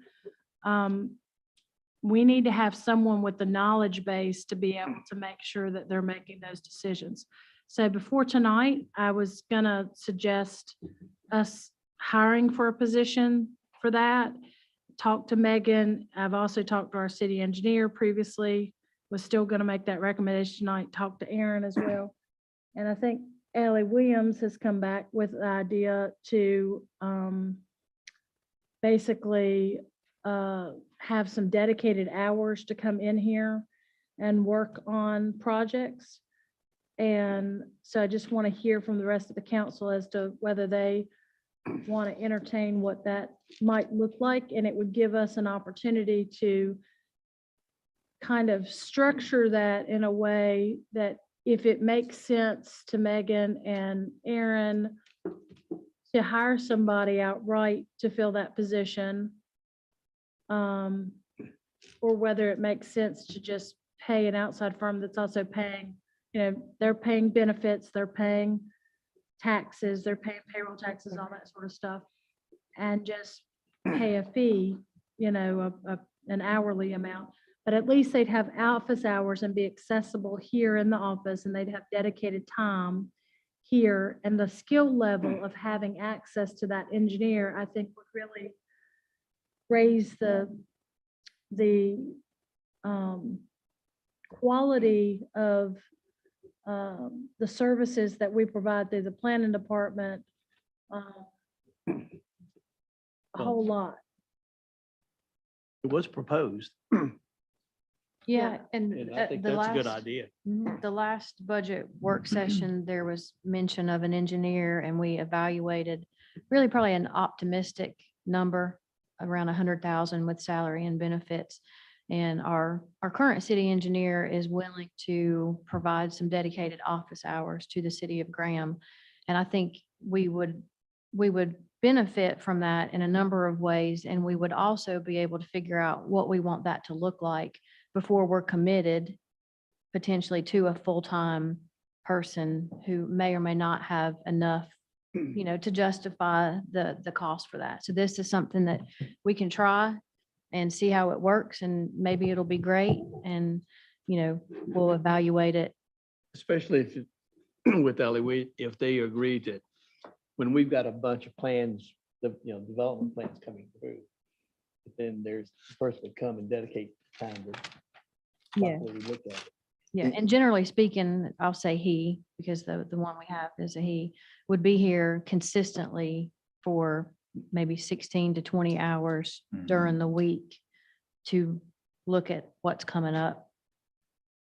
We need to have someone with the knowledge base to be able to make sure that they're making those decisions. So before tonight, I was gonna suggest us hiring for a position for that. Talk to Megan. I've also talked to our city engineer previously, was still gonna make that recommendation tonight, talk to Aaron as well. And I think Ellie Williams has come back with the idea to basically have some dedicated hours to come in here and work on projects. And so I just want to hear from the rest of the council as to whether they want to entertain what that might look like. And it would give us an opportunity to kind of structure that in a way that if it makes sense to Megan and Aaron to hire somebody outright to fill that position, or whether it makes sense to just pay an outside firm that's also paying, you know, they're paying benefits, they're paying taxes, they're paying payroll taxes, all that sort of stuff, and just pay a fee, you know, an hourly amount. But at least they'd have office hours and be accessible here in the office, and they'd have dedicated time here. And the skill level of having access to that engineer, I think would really raise the quality of the services that we provide through the planning department a whole lot. It was proposed, Yeah, and and I think the that's a good last, idea. the last budget work session, there was mention of an engineer and we evaluated really probably an optimistic number around 100,000 with salary and benefits. And our current city engineer is willing to provide some dedicated office hours to the city of Graham. And I think we would benefit from that in a number of ways. And we would also be able to figure out what we want that to look like before we're committed potentially to a full-time person who may or may not have enough, you know, to justify the cost for that. So this is something that we can try and see how it works, and maybe it'll be great, and, you know, we'll evaluate it. Especially if, with Ellie, if they agree that when we've got a bunch of plans, development plans coming through, then there's the person would come and dedicate time to Yeah. properly look at it. Yeah, and generally speaking, I'll say he, because the one we have is a he, would be here consistently for maybe 16 to 20 hours during the week to look at what's coming up.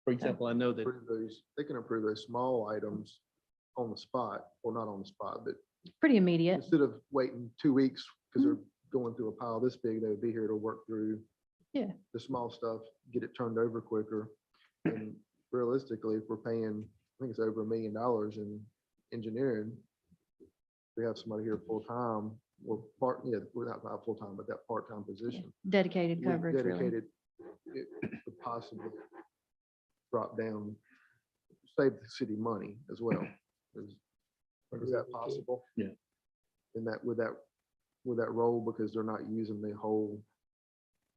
For example, I know that Approve those, they can approve those small items on the spot, or not on the spot, but Pretty immediate. instead of waiting 2 weeks because they're going through a pile this big, they would be here to work through Yeah. the small stuff, get it turned over quicker. And realistically, if we're paying, I think it's over $1 million in engineering, we have somebody here full time, or not full-time, but that part-time position. Dedicated with coverage, really. Dedicated, it could possibly drop down, save the city money as well. Is that possible? Yeah. In that, with that role, because they're not using the whole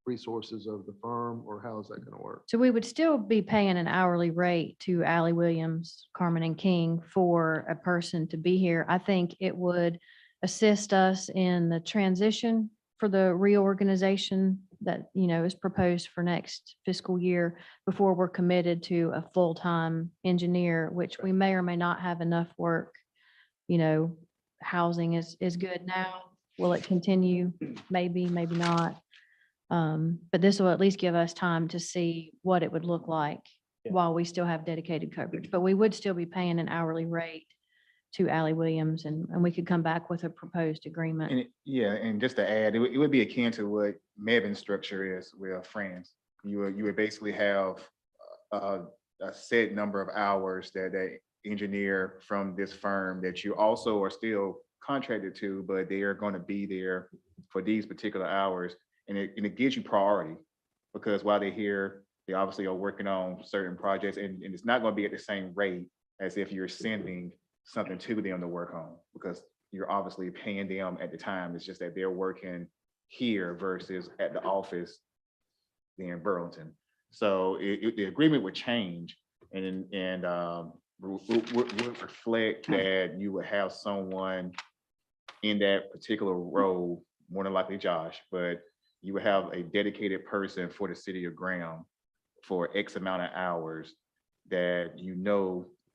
resources of the firm, or how is that gonna work? So we would still be paying an hourly rate to Ally Williams, Carmen and King for a person to be here. I think it would assist us in the transition for the reorganization that, is proposed for next fiscal year before we're committed to a full-time engineer, which we may or may not have enough work. Housing is good now. Will it continue? Maybe, maybe not. But this will at least give us time to see what it would look like Yeah. while we still have dedicated coverage. But we would still be paying an hourly rate to Ally Williams, and we could come back with a proposed agreement. And just to add, it would be akin to what Mevin's structure is with Friends. You would basically have a set number of hours that the engineer from this firm that you also are still contracted to, but they are going to be there for these particular hours. And it gives you priority, because while they're here, they obviously are working on certain projects, and it's not going to be at the same rate as if you're sending something to them to work on, because you're obviously paying them at the time. It's just that they're working here versus at the office in Burlington. So the agreement would change, and would reflect that you would have someone in that particular role, more than likely Josh, but you would have a dedicated person for the city of Graham for X amount of hours that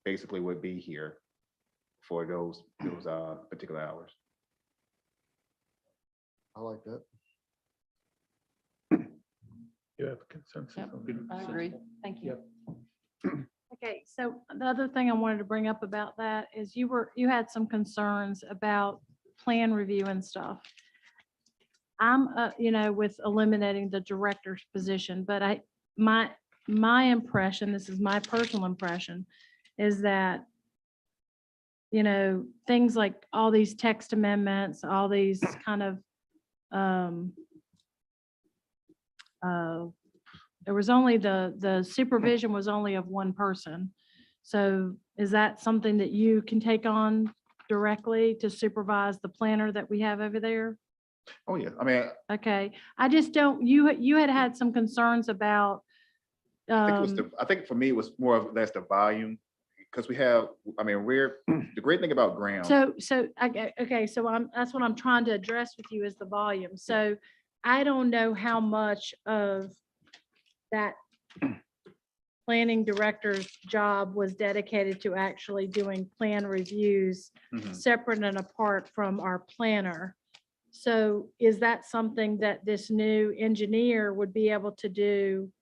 basically would be here for those particular hours. I like that. You have a consensus Yep. on that? I agree. Thank you. Okay, so the other thing I wanted to bring up about that is you had some concerns about plan review and stuff. I'm, with eliminating the director's position, but my impression, this is my personal impression, is that, things like all these text amendments, all these kind of, there was only the supervision was only of one person. So is that something that you can take on directly to supervise the planner that we have over there? Oh, yeah. I mean, Okay, I just don't, you had some concerns about, I think for me, it was more of less the volume, because the great thing about Graham. okay, so that's what I'm trying to address with you is the volume. So I don't know how much of that planning director's job was dedicated to actually doing plan reviews Mhm. separate and apart from our planner. So is that something that this new engineer would be able to do?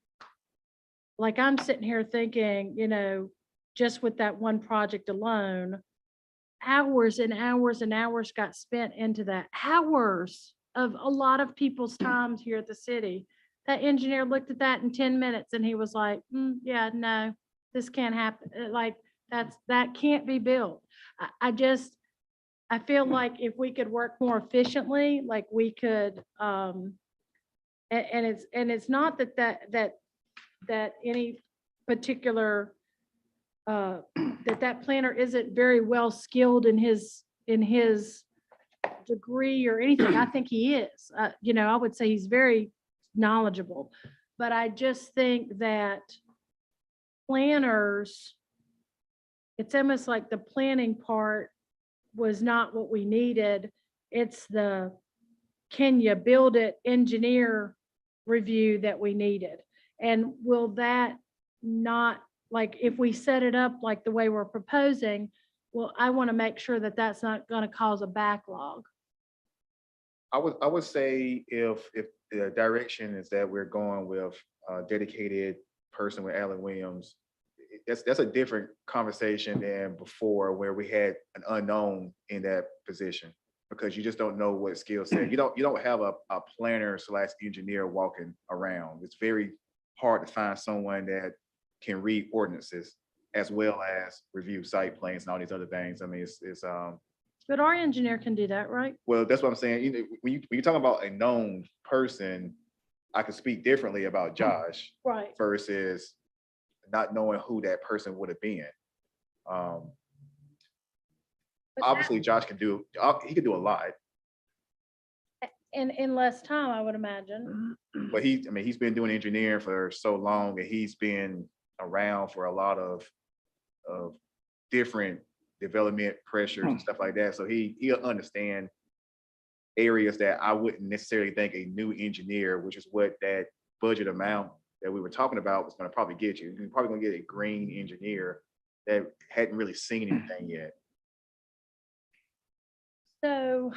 Like, I'm sitting here thinking, just with that one project alone, hours and hours and hours got spent into that. Hours of a lot of people's times here at the city. That engineer looked at that in 10 minutes and he was like, yeah, no, this can't happen. Like, that can't be built. I feel like if we could work more efficiently, like we could, and it's not that any particular, that planner isn't very well skilled in his degree or anything. I think he is. I would say he's very knowledgeable, but I just think that planners, it's almost like the planning part was not what we needed. It's the, can you build it, engineer review that we needed. And will that not, like, if we set it up like the way we're proposing, well, I want to make sure that that's not going to cause a backlog. I would say if the direction is that we're going with a dedicated person with Alan Williams, that's a different conversation than before, where we had an unknown in that position, because you just don't know what skill set. You don't have a planner / engineer walking around. It's very hard to find someone that can read ordinances as well as review site plans and all these other things. I mean, But our engineer can do that, right? Well, that's what I'm saying. You know, when you talk about a known person, I could speak differently about Josh Right. versus not knowing who that person would have been. Um, But that- Obviously, Josh can do, he can do a lot, in less time, I would imagine. but I mean, he's been doing engineering for so long and he's been around for a lot of different development pressures and stuff like that. So he'll understand areas that I wouldn't necessarily think a new engineer, which is what that budget amount that we were talking about was going to probably get you. You're probably going to get a green engineer that hadn't really seen anything yet. So,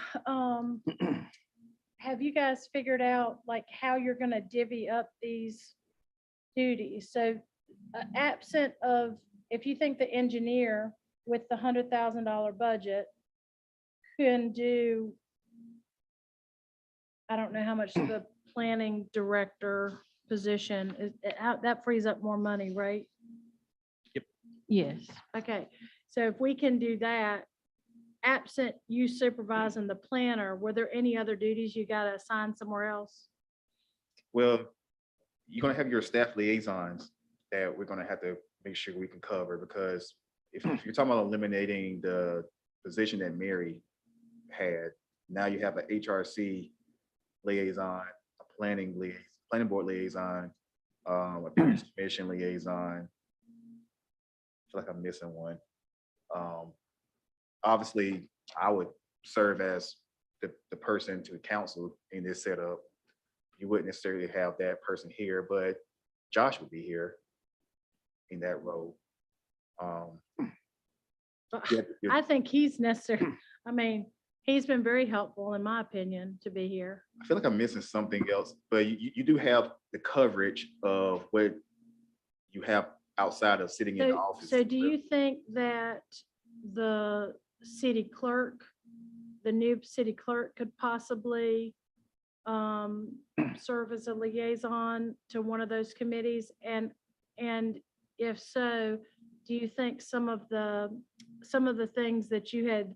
have you guys figured out like how you're gonna divvy up these duties? So absent of, if you think the engineer with the $100,000 budget can do, I don't know how much the planning director position is, that frees up more money, right? Yes. Okay, so if we can do that, absent you supervising the planner, were there any other duties you gotta assign somewhere else? Well, you're gonna have your staff liaisons that we're gonna have to make sure we can cover, because if you're talking about eliminating the position that Mary had, now you have a HRC liaison, a planning board liaison, a business commission liaison. I feel like I'm missing one. Obviously, I would serve as the person to counsel in this setup. You wouldn't necessarily have that person here, but Josh would be here in that role. I think he's necessary. I mean, he's been very helpful, in my opinion, to be here. I feel like I'm missing something else, but you do have the coverage of what you have outside of sitting in the office. So do you think that the city clerk, the new city clerk could possibly serve as a liaison to one of those committees? And if so, do you think some of the things that you had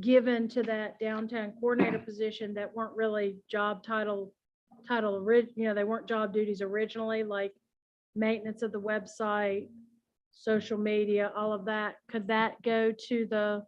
given to that downtown coordinator position that weren't really job title, they weren't job duties originally, like maintenance of the website, social media, all of that, could that go to the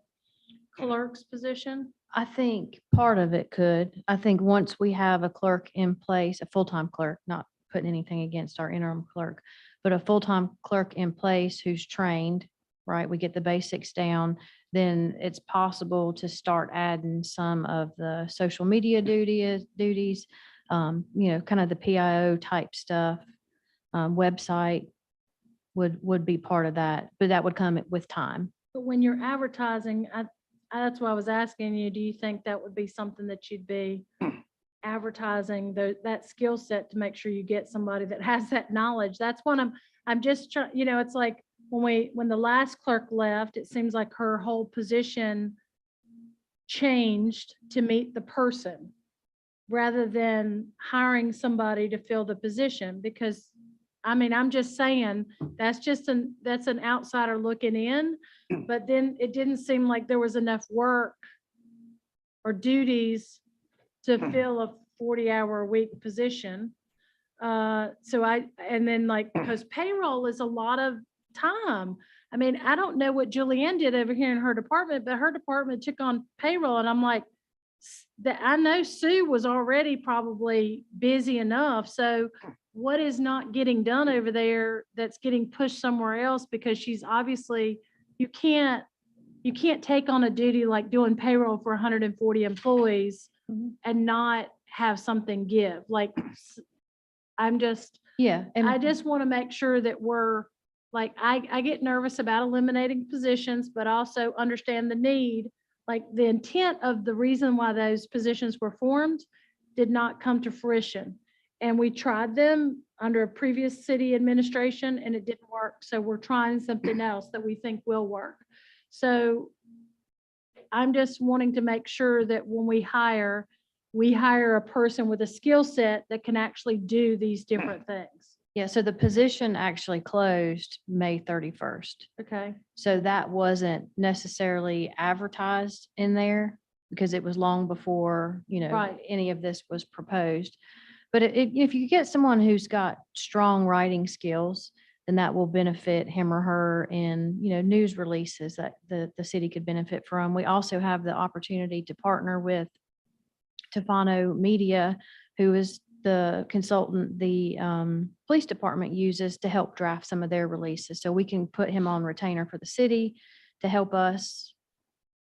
clerk's position? I think part of it could. I think once we have a clerk in place, a full-time clerk, not putting anything against our interim clerk, but a full-time clerk in place who's trained, right? We get the basics down, then it's possible to start adding some of the social media duties, kind of the PIO type stuff. Website would be part of that, but that would come with time. But when you're advertising, that's why I was asking you, do you think that would be something that you'd be advertising that skill set to make sure you get somebody that has that knowledge? That's what I'm just trying, it's like when the last clerk left, it seems like her whole position changed to meet the person rather than hiring somebody to fill the position. Because I'm just saying, that's an outsider looking in, but then it didn't seem like there was enough work or duties to fill a 40-hour-a-week position. Because payroll is a lot of time. I don't know what Julianne did over here in her department, but her department took on payroll, and I'm like, that I know Sue was already probably busy enough. So what is not getting done over there that's getting pushed somewhere else? Because she's obviously, you can't take on a duty like doing payroll for 140 employees and not have something give. Like, Yeah. I just want to make sure that we're like, I get nervous about eliminating positions, but also understand the need. Like, the intent of the reason why those positions were formed did not come to fruition. And we tried them under a previous city administration and it didn't work. So we're trying something else that we think will work. So I'm just wanting to make sure that when we hire a person with a skill set that can actually do these different things. Yeah, so the position actually closed May 31st. Okay, So that wasn't necessarily advertised in there because it was long before, Right. any of this was proposed. But if you get someone who's got strong writing skills, then that will benefit him or her in, news releases that the city could benefit from. We also have the opportunity to partner with Tefano Media, who is the consultant the police department uses to help draft some of their releases. So we can put him on retainer for the city to help us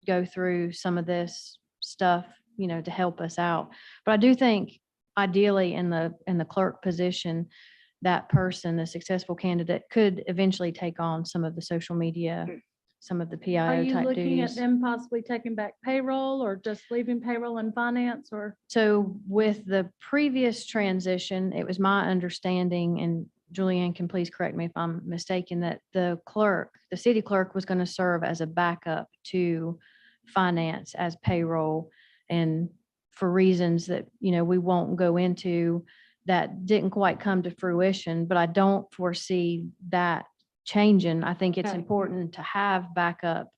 go through some of this stuff, to help us out. But I do think ideally in the clerk position, that person, the successful candidate, could eventually take on some of the social media, some of the are PIO you type looking at duties. them possibly taking back payroll or just leaving payroll and finance or? So with the previous transition, it was my understanding, and Julianne can please correct me if I'm mistaken, that the city clerk was going to serve as a backup to finance as payroll. And for reasons that, we won't go into, that didn't quite come to fruition, but I don't foresee that changing. I think it's Okay. important to have backup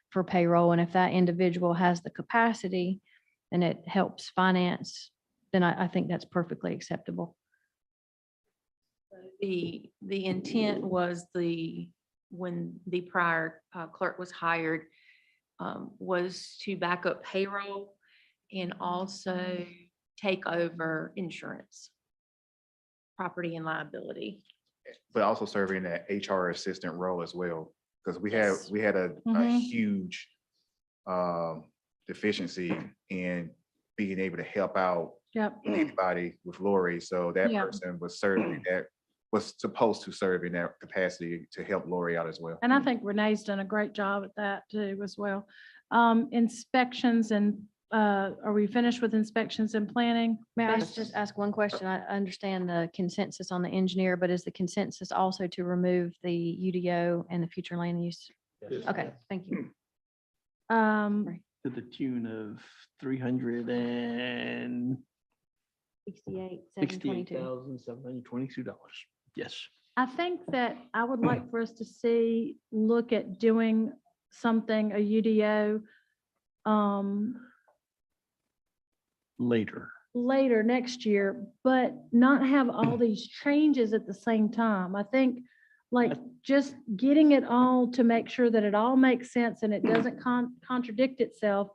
for payroll. And if that individual has the capacity and it helps finance, then I think that's perfectly acceptable. The intent was when the prior clerk was hired, was to back up payroll and also take over insurance, property and liability. But also serving that HR assistant role as well, because Yes. we had a Mhm. huge deficiency in being able to help out Yep. anybody with Lori. So that Yeah. person was serving that, was supposed to serve in that capacity to help Lori out as well. And I think Renee's done a great job at that too as well. Inspections and, are we finished with inspections and planning? May I just ask one question? I understand the consensus on the engineer, but is the consensus also to remove the UDO and the future land use? Yes. Okay, thank you. To the tune of $368,722. 68,722. Yes. I think that I would like for us to look at doing something, a UDO, later next year, but not have all these changes at the same time. I think like just getting it all to make sure that it all makes sense and it doesn't contradict itself,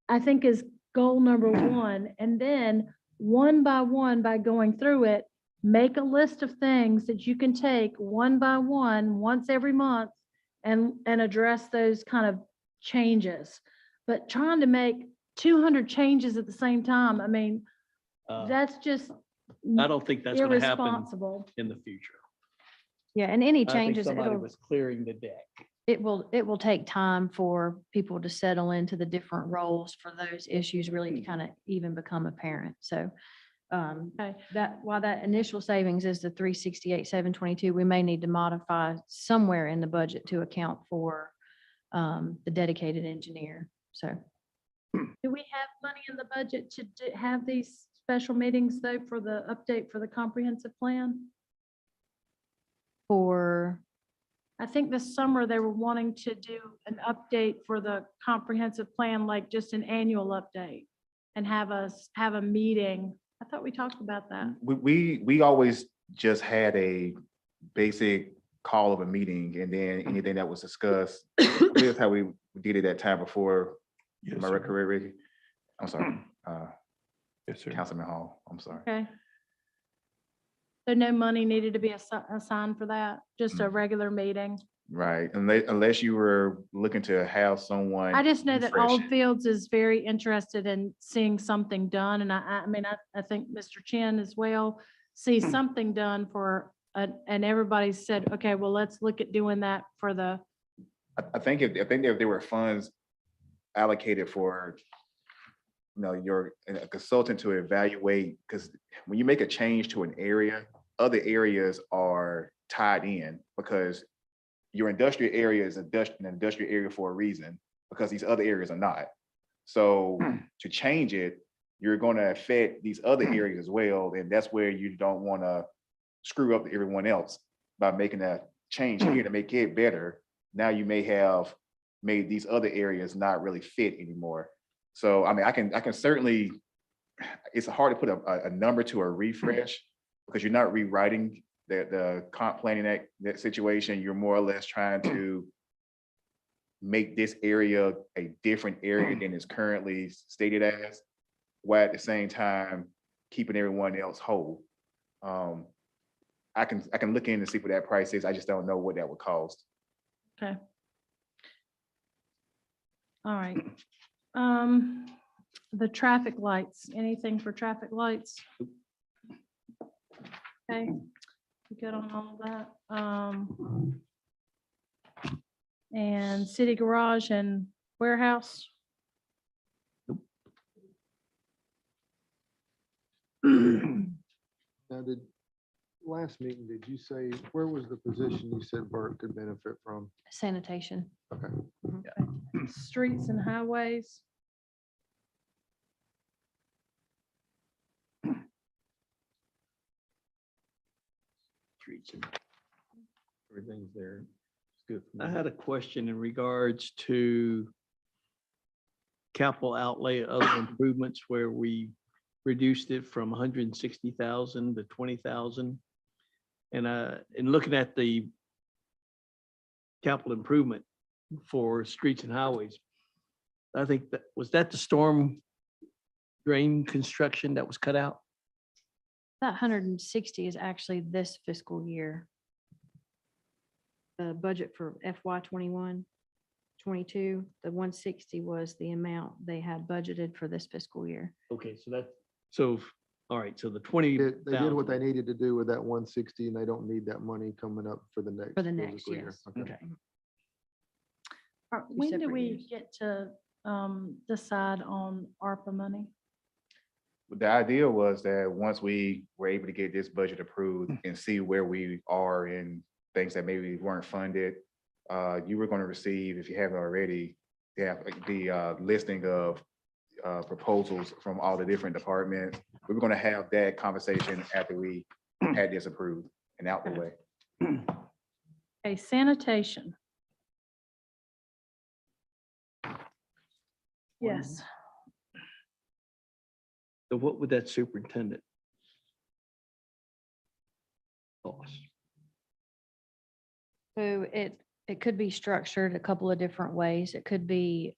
I think is goal number one. And then one by one, by going through it, make a list of things that you can take one by one, once every month, and address those kind of changes. But trying to make 200 changes at the same time, I mean, that's just I don't think that's gonna happen irresponsible. in the future. Yeah, and any I think changes, somebody was clearing the deck. it will take time for people to settle into the different roles for those issues really to kind of even become apparent. So Okay. while that initial savings is the 368,722, we may need to modify somewhere in the budget to account for the dedicated engineer. So Do we have money in the budget to have these special meetings though for the update for the comprehensive plan? for, I think this summer they were wanting to do an update for the comprehensive plan, like just an annual update and have a meeting. I thought we talked about that. We always just had a basic call of a meeting, and then anything that was discussed, here's how we did it that time before. Yes, Am I sir. correct, Ricky? I'm sorry, Yes, sir. Councilman Hall, I'm sorry. Okay. So no money needed to be assigned for that, just a regular meeting. Right, unless you were looking to have someone. I just know that refresh Old it. Fields is very interested in seeing something done, and I mean, I think Mr. Chin as well sees something done for, and everybody said, okay, well, let's look at doing that for the, I think if there were funds allocated for, your a consultant to evaluate, because when you make a change to an area, other areas are tied in, because your industrial area is an industrial area for a reason, because these other areas are not. So to change it, you're going to affect these other areas as well, and that's where you don't want to screw up everyone else by making a change here to make it better. Now you may have made these other areas not really fit anymore. So, I mean, I can certainly, it's hard to put a number to a refresh because you're not rewriting the comp planning that situation. You're more or less trying to make this area a different area than it's currently stated as, while at the same time keeping everyone else whole. I can look in and see what that price is. I just don't know what that would cost. Okay. All right. The traffic lights, anything for traffic lights? Okay, we good on all of that. And city garage and warehouse? Now, last meeting, did you say, where was the position you said Bert could benefit from? Sanitation. Okay. Streets and highways? Streets and- Everything's there. It's good. for I me. had a question in regards to capital outlay, other improvements where we reduced it from 160,000 to 20,000. And in looking at the capital improvement for streets and highways, I think was that the storm drain construction that was cut out? That 160 is actually this fiscal year. The budget for FY 21, 22, the 160 was the amount they had budgeted for this fiscal year. Okay, so all right, so the 20. They did what they needed to do with that 160, and they don't need that money coming up for the next. For the next, fiscal year. yes. Okay. When do separate we years. get to decide on ARPA money? The idea was that once we were able to get this budget approved and see where we are in things that maybe weren't funded, you were going to receive, if you haven't already, the listing of proposals from all the different departments. We were going to have that conversation after we had this approved and out the way. Okay, sanitation. Yes, So what would that superintendent cost? So it could be structured a couple of different ways. It could be,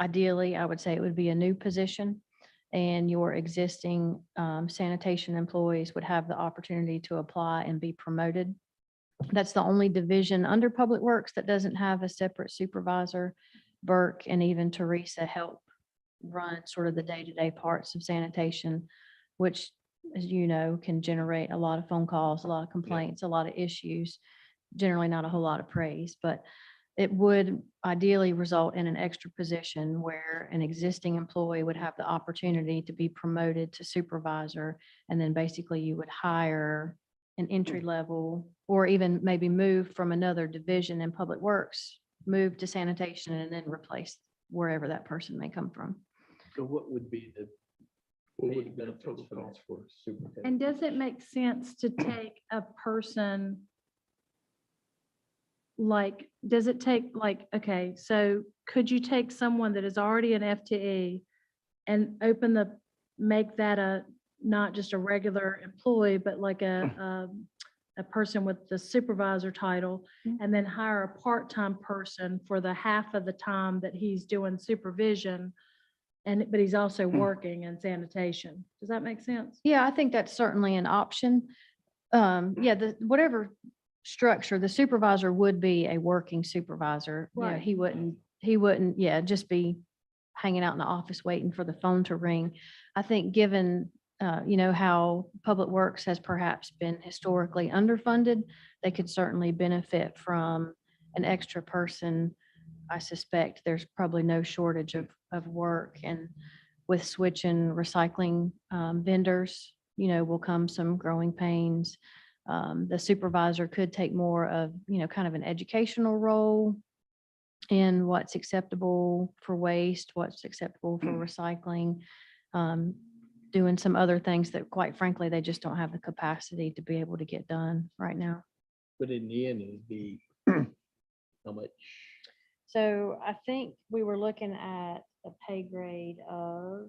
ideally, I would say it would be a new position, and your existing sanitation employees would have the opportunity to apply and be promoted. That's the only division under Public Works that doesn't have a separate supervisor. Burke and even Teresa help run sort of the day-to-day parts of sanitation, which, as you know, can generate a lot of phone calls, a lot of complaints, a lot of issues, generally not a whole lot of praise, but it would ideally result in an extra position where an existing employee would have the opportunity to be promoted to supervisor. And then basically you would hire an entry level, or even maybe move from another division in Public Works, move to sanitation, and then replace wherever that person may come from. So what would be the What would pay be the benefits total for that? cost for superintendent? and does it make sense to take a person? Like, does it take like, okay, so could you take someone that is already an FTE and make that not just a regular employee, but like a person with the supervisor title, and then hire a part-time person for the half of the time that he's doing supervision, but he's also working in sanitation? Does that make sense? Yeah, I think that's certainly an option. Yeah, whatever structure, the supervisor would be a working supervisor. Yeah, Right. he wouldn't, yeah, just be hanging out in the office waiting for the phone to ring. I think given, how Public Works has perhaps been historically underfunded, they could certainly benefit from an extra person. I suspect there's probably no shortage of work, and with switching recycling vendors, will come some growing pains. The supervisor could take more of, kind of an educational role in what's acceptable for waste, what's acceptable for recycling. doing some other things that quite frankly, they just don't have the capacity to be able to get done right now. But in the end, it'd be how much? So I think we were looking at a pay grade of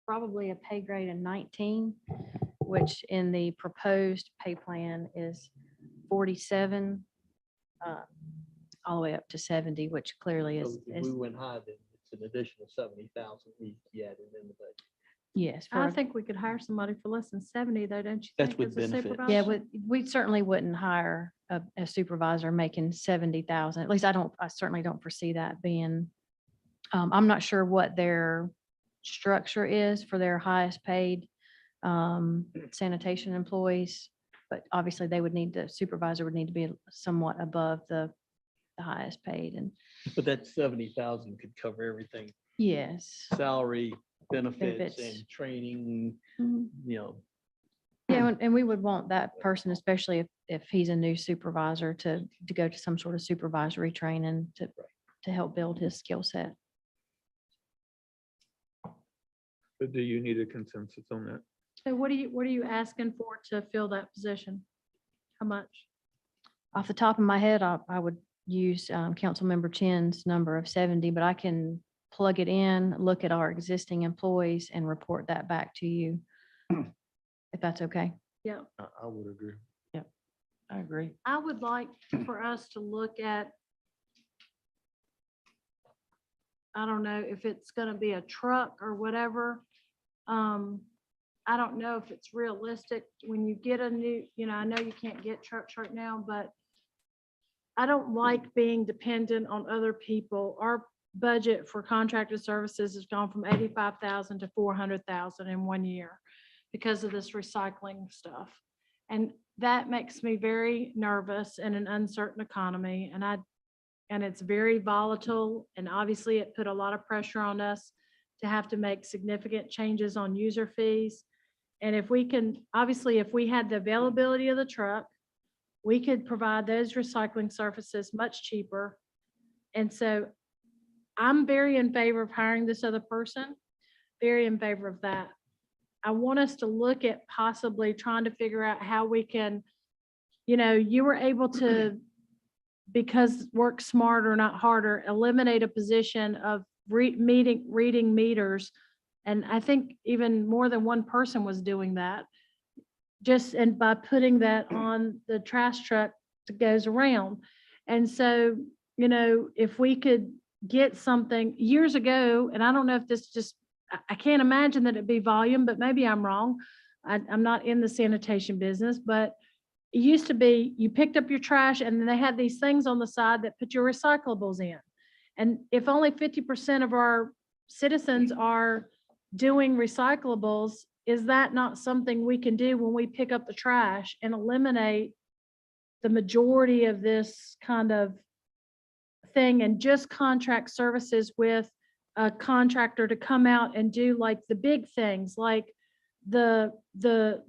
probably a pay grade of 19, which in the proposed pay plan is 47, all the way up to 70, which clearly So is, if we went high, then it's an additional 70,000 we added in the budget. yes. for I a- think we could hire somebody for less than 70 though, don't you That's think? with as a benefits. supervisor? Yeah, we certainly wouldn't hire a supervisor making 70,000. At least I certainly don't foresee that being, I'm not sure what their structure is for their highest paid sanitation employees, but obviously the supervisor would need to be somewhat above the highest paid. And But that 70,000 could cover everything, yes. salary, benefits Benefits. and training, Mhm. you know. Yeah, and we would want that person, especially if he's a new supervisor, to go to some sort of supervisory training to help build his skill set. But do you need a consensus on that? So what are you asking for to fill that position? How much? Off the top of my head, I would use Councilmember Chen's number of 70, but I can plug it in, look at our existing employees and report that back to you. If that's okay. Yeah, I would agree. I agree. I would like for us to look at, I don't know if it's gonna be a truck or whatever. I don't know if it's realistic when you get a new, I know you can't get trucks right now, but I don't like being dependent on other people. Our budget for contracted services has gone from 85,000 to 400,000 in 1 year because of this recycling stuff. And that makes me very nervous in an uncertain economy. And it's very volatile. And obviously it put a lot of pressure on us to have to make significant changes on user fees. And if we can, obviously, if we had the availability of the truck, we could provide those recycling services much cheaper. And so I'm very in favor of hiring this other person, very in favor of that. I want us to look at possibly trying to figure out how we can, you were able to, because work smarter, not harder, eliminate a position of reading meters. And I think even more than one person was doing that. And by putting that on the trash truck that goes around. And so, if we could get something years ago, and I don't know if this I can't imagine that it'd be volume, but maybe I'm wrong. I'm not in the sanitation business, but it used to be you picked up your trash and then they had these things on the side that put your recyclables in. And if only 50% of our citizens are doing recyclables, is that not something we can do when we pick up the trash and eliminate the majority of this kind of thing and just contract services with a contractor to come out and do like the big things, like the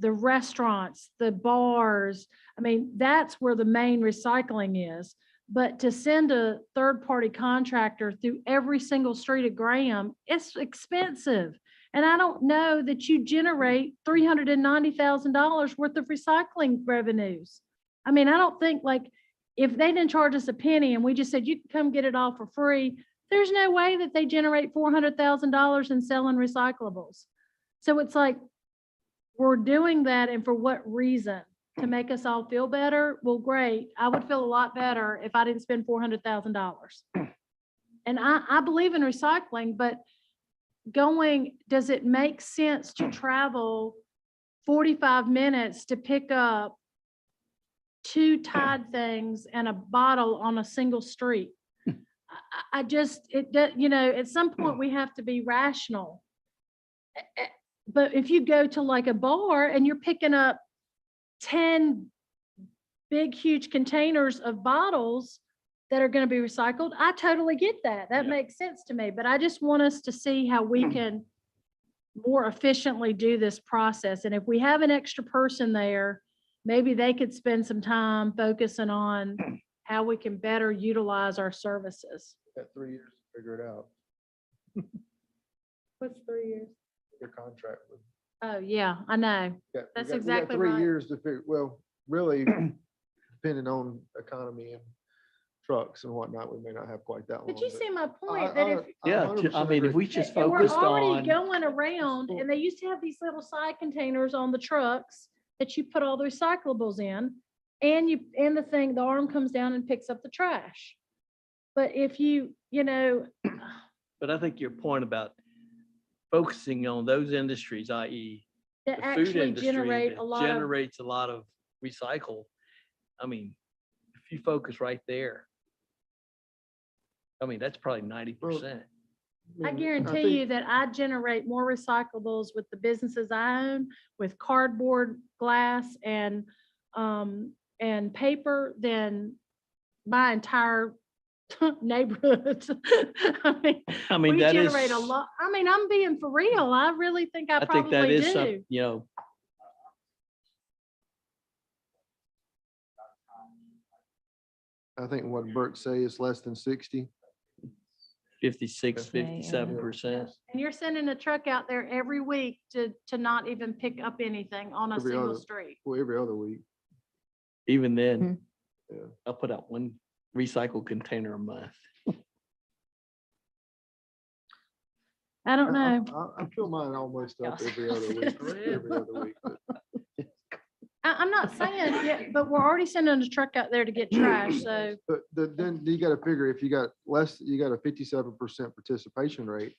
restaurants, the bars. I mean, that's where the main recycling is. But to send a third-party contractor through every single street of Graham, it's expensive. And I don't know that you generate $390,000 worth of recycling revenues. I mean, I don't think, like, if they didn't charge us a penny and we just said, you can come get it all for free, there's no way that they generate $400,000 in selling recyclables. So it's like, we're doing that, and for what reason? To make us all feel better? Well, great. I would feel a lot better if I didn't spend $400,000. And I believe in recycling, but does it make sense to travel 45 minutes to pick up 2 Tide things and a bottle on a single street? At some point we have to be rational. But if you go to like a bar and you're picking up 10 big, huge containers of bottles that are going to be recycled, I totally get that. That makes sense to me. But I just want us to see how we can more efficiently do this process. And if we have an extra person there, maybe they could spend some time focusing on how we can better utilize our services. Got 3 years to figure it out. What's 3 years? Your contract with. Oh, yeah, I know. We That's got exactly 3 right. years to figure, well, really, depending on economy and trucks and whatnot, we may not have quite that long. But you see my point, that if. Yeah, 100% I mean, if agree. we just And we're focused already on, going around, and they used to have these little side containers on the trucks that you put all the recyclables in. And the arm comes down and picks up the trash. But if you know, but I think your point about focusing on those industries, i.e. that the food actually industry generate that a lot of, generates a lot of recycle. I mean, if you focus right there, I mean, that's probably 90%. I mean, guarantee think- you that I generate more recyclables with the businesses I own, with cardboard, glass, and paper than my entire neighborhood. I mean, We that is, generate a lot. I mean, I'm being for real. I really think I I think that probably is some, do. you know, I think what Bert say is less than 60. 56, Yeah, yeah. 57%. And you're sending a truck out there every week to not even pick up anything on a Every single other- street. Well, every other week. Even then, Yeah. I'll put out one recycle container a month. I don't know. I feel mine almost up Yes. every other week. Every other week. But I'm not saying, yeah, but we're already sending a truck out there to get trash, so. then you gotta figure if you got you got a 57% participation rate,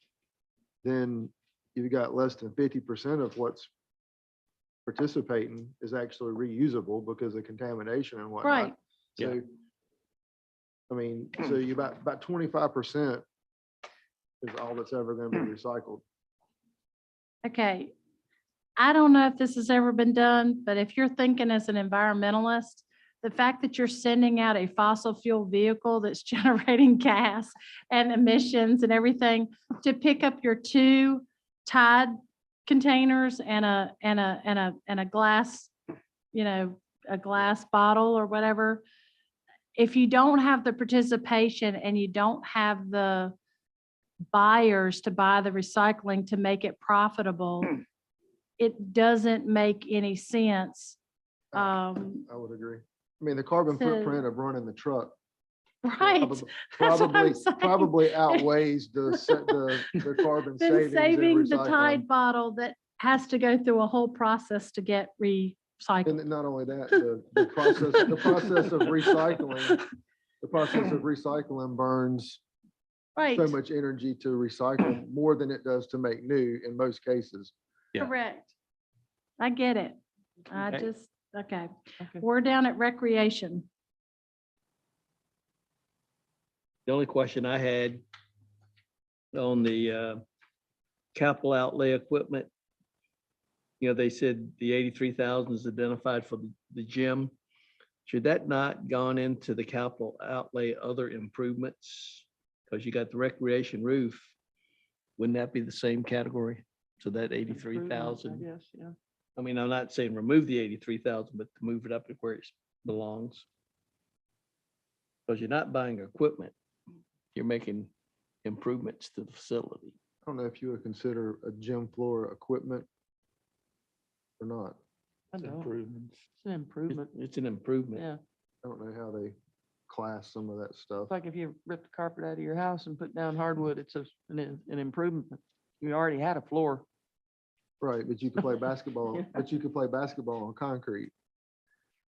then you've got less than 50% of what's participating is actually reusable because of contamination and whatnot. Right. So, I mean, so you about 25% is all that's ever gonna be recycled. Okay. I don't know if this has ever been done, but if you're thinking as an environmentalist, the fact that you're sending out a fossil fuel vehicle that's generating gas and emissions and everything to pick up your 2 Tide containers and a glass, a glass bottle or whatever. If you don't have the participation and you don't have the buyers to buy the recycling to make it profitable, it doesn't make any sense. I would agree. I mean, the carbon So- footprint of running the truck Right. probably- That's what I'm saying. probably outweighs the carbon Than savings in saving the recycling. Tide bottle that has to go through a whole process to get recycled. And not only that, the process of recycling burns Right, so much energy to recycle more than it does to make new in most cases. Yeah. correct. I get it. Okay. Okay. Okay. We're down at recreation. The only question I had on the capital outlay equipment, they said the 83,000 is identified for the gym. Should that not gone into the capital outlay other improvements? Because you got the recreation roof. Wouldn't that be the same category? So that Improvement, 83,000. I guess, yeah. I mean, I'm not saying remove the 83,000, but to move it up to where it belongs. Because you're not buying equipment, you're making improvements to the facility. I don't know if you would consider a gym floor equipment or not. I know. Improvements. It's an improvement, It's an improvement. yeah. I don't know how they class some of that stuff. It's like if you rip the carpet out of your house and put down hardwood, it's an improvement. You already had a floor. Right, but you could play basketball, Yeah. but you could play basketball on concrete.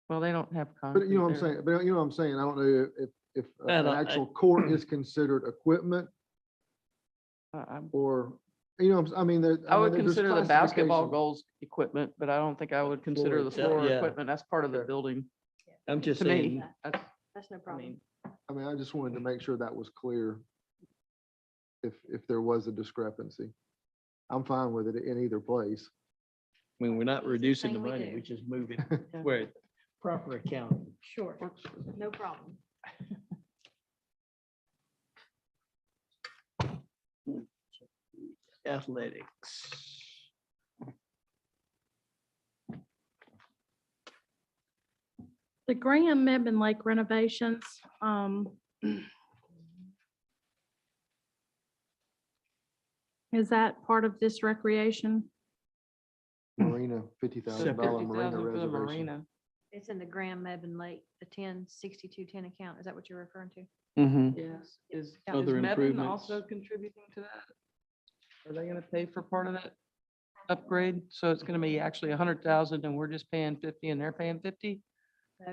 Well, they don't have But concrete you know what I'm there. saying, but you know what I'm saying? I don't know if I an don't- I- actual court is considered equipment or, I mean, I would there's consider the basketball classification. goals equipment, but I don't think I would consider the floor, floor yeah. equipment. That's part of the Okay. building I'm just to me. saying, That's- That's no I problem. mean, I mean, I just wanted to make sure that was clear if there was a discrepancy. I'm fine with it in either place. we're not reducing the thing we money, do. we're just moving where it's proper accounting. Sure, no problem. Athletics. The Graham Mebane Lake renovations, is that part of this recreation? Marina, $50,000 marina 50,000 for the reservation. marina. It's in the Grand Mebane Lake, the 106210 account. Is that what you're referring to? Yes. Is Other Mebane improvements. also contributing to that? Are they gonna pay for part of that upgrade? So it's gonna be actually 100,000 and we're just paying 50 and they're paying 50?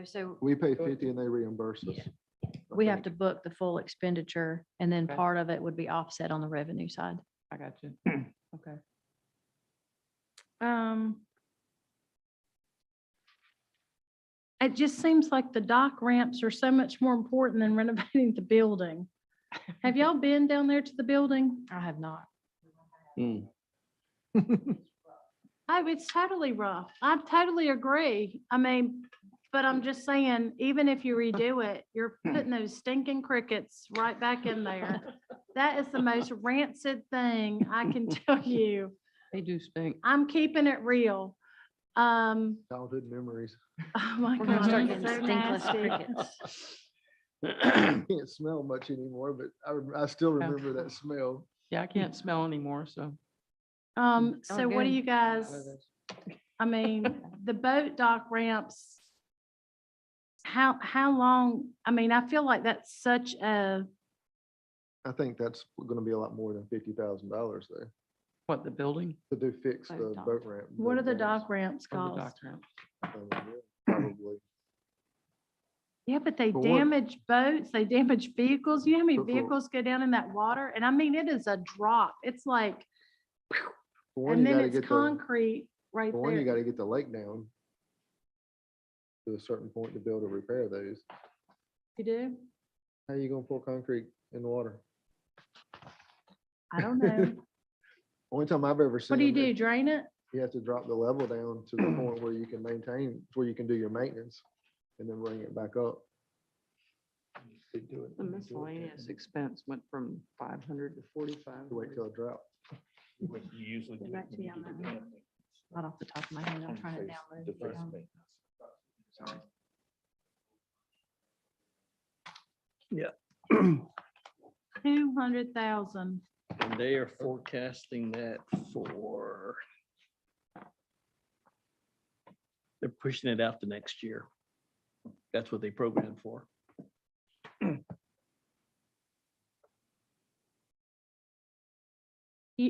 So We pay 50 and they reimburse us. I we have think. to book the full expenditure and then Okay. part of it would be offset on the revenue side. I got you. Okay. It just seems like the dock ramps are so much more important than renovating the building. Have y'all been down there to the building? I have not. Oh, it's totally rough. I totally agree. I mean, but I'm just saying, even if you redo it, you're putting those stinking crickets right back in there. That is the most rancid thing I can tell you. They do stink. I'm keeping it real. Childhood memories. Oh my We're gonna God, start it's getting so stinkless nasty. crickets. Can't smell much anymore, but I still remember that smell. Yeah, I can't smell anymore, so. So what do good. you guys, I mean, the boat dock ramps, how long, I mean, I feel like that's such a, I think that's gonna be a lot more than $50,000 though, What, the building? to do fix Boat the dock. boat ramp. what boat are the ramps. dock ramps Or the cost? dock ramp? Probably. Yeah, but they For one- damage boats, they damage vehicles. You know how many But for- vehicles go down in that water? And I mean, it is a drop. It's like, For one, and you then gotta it's get the, concrete right for one, you there. gotta get the lake down to a certain point to be able to repair those. You do? How you gonna pour concrete in the water? I don't know. Only time I've ever seen. What do you them, do? Drain it? You have to drop the level down to the point where you can maintain, where you can do your maintenance and then bring it back up. The miscellaneous expense went from 500 to 45. Wait till a drought. Get back to you on that one. Not off the top of my head. I'm trying to download it. Sorry. Yeah. 200,000. And they are forecasting that for. They're pushing it out to next year. That's what they programmed for.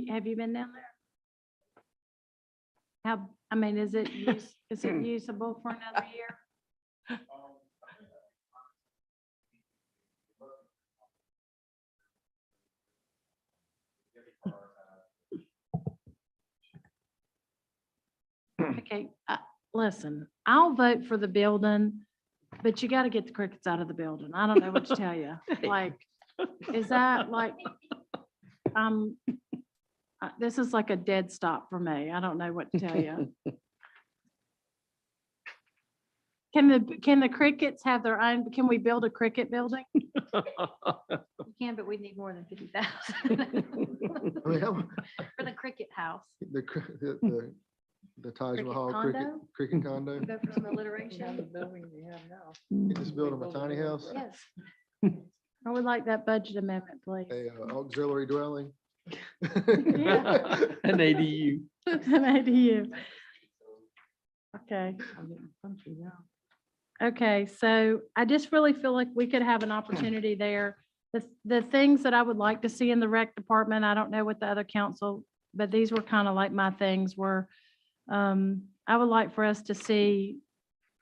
Have you been down there? How, I mean, is it usable for another year? Okay, listen, I'll vote for the building, but you gotta get the crickets out of the building. I don't know what to tell you. Like, is that like, this is like a dead stop for me. I don't know what to tell you. Can the crickets have their own, can we build a cricket building? You can, but we need more than 50,000 I mean, for the cricket house. the Taj Cricket Mahal condo? cricket condo. Go for some alliteration. The building we have now. You just build them a tiny house, Yes. I would like that budget amendment, please. a auxiliary dwelling. An ADU. An ADU. Okay. I'm getting punchy now. Okay, so I just really feel like we could have an opportunity there. The things that I would like to see in the rec department, I don't know what the other council, but these were kind of like my things were, I would like for us to see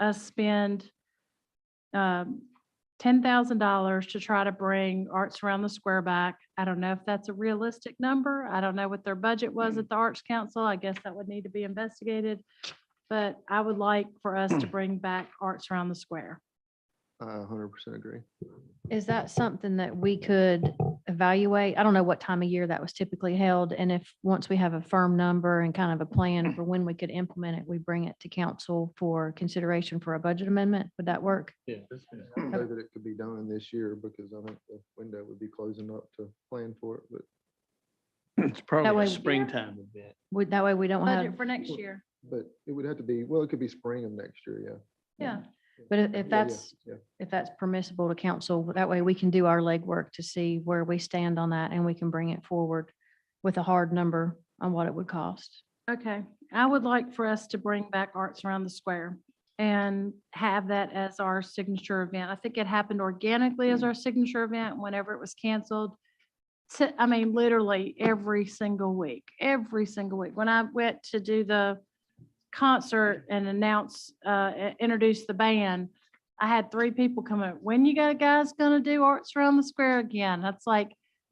us spend $10,000 to try to bring Arts Around the Square back. I don't know if that's a realistic number. I don't know what their budget was at the Arts Council. I guess that would need to be investigated. But I would like for us to bring back Arts Around the Square. I 100% agree. Is that something that we could evaluate? I don't know what time of year that was typically held. And if, once we have a firm number and kind of a plan for when we could implement it, we bring it to council for consideration for a budget amendment. Would that work? Yeah. I don't know that it could be done this year because I think the window would be closing up to plan for it, but It's probably way- a springtime event. That way we don't have, Budget for next year. it would have to be, well, it could be spring of next year, yeah. Yeah. But if Yeah, that's, yeah. if that's permissible to council, that way we can do our legwork to see where we stand on that and we can bring it forward with a hard number on what it would cost. Okay, I would like for us to bring back Arts Around the Square and have that as our signature event. I think it happened organically as our signature event whenever it was canceled. I mean, literally every single week. When I went to do the concert and introduce the band, I had 3 people come up, when you guys gonna do Arts Around the Square again? That's like,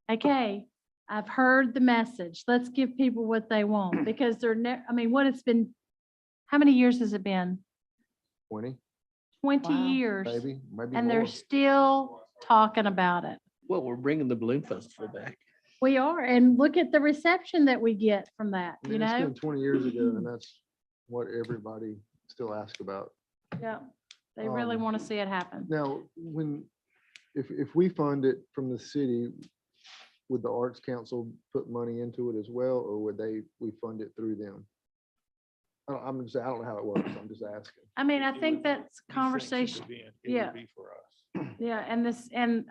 okay, I've heard the message. Let's give people what they want because I mean, how many years has it been? 20, 20 Wow. years. maybe And they're more. still talking about it. Well, we're bringing the balloon festival back. We are, and look at the reception that we get from that, I you mean, it's know? been 20 years ago, and that's what everybody still asks about. Yeah, they really Um, want to see it happen. Now, if we fund it from the city, would the Arts Council put money into it as well, or would we fund it through them? I don't know how it works. I'm just asking. I mean, I It think would that's be sanctioned conversation. event. It Yeah. would be for us. Yeah, and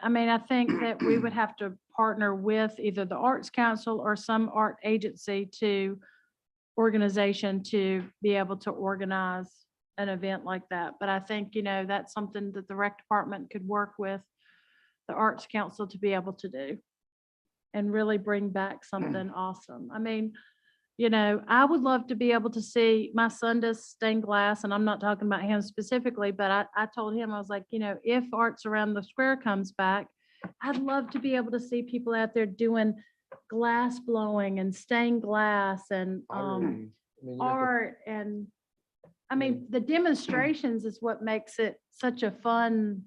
I mean, I think that we would have to partner with either the Arts Council or some art agency organization to be able to organize an event like that. But I think, that's something that the rec department could work with the Arts Council to be able to do and really bring back something awesome. I mean, I would love to be able to see, my son does stained glass, and I'm not talking about him specifically, but I told him, I was like, if Arts Around the Square comes back, I'd love to be able to see people out there doing glass blowing and stained glass and Pottery, I mean, you have to- art. And I mean, the demonstrations is what makes it such a fun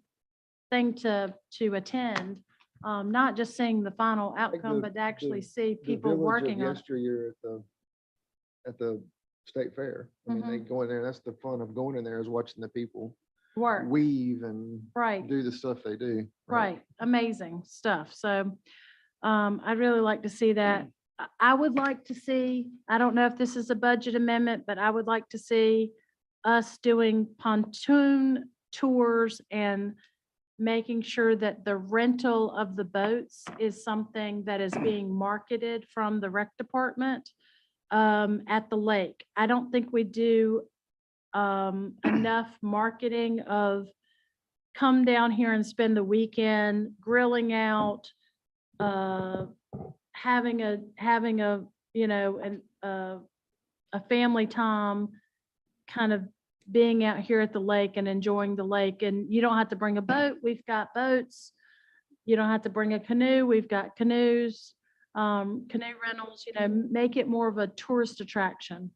thing to attend. Not just seeing the final outcome, but to actually see the people Village of working on it. Yesteryear at the state fair. I mean, they go in there, that's the fun of going in there, is watching the people Work, weave and right, do the stuff they do. right, amazing stuff. So I'd really like to see that. I would like to see, I don't know if this is a budget amendment, but I would like to see us doing pontoon tours and making sure that the rental of the boats is something that is being marketed from the rec department at the lake. I don't think we do enough marketing of come down here and spend the weekend grilling out, having a a family time, kind of being out here at the lake and enjoying the lake. And you don't have to bring a boat. We've got boats. You don't have to bring a canoe. We've got canoes, canoe rentals, make it more of a tourist attraction.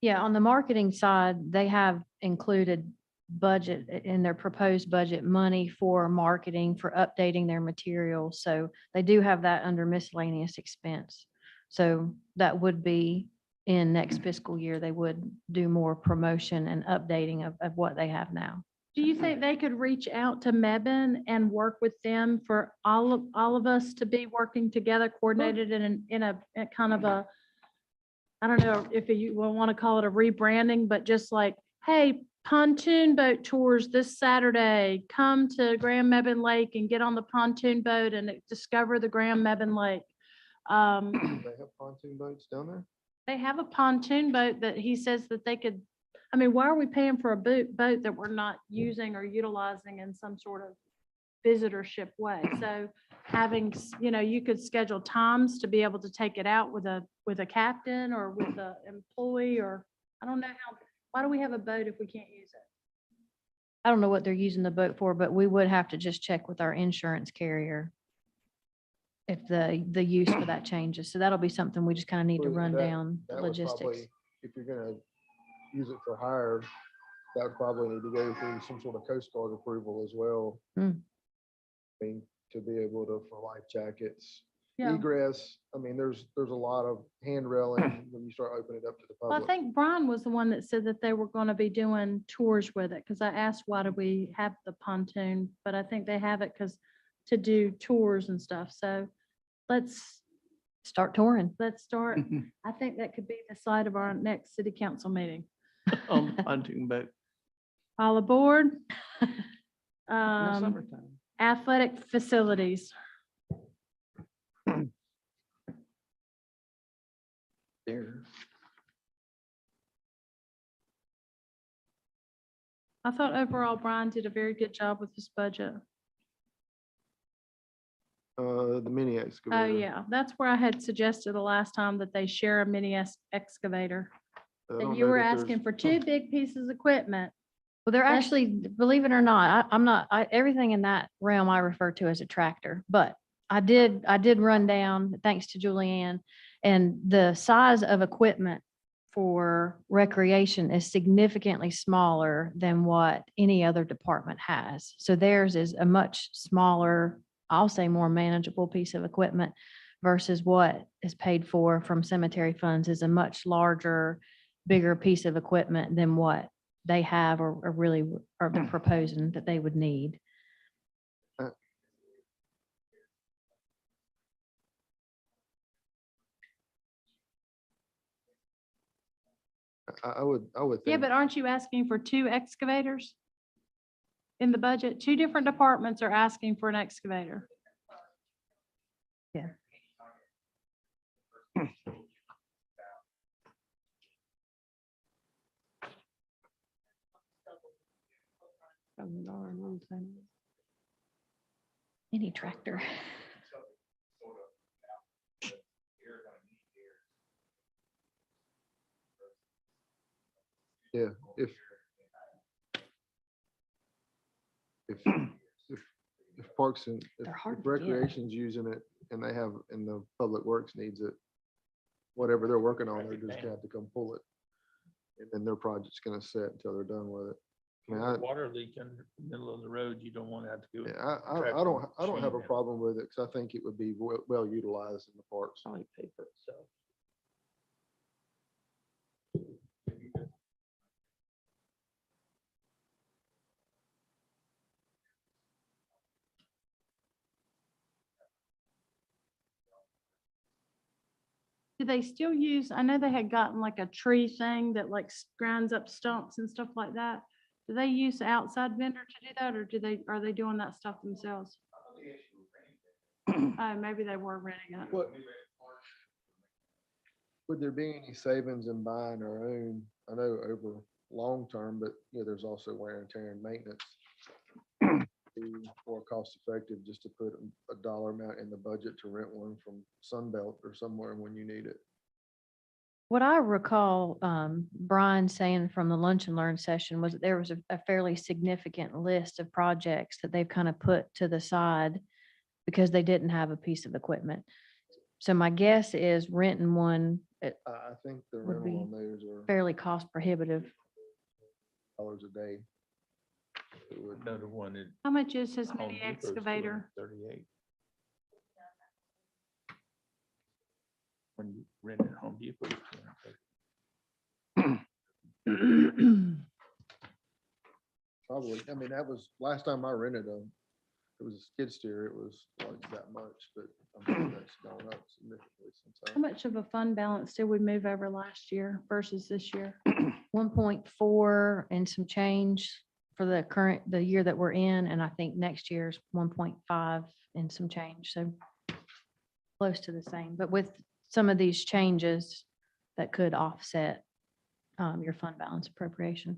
Yeah, on the marketing side, they have included budget in their proposed budget, money for marketing, for updating their materials. So they do have that under miscellaneous expense. So that would be in next fiscal year, they would do more promotion and updating of what they have now. Do you think they could reach out to Mebane and work with them for all of us to be working together, coordinated in a kind of a, I don't know if you want to call it a rebranding, but just like, hey, pontoon boat tours this Saturday, come to Grand Mebane Lake and get on the pontoon boat and discover the Grand Mebane Lake. They have pontoon boats down there? They have a pontoon boat that he says that they could, I mean, why are we paying for a boat that we're not using or utilizing in some sort of visitorship way? So having, you could schedule times to be able to take it out with a captain or with an employee, or I don't know why do we have a boat if we can't use it? I don't know what they're using the boat for, but we would have to just check with our insurance carrier if the use for that changes. So that'll be something we just kind of need to Well, run that- down the That would logistics. probably, if you're gonna use it for hire, that would probably need to go through some sort of Coast Guard approval as well. Hmm. I mean, to be able to, for life jackets, Yeah. egress, I mean, there's a lot of hand railing when you start opening it up to the Well, I public. think Brian was the one that said that they were going to be doing tours with it, because I asked, why do we have the pontoon? But I think they have it because to do tours and stuff. So let's Start touring. start. I think that could be the site of our next city council meeting. On the pontoon boat. All aboard? In the Um, summertime. athletic facilities. There. I thought overall Brian did a very good job with his budget. The mini excavator. Oh, yeah, that's where I had suggested the last time that they share a mini excavator. I And don't you know were that there's- asking for two big pieces of equipment. Well, they're That's- actually, believe it or not, I'm not, everything in that realm I refer to as a tractor, but I did run down, thanks to Julianne, and the size of equipment for recreation is significantly smaller than what any other department has. So theirs is a much smaller, I'll say more manageable piece of equipment versus what is paid for from cemetery funds is a much larger, bigger piece of equipment than what they have or really are they're proposing that they would need. I would Yeah, think. but aren't you asking for two excavators? In the budget, two different departments are asking for an excavator. Any tractor. Yeah, if Parks and, if They're hard if to get. Recreation's using it and they have, and the Public Works needs it, whatever they're working on, they're just gonna have to come pull it. And then their project's gonna sit until they're done with it. I mean, Water leak in the middle of the road, you don't want to have to go. yeah, I don't have a problem with it, because I think it would be well utilized in the parks. Probably pay for itself. Do they still use, I know they had gotten like a tree thing that like grinds up stumps and stuff like that. Do they use an outside vendor to do that, or are they doing that stuff themselves? Oh, maybe they were renting it. What? Would there be any savings in buying our own? I know over long term, but you know, there's also wear and tear and maintenance. Be more cost effective just to put a dollar amount in the budget to rent one from Sunbelt or somewhere when you need it. What I recall, Brian saying from the lunch and learn session was that there was a fairly significant list of projects that they've kind of put to the side because they didn't have a piece of equipment. So my guess is renting one at I think the Would rental be on those are fairly cost prohibitive. dollars a day. It would- Another one at How much is his Home mini Depot's excavator? 238. When you rent at Home Depot. it's 230. Probably, I mean, that was, last time I rented them, it was a skid steer, it was like that much, but I'm sure that's gone up significantly since How I. much of a fund balance did we move over last year versus this year? 1.4 and some change for the year that we're in. And I think next year's 1.5 and some change. So close to the same, but with some of these changes that could offset your fund balance appropriation.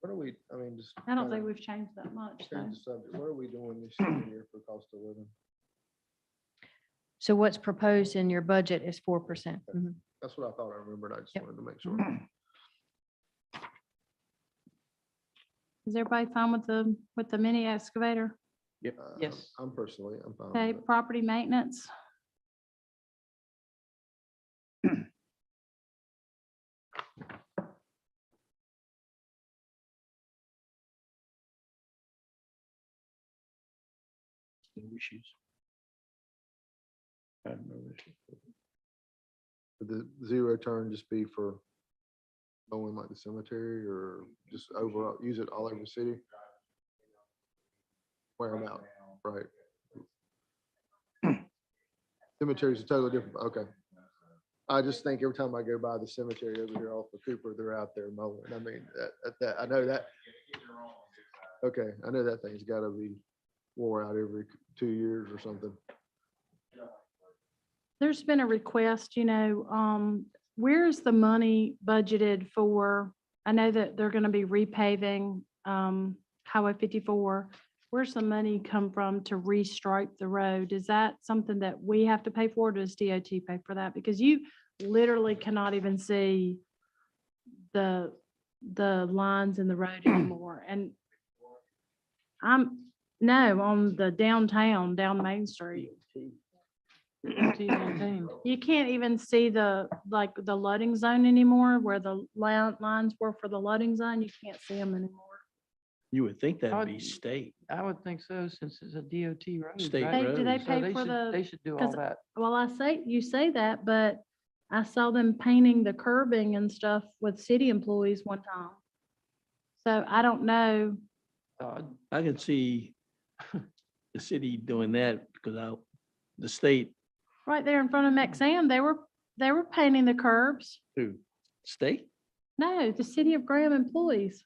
What are we, I mean, just. I don't kinda think we've changed that much. though. change the subject. What are we doing this year for cost of living? So what's proposed in your budget is 4%. That's what I thought I remembered. I just Yep. wanted to make sure. Is everybody fine with the mini excavator? Yes. I'm personally, I'm fine Okay, with it. property maintenance. No issues. I have no issues with it. Would the zero turn just be for mowing like the cemetery, or just overall, use it all over the city? Wear them out, right? Cemeteries are totally different, okay. I just think every time I go by the cemetery over here off of Cooper, they're out there mowing. I mean, that, I know that. Okay, I know that thing's gotta be wore out every 2 years or something. There's been a request, where's the money budgeted for? I know that they're gonna be repaving, Highway 54. Where's the money come from to restripe the road? Is that something that we have to pay for? Or does DOT pay for that? Because you literally cannot even see the lines in the road anymore. And no, on the downtown, down Main Street. DOT maintained. You can't even see the loading zone anymore, where the lines were for the loading zone. You can't see them anymore. You would think that'd be I'd- state. I would think so, since it's a DOT road, State right? road. Do they So pay they for should, they the, should do all 'cause that. well, you say that, but I saw them painting the curbing and stuff with city employees one time. So I don't know. I can see the city doing that because the state, Right there in front of Maxam, they were painting the curbs. who, state? No, the city of Graham employees.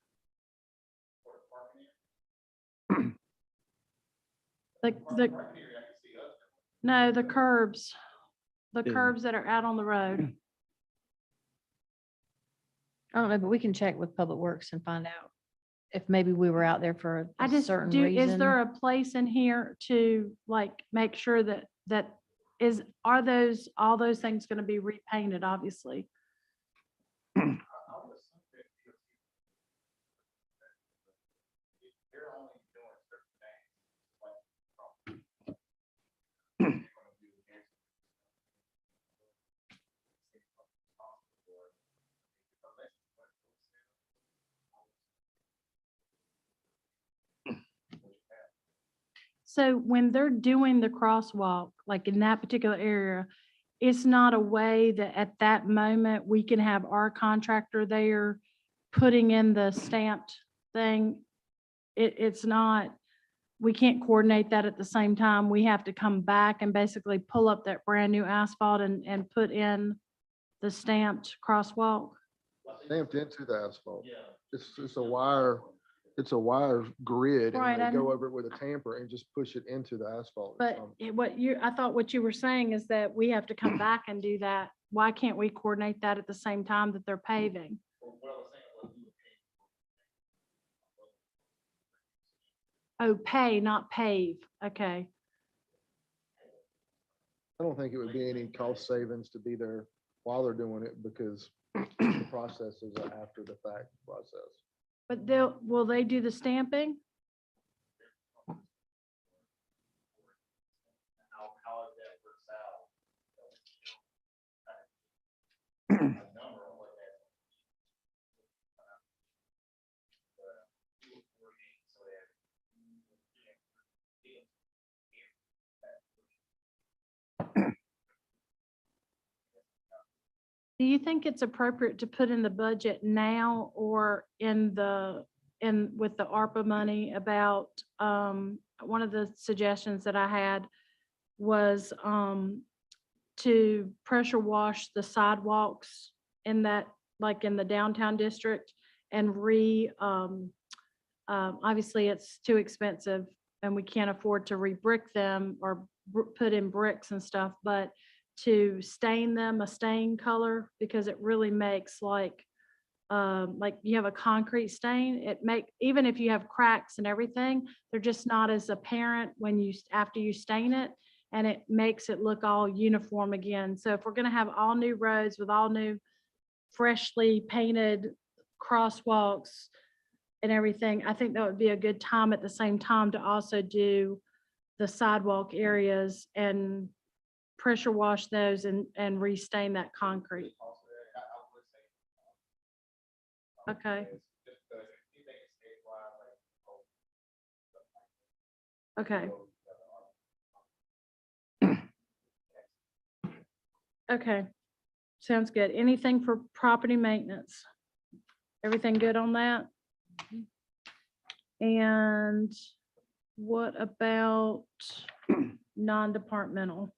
No, the curbs. The Yeah. curbs that are out on the road. I don't know, but we can check with Public Works and find out if maybe we were out there for I a just certain do, reason. is there a place in here to make sure that are all those things gonna be repainted, obviously? So when they're doing the crosswalk, like in that particular area, it's not a way that at that moment we can have our contractor there putting in the stamped thing. It's not, we can't coordinate that at the same time. We have to come back and basically pull up that brand new asphalt and put in the stamped crosswalk. Stamped into the asphalt. It's a wire grid, Right, and I they go know. over it with a tamper and just push it into the asphalt. But I thought what you were saying is that we have to come back and do that. Why can't we coordinate that at the same time that they're paving? Oh, pay, not pave. Okay. I don't think it would be any cost savings to be there while they're doing it, because the process is an after the fact process. But will they do the stamping? Do you think it's appropriate to put in the budget now or with the ARPA money about, one of the suggestions that I had was, to pressure wash the sidewalks in that, like in the downtown district and obviously it's too expensive and we can't afford to re-brick them or put in bricks and stuff, but to stain them a stain color, because it really makes like you have a concrete stain, even if you have cracks and everything, they're just not as apparent after you stain it, and it makes it look all uniform again. So if we're gonna have all new roads with all new freshly painted crosswalks and everything, I think that would be a good time at the same time to also do the sidewalk areas and pressure wash those and restain that concrete. Okay. Okay. Okay. Sounds good. Anything for property maintenance? Everything good on that? And what about non-departmental?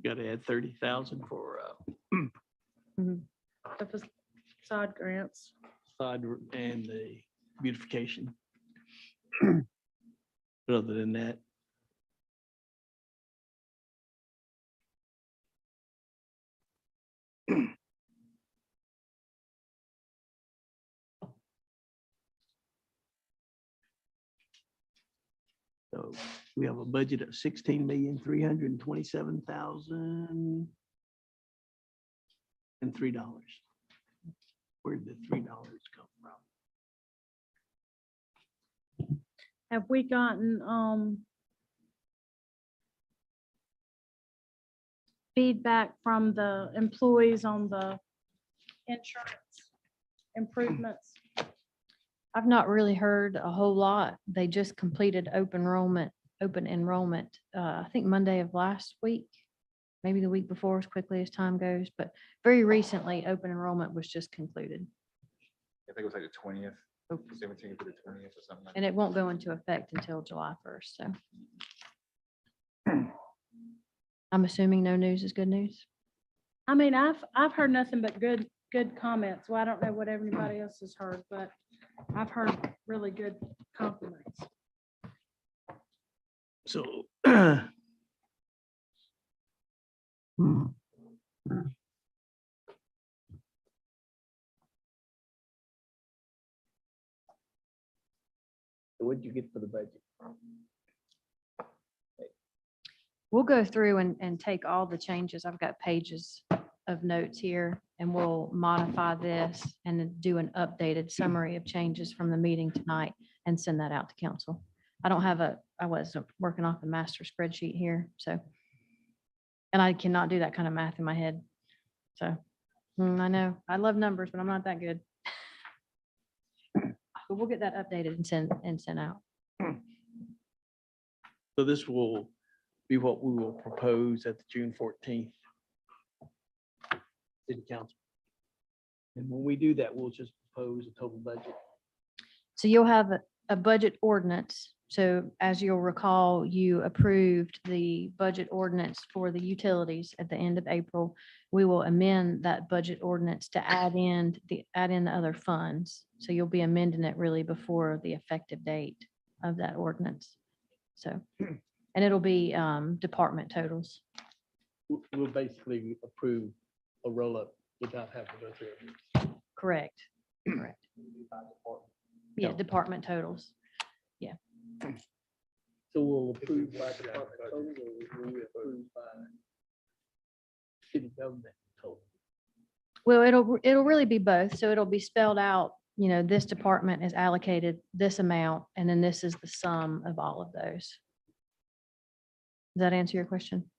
Got to add 30,000 for The facade grants. facade and the beautification. But other than that, so we have a budget of $16,327,003. Where did the $3 come from? Have we gotten, feedback from the employees on the insurance improvements? I've not really heard a whole lot. They just completed open enrollment, I think Monday of last week, maybe the week before, as quickly as time goes, but very recently, open enrollment was just concluded. I think it was like the 20th, 17th to the 20th or something like And it won't go into effect until July 1st, so. I'm assuming no news is good news. I mean, I've heard nothing but good comments. Well, I don't know what everybody else has heard, but I've heard really good compliments. So. What'd you get for the budget? We'll go through and take all the changes. I've got pages of notes here, and we'll modify this and then do an updated summary of changes from the meeting tonight and send that out to council. I was working off a master spreadsheet here, so. And I cannot do that kind of math in my head. So, I know, I love numbers, but I'm not that good. But we'll get that updated and sent out. So this will be what we will propose at the June 14th city council. And when we do that, we'll just propose a total budget. So you'll have a budget ordinance. So as you'll recall, you approved the budget ordinance for the utilities at the end of April. We will amend that budget ordinance to add in the other funds. So you'll be amending it really before the effective date of that ordinance. So, and it'll be department totals. We'll basically approve a roll-up without having to go through it. Correct. Correct. Yeah, No. department totals. So we'll approve by department total, or will we approve by city government total? Well, it'll really be both. So it'll be spelled out, this department is allocated this amount, and then this is the sum of all of those. Does that answer your question?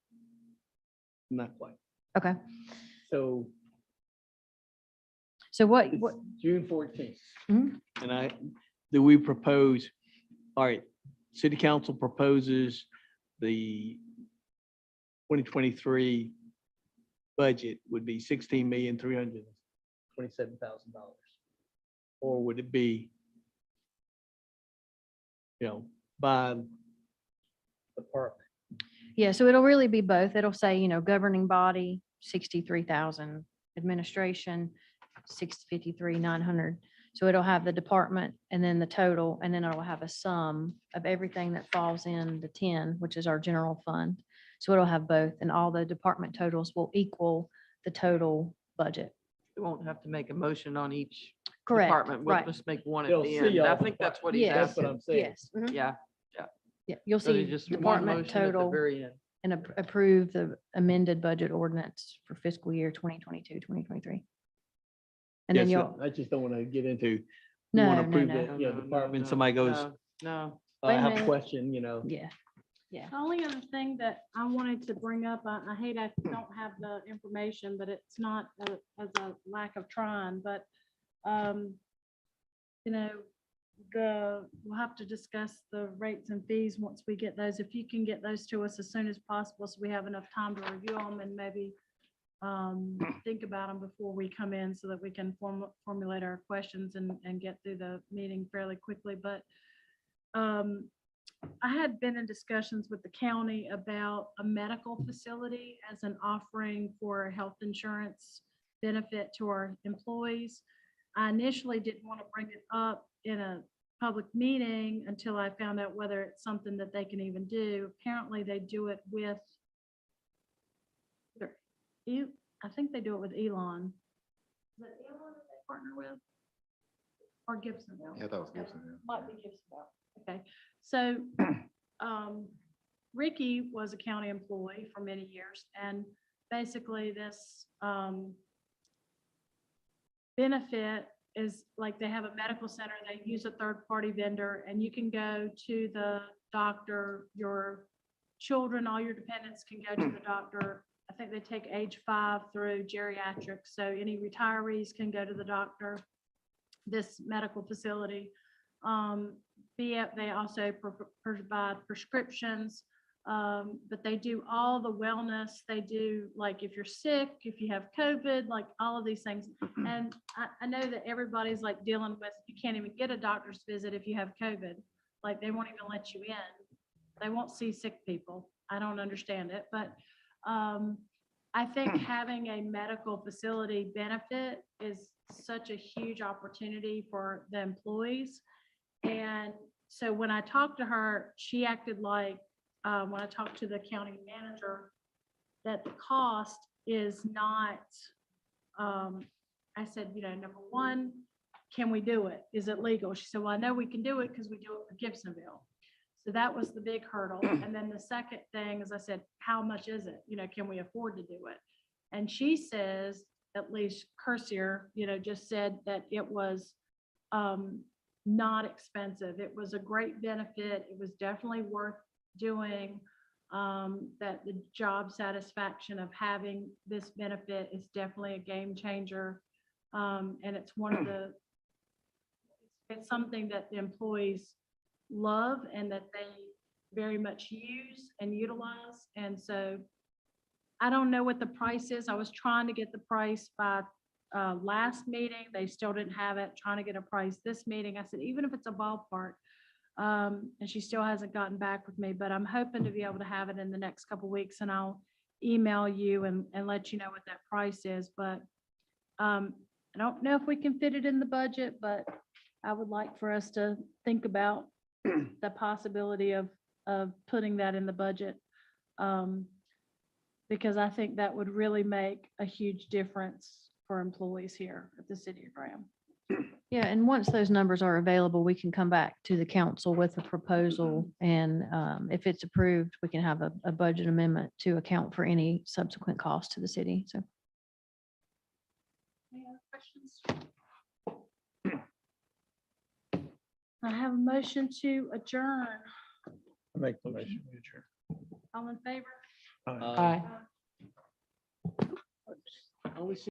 Not quite. Okay. So So what, it's June 14th. Mhm. And do we propose, all right, city council proposes the 2023 budget would be $16,327,000. Or would it be, by department? yeah, so it'll really be both. It'll say, governing body, 63,000, administration, 653,900. So it'll have the department and then the total, and then it'll have a sum of everything that falls in the 10, which is our general fund. So it'll have both, and all the department totals will equal the total budget. We won't have to make a motion on each Correct, department. We'll right. just make one at They'll the see end. all I the think that's what he's Yes. That's what asking. I'm saying. Yes. Mhm. Yeah. Yeah, you'll So see just one department motion at the total very end. and approve the amended budget ordinance for fiscal year 2022, 2023. And then Yes, you'll, I just don't want to get into, you no, want to no, approve no. the department, somebody goes, No, I Wait a have a minute. question, Yeah, The only other thing that I wanted to bring up, I hate I don't have the information, but it's not as a lack of trying, but, we'll have to discuss the rates and fees once we get those. If you can get those to us as soon as possible, so we have enough time to review them and maybe think about them before we come in so that we can formulate our questions and get through the meeting fairly quickly. But I had been in discussions with the county about a medical facility as an offering for health insurance benefit to our employees. I initially didn't want to bring it up in a public meeting until I found out whether it's something that they can even do. Apparently, they do it with, I think they do it with Elon. Is it Elon that they partner with? Or Gibsonville? Yeah, that was Gibson. yeah. Might be Gibsonville. Okay, so Ricky was a county employee for many years, and basically this benefit is like they have a medical center, they use a third-party vendor, and you can go to the doctor, your children, all your dependents can go to the doctor. I think they take age 5 through geriatrics, so any retirees can go to the doctor, this medical facility. They also provide prescriptions, but they do all the wellness. They do, like, if you're sick, if you have COVID, like all of these things. And I know that everybody's like dealing with, you can't even get a doctor's visit if you have COVID. Like, they won't even let you in. They won't see sick people. I don't understand it, but I think having a medical facility benefit is such a huge opportunity for the employees. And so when I talked to her, she acted like, when I talked to the county manager, that the cost is not, I said, number one, can we do it? Is it legal? She said, well, I know we can do it because we do it for Gibsonville. So that was the big hurdle. And then the second thing is I said, how much is it? Can we afford to do it? And she says, at least Cursier, just said that it was not expensive. It was a great benefit. It was definitely worth doing. That the job satisfaction of having this benefit is definitely a game changer. And it's it's something that the employees love and that they very much use and utilize. And so I don't know what the price is. I was trying to get the price by last meeting. They still didn't have it. Trying to get a price this meeting. I said, even if it's a ballpark, and she still hasn't gotten back with me, but I'm hoping to be able to have it in the next couple of weeks, and I'll email you and let you know what that price is. But I don't know if we can fit it in the budget, but I would like for us to think about the possibility of putting that in the budget. Because I think that would really make a huge difference for employees here at the city of Graham. Yeah, and once those numbers are available, we can come back to the council with a proposal. And if it's approved, we can have a budget amendment to account for any subsequent costs to the city. So Any other questions? I have a motion to adjourn. I make the motion, Chair. All in favor? I only see